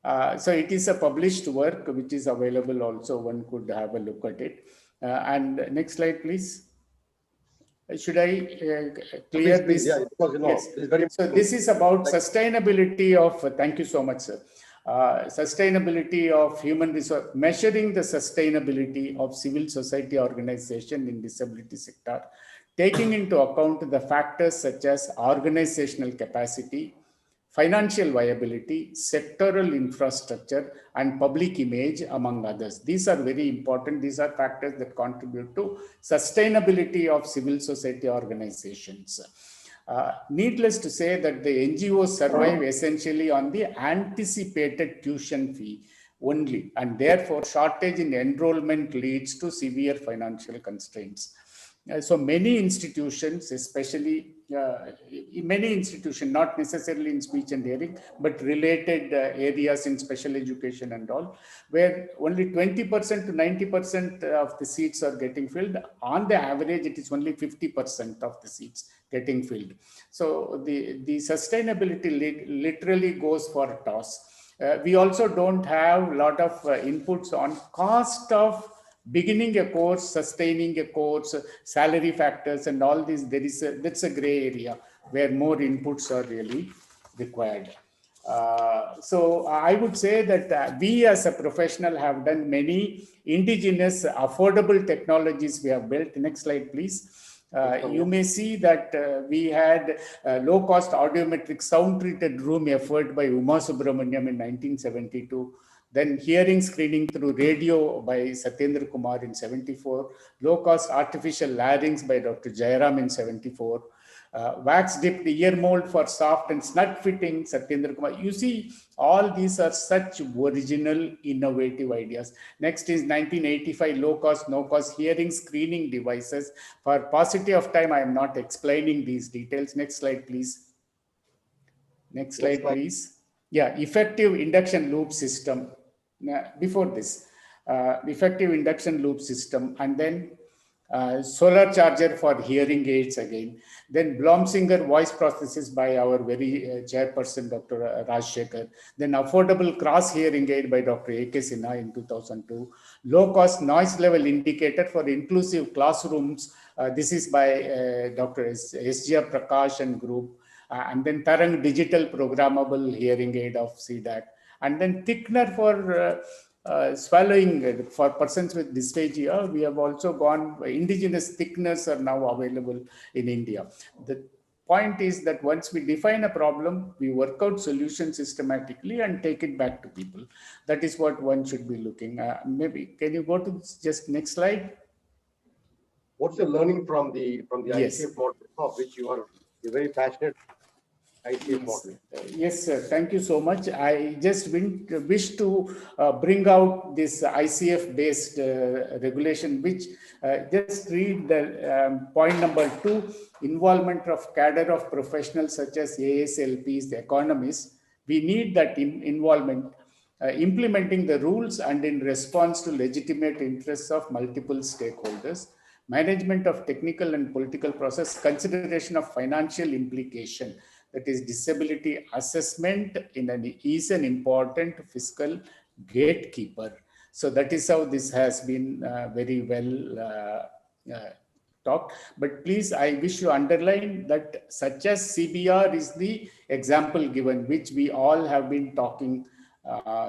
So it is a published work which is available also. One could have a look at it. And next slide, please. Should I clear this? Yeah, because, yes. very so this is about sustainability of, thank you so much, sir. Sustainability of human resource, measuring the sustainability of civil society organization in disability sector, taking into account the factors such as organizational capacity, financial viability, sectoral infrastructure, and public image, among others. These are very important. These are factors that contribute to sustainability of civil society organizations. Needless to say that the NGOs survive essentially on the anticipated tuition fee only, and therefore shortage in enrollment leads to severe financial constraints. So many institutions, especially many institutions, not necessarily in speech and hearing, but related areas in special education and all, where only 20% to 90% of the seats are getting filled. On the average, it is only 50% of the seats getting filled. So the sustainability literally goes for a toss. We also don't have a lot of inputs on cost of beginning a course, sustaining a course, salary factors, and all these. That's a gray area where more inputs are really required. So I would say that we as a professional have done many indigenous affordable technologies we have built. Next slide, please. You may see that we had low-cost audiometric sound-treated room effort by Uma Subramaniam in 1972. Then hearing screening through radio by Satyendra Kumar in 74, low-cost artificial larynx by Dr. Jairam in 74, wax-dipped ear mold for soft and snug fitting, Satyendra Kumar. You see, all these are such original, innovative ideas. Next is 1985 low-cost, no-cost hearing screening devices. For paucity of time, I am not explaining these details. Next slide, please. Next slide, please. Yeah, effective induction loop system. Before this, effective induction loop system, and then solar charger for hearing aids again. Then Blomsinger voice prosthesis by our very chairperson, Dr. Rajshekhar. Then affordable cross hearing aid by Dr. A.K. Sinha in 2002. Low cost noise level indicator for inclusive classrooms. This is by Dr. S.J. Prakash and group. And then Tarang digital programmable hearing aid of CDAC. And then thickener for swallowing for persons with dysphagia. We have also gone, indigenous thickeners are now available in India. The point is that once we define a problem, we work out solutions systematically and take it back to people. That is what one should be looking at. Maybe, can you go to just next slide? What's your learning from the Yes. ISHA model, of which you're very passionate? ICF model. Yes, sir. Thank you so much. I just wish to bring out this ICF-based regulation, which just read the point number 2, involvement of cadre of professionals such as ASLPs, the economists. We need that involvement, implementing the rules and in response to legitimate interests of multiple stakeholders, management of technical and political process, consideration of financial implication, that is disability assessment is an important fiscal gatekeeper. So that is how this has been very well talked. But please, I wish you underline that such as CBR is the example given, which we all have been talking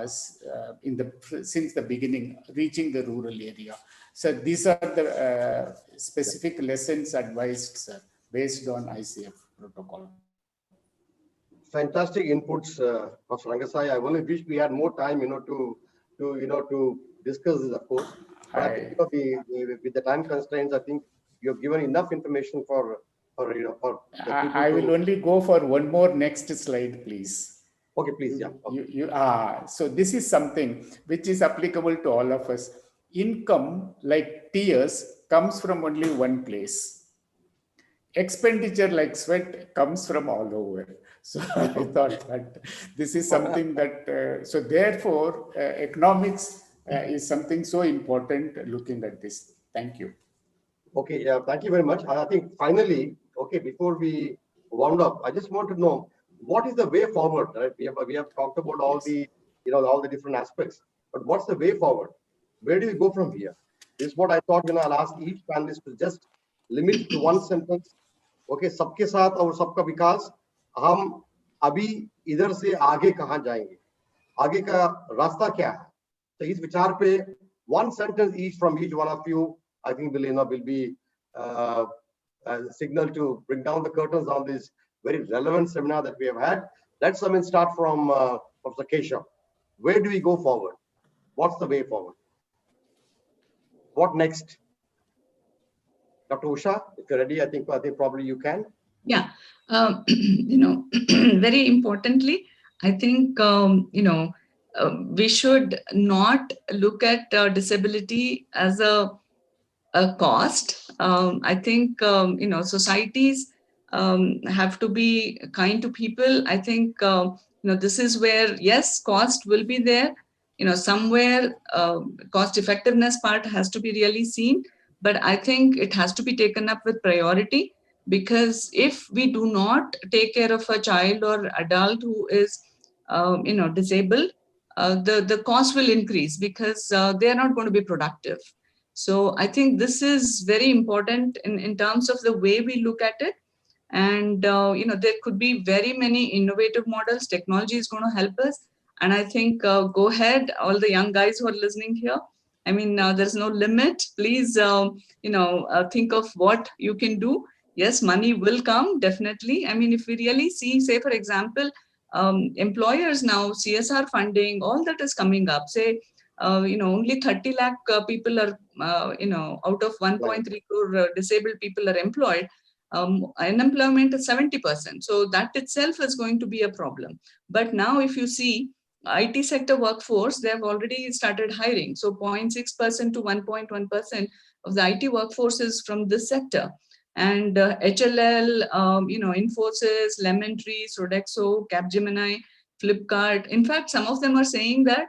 since the beginning, reaching the rural area. So these are the specific lessons advised, sir, based on ICF protocol. Fantastic inputs, Professor Rangasai. I only wish we had more time, to discuss this, of course. But I think, with the time constraints, I think you have given enough information for I will only go for one more next slide, please. Okay, please, yeah. Okay. So this is something which is applicable to all of us. Income, like tears, comes from only one place. Expenditure like sweat comes from all over. So I thought that this is something that, so therefore, economics is something so important looking at this. Thank you. Okay, yeah, thank you very much. I think finally, okay, before we wound up, I just want to know what is the way forward, right? We have talked about all the, all the different aspects, but what's the way forward? Where do we go from here? This is what I thought, I'll ask each panelist to just limit to one sentence. Okay, सबके साथ और सबका विकास, हम अभी इधर से आगे कहाँ जाएंगे, आगे का रास्ता क्या है? तो इस विचार पे one sentence each from each one of you, I think will be a signal to bring down the curtains on this very relevant seminar that we have had. Let's start from Professor Keshav. Where do we go forward? What's the way forward? What next? Dr. Usha, if you're ready, I think probably you can. Yeah, very importantly, I think, we should not look at disability as a cost. I think, societies have to be kind to people. I think, this is where, yes, cost will be there. Somewhere cost effectiveness part has to be really seen. But I think it has to be taken up with priority, because if we do not take care of a child or adult who is, disabled, the cost will increase because they are not going to be productive. So I think this is very important in terms of the way we look at it. And, there could be very many innovative models. Technology is going to help us. And I think, go ahead, all the young guys who are listening here. I mean, there's no limit. Please, think of what you can do. Yes, money will come, definitely. I mean, if we really see, say, for example, employers now, CSR funding, all that is coming up. Say, only 30 lakh people are, out of 1.3 crore disabled people are employed. Unemployment is 70%. So that itself is going to be a problem. But now if you see, IT sector workforce, they have already started hiring. So 0.6% to 1.1% of the IT workforce is from this sector. And HLL, Infosys, Lemon Tree, Sodexo, Capgemini, Flipkart. In fact, some of them are saying that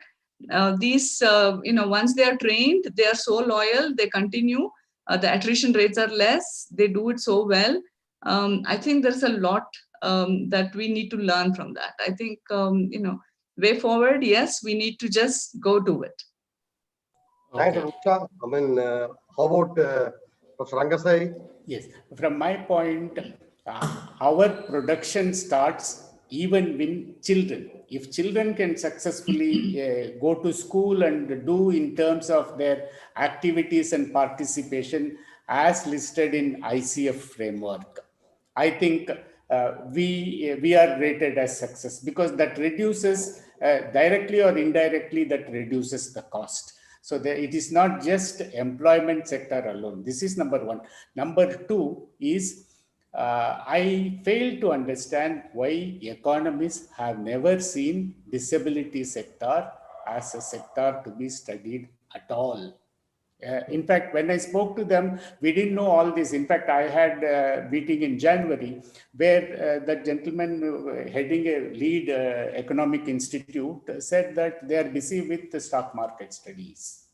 these, once they are trained, they are so loyal, they continue. The attrition rates are less. They do it so well. I think there's a lot that we need to learn from that. I think, way forward, yes, we need to just go to it. Thanks, Rusha. How about Professor Rangasai? Yes, from my point, our production starts even with children. If children can successfully go to school and do in terms of their activities and participation as listed in ICF framework, I think we are rated as success, because that reduces directly or indirectly, that reduces the cost. So it is not just employment sector alone. This is number one. Number two is I fail to understand why economists have never seen disability sector as a sector to be studied at all. In fact, when I spoke to them, we didn't know all this. In fact, I had a meeting in January where the gentleman heading a lead economic institute said that they are busy with the stock market studies.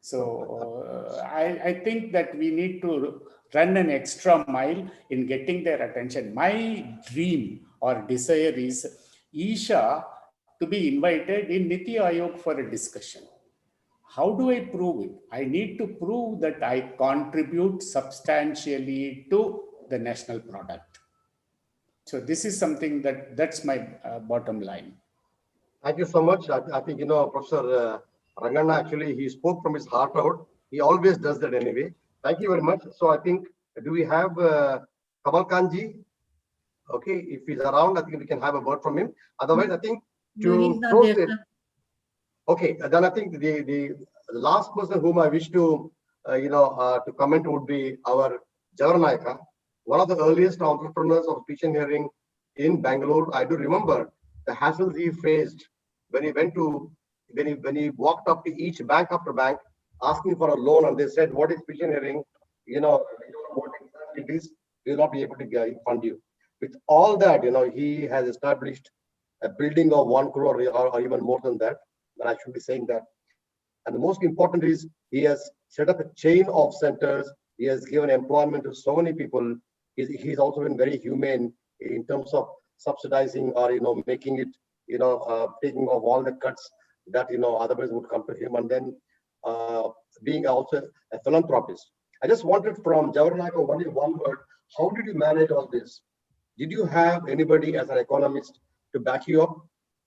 So I think that we need to run an extra mile in getting their attention. My dream or desire is ISHA to be invited in Niti Aayog for a discussion. How do I prove it? I need to prove that I contribute substantially to the national product. So this is something that's my bottom line. Thank you so much. I think, Professor Rangana, actually, he spoke from his heart out. He always does that anyway. Thank you very much. So I think, do we have Kamal Kanji? Okay, if he's around, I think we can have a word from him. Otherwise, I think to close it. Okay, then I think the last person whom I wish to, to comment would be our Javarnaika, one of the earliest entrepreneurs of speech and hearing in Bangalore. I do remember the hassles he faced when he went to, when he walked up to each bank after bank asking for a loan, and they said, "What is speech and hearing? What exactly it is, we will not be able to fund you." With all that, he has established a building of 1 crore or even more than that. And I should be saying that. And the most important is he has set up a chain of centers. He has given employment to so many people. He's also been very humane in terms of subsidizing or making it taking off all the cuts that otherwise would come to him, and then being also a philanthropist. I just wanted from Javarnaika only one word. How did you manage all this? Did you have anybody as an economist to back you up?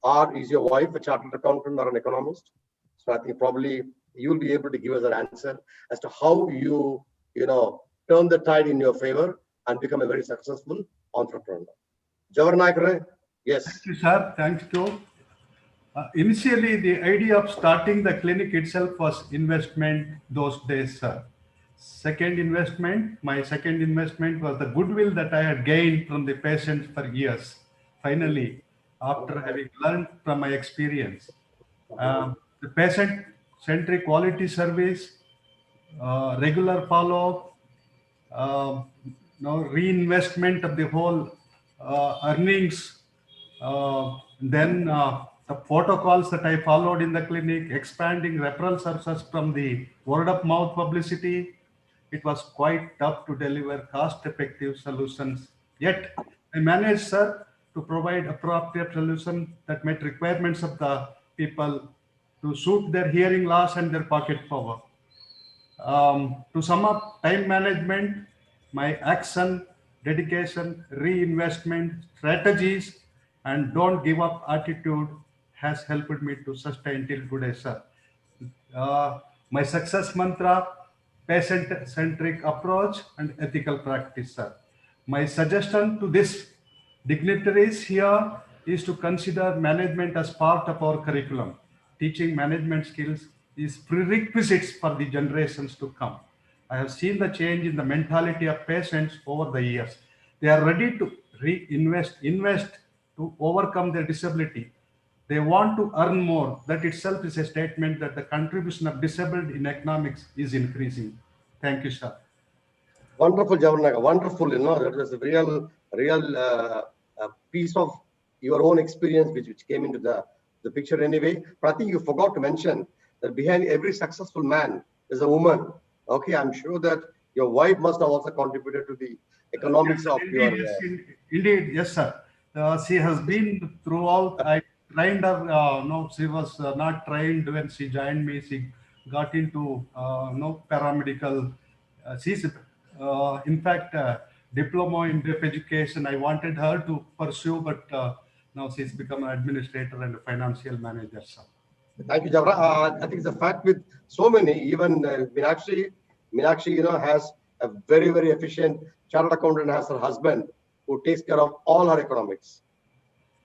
Or is your wife a chartered accountant or an economist? So I think probably you'll be able to give us an answer as to how you, turn the tide in your favor and become a very successful entrepreneur. Javarnaika, yes. Thank you, sir. Thanks, Joe. Initially, the idea of starting the clinic itself was investment those days, sir. My second investment was the goodwill that I had gained from the patients for years. Finally, after having learned from my experience, the patient-centric quality service, regular follow-up, reinvestment of the whole earnings, then the protocols that I followed in the clinic, expanding referral sources from the word-of-mouth publicity. It was quite tough to deliver cost-effective solutions. Yet, I managed, sir, to provide appropriate solutions that met requirements of the people to suit their hearing loss and their pocket power. To sum up, time management, my action, dedication, reinvestment, strategies, and don't give up attitude has helped me to sustain till today, sir. My success mantra, patient-centric approach and ethical practice, sir. My suggestion to this dignitaries here is to consider management as part of our curriculum. Teaching management skills is prerequisites for the generations to come. I have seen the change in the mentality of patients over the years. They are ready to invest to overcome their disability. They want to earn more. That itself is a statement that the contribution of disabled in economics is increasing. Thank you, sir. Wonderful, Javarnaika. Wonderful. That was a real piece of your own experience which came into the picture anyway. But I think you forgot to mention that behind every successful man is a woman. Okay, I'm sure that your wife must have also contributed to the economics of your. Indeed, yes, sir. She has been throughout. I trained her. No, she was not trained when she joined me. She got into paramedical. She's in fact diploma in deaf education. I wanted her to pursue, but now she's become an administrator and a financial manager. Sir. Thank you, Javra. I think it's a fact with so many. Even Meenakshi, has a very, very efficient chartered accountant, has her husband who takes care of all her economics.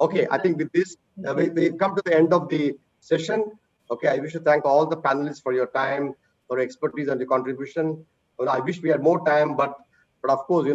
Okay, I think with this, we've come to the end of the session. Okay, I wish to thank all the panelists for your time, for your expertise and your contribution. Well, I wish we had more time, but of course,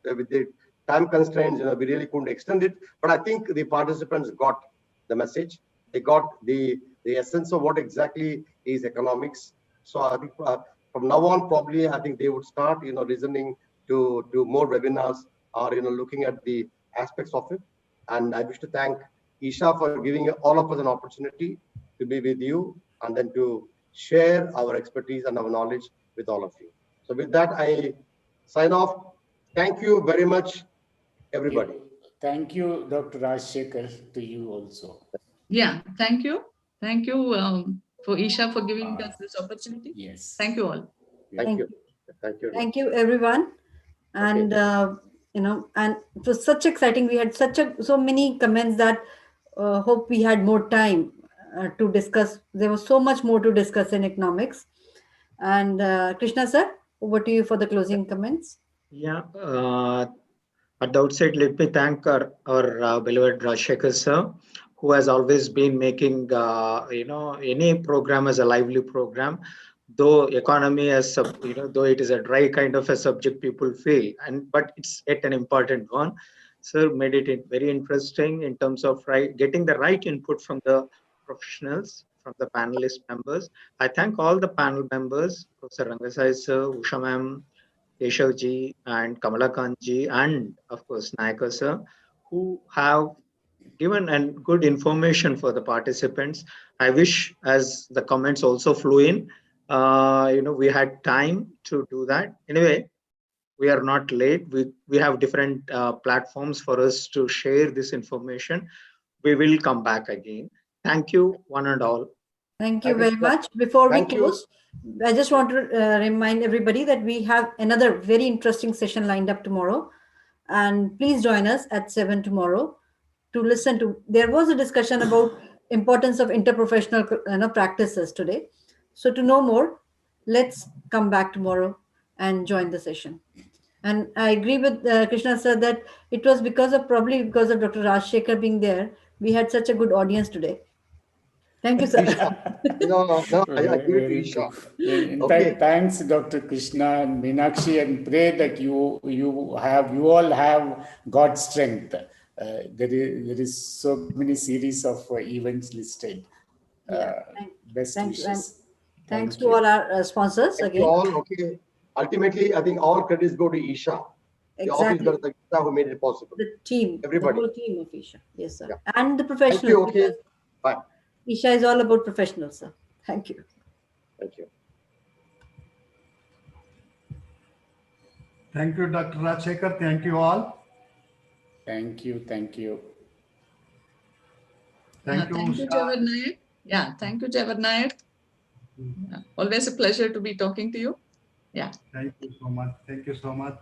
with the time constraints, we really couldn't extend it. But I think the participants got the message. They got the essence of what exactly is economics. So I think from now on, probably I think they would start, listening to more webinars or looking at the aspects of it. And I wish to thank ISHA for giving all of us an opportunity to be with you and then to share our expertise and our knowledge with all of you. So with that, I sign off. Thank you very much, everybody. Thank you, Dr. Rajshekhar, to you also. Yeah, thank you. Thank you for ISHA for giving us this opportunity. Yes. Thank you all. Thank you. Thank you. Thank you, everyone. And, and it was such exciting. We had so many comments that hope we had more time to discuss. There was so much more to discuss in economics. And Krishna sir, over to you for the closing comments. Yeah. At the outset, let me thank our beloved Rajshekhar sir, who has always been making any program as a lively program. Though economy as though it is a dry kind of a subject, people feel, but it's yet an important one. Sir made it very interesting in terms of getting the right input from the professionals, from the panelist members. I thank all the panel members, Professor Rangasai sir, Usha ma'am, Keshav ji, and Kamalakant ji, and of course Nayaka sir, who have given and good information for the participants. I wish, as the comments also flew in, we had time to do that. Anyway, we are not late. We have different platforms for us to share this information. We will come back again. Thank you, one and all. Thank you very much. Before we close, I just want to remind everybody that we have another very interesting session lined up tomorrow. And please join us at 7 tomorrow to listen to. There was a discussion about importance of interprofessional practices today. So to know more, let's come back tomorrow and join the session. And I agree with Krishna sir that it was probably because of Dr. Rajshekhar being there, we had such a good audience today. Thank you, sir. No, I agree with Isha. In fact, thanks, Dr. Krishna and Meenakshi, and pray that you all have God's strength. There is so many series of events listed. Best wishes. Thanks to all our sponsors Thank again. you all. Okay. Ultimately, I think all credits go to Isha. Exactly. The office who made it possible. The team, everybody. The whole team of Isha. Yes, sir. Yeah. And the professionals. Thank you. Okay. Bye. Isha is all about professionals, sir. Thank you. Thank you. Thank you, Dr. Rajshekhar. Thank you all. Thank you. Thank you. Thank you. Thank you, Javar Nayak. Yeah, thank you, Javar Nayak. Yeah, always a pleasure to be talking to you. Yeah. Thank you so much. Thank you so much.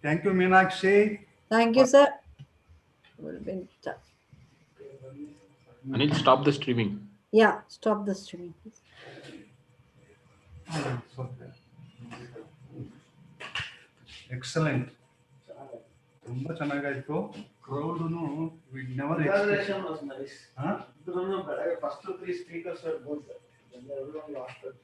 Thank you, Meenakshi. Thank you, sir. Anil, stop the streaming. Yeah, stop the streaming, please. Excellent. ತುಂಬಾ ಚೆನ್ನಾಗಾಯ್ತು. Crowd we never Inauguration was nice. Huh? First 3 speakers were good. Then everyone lost it.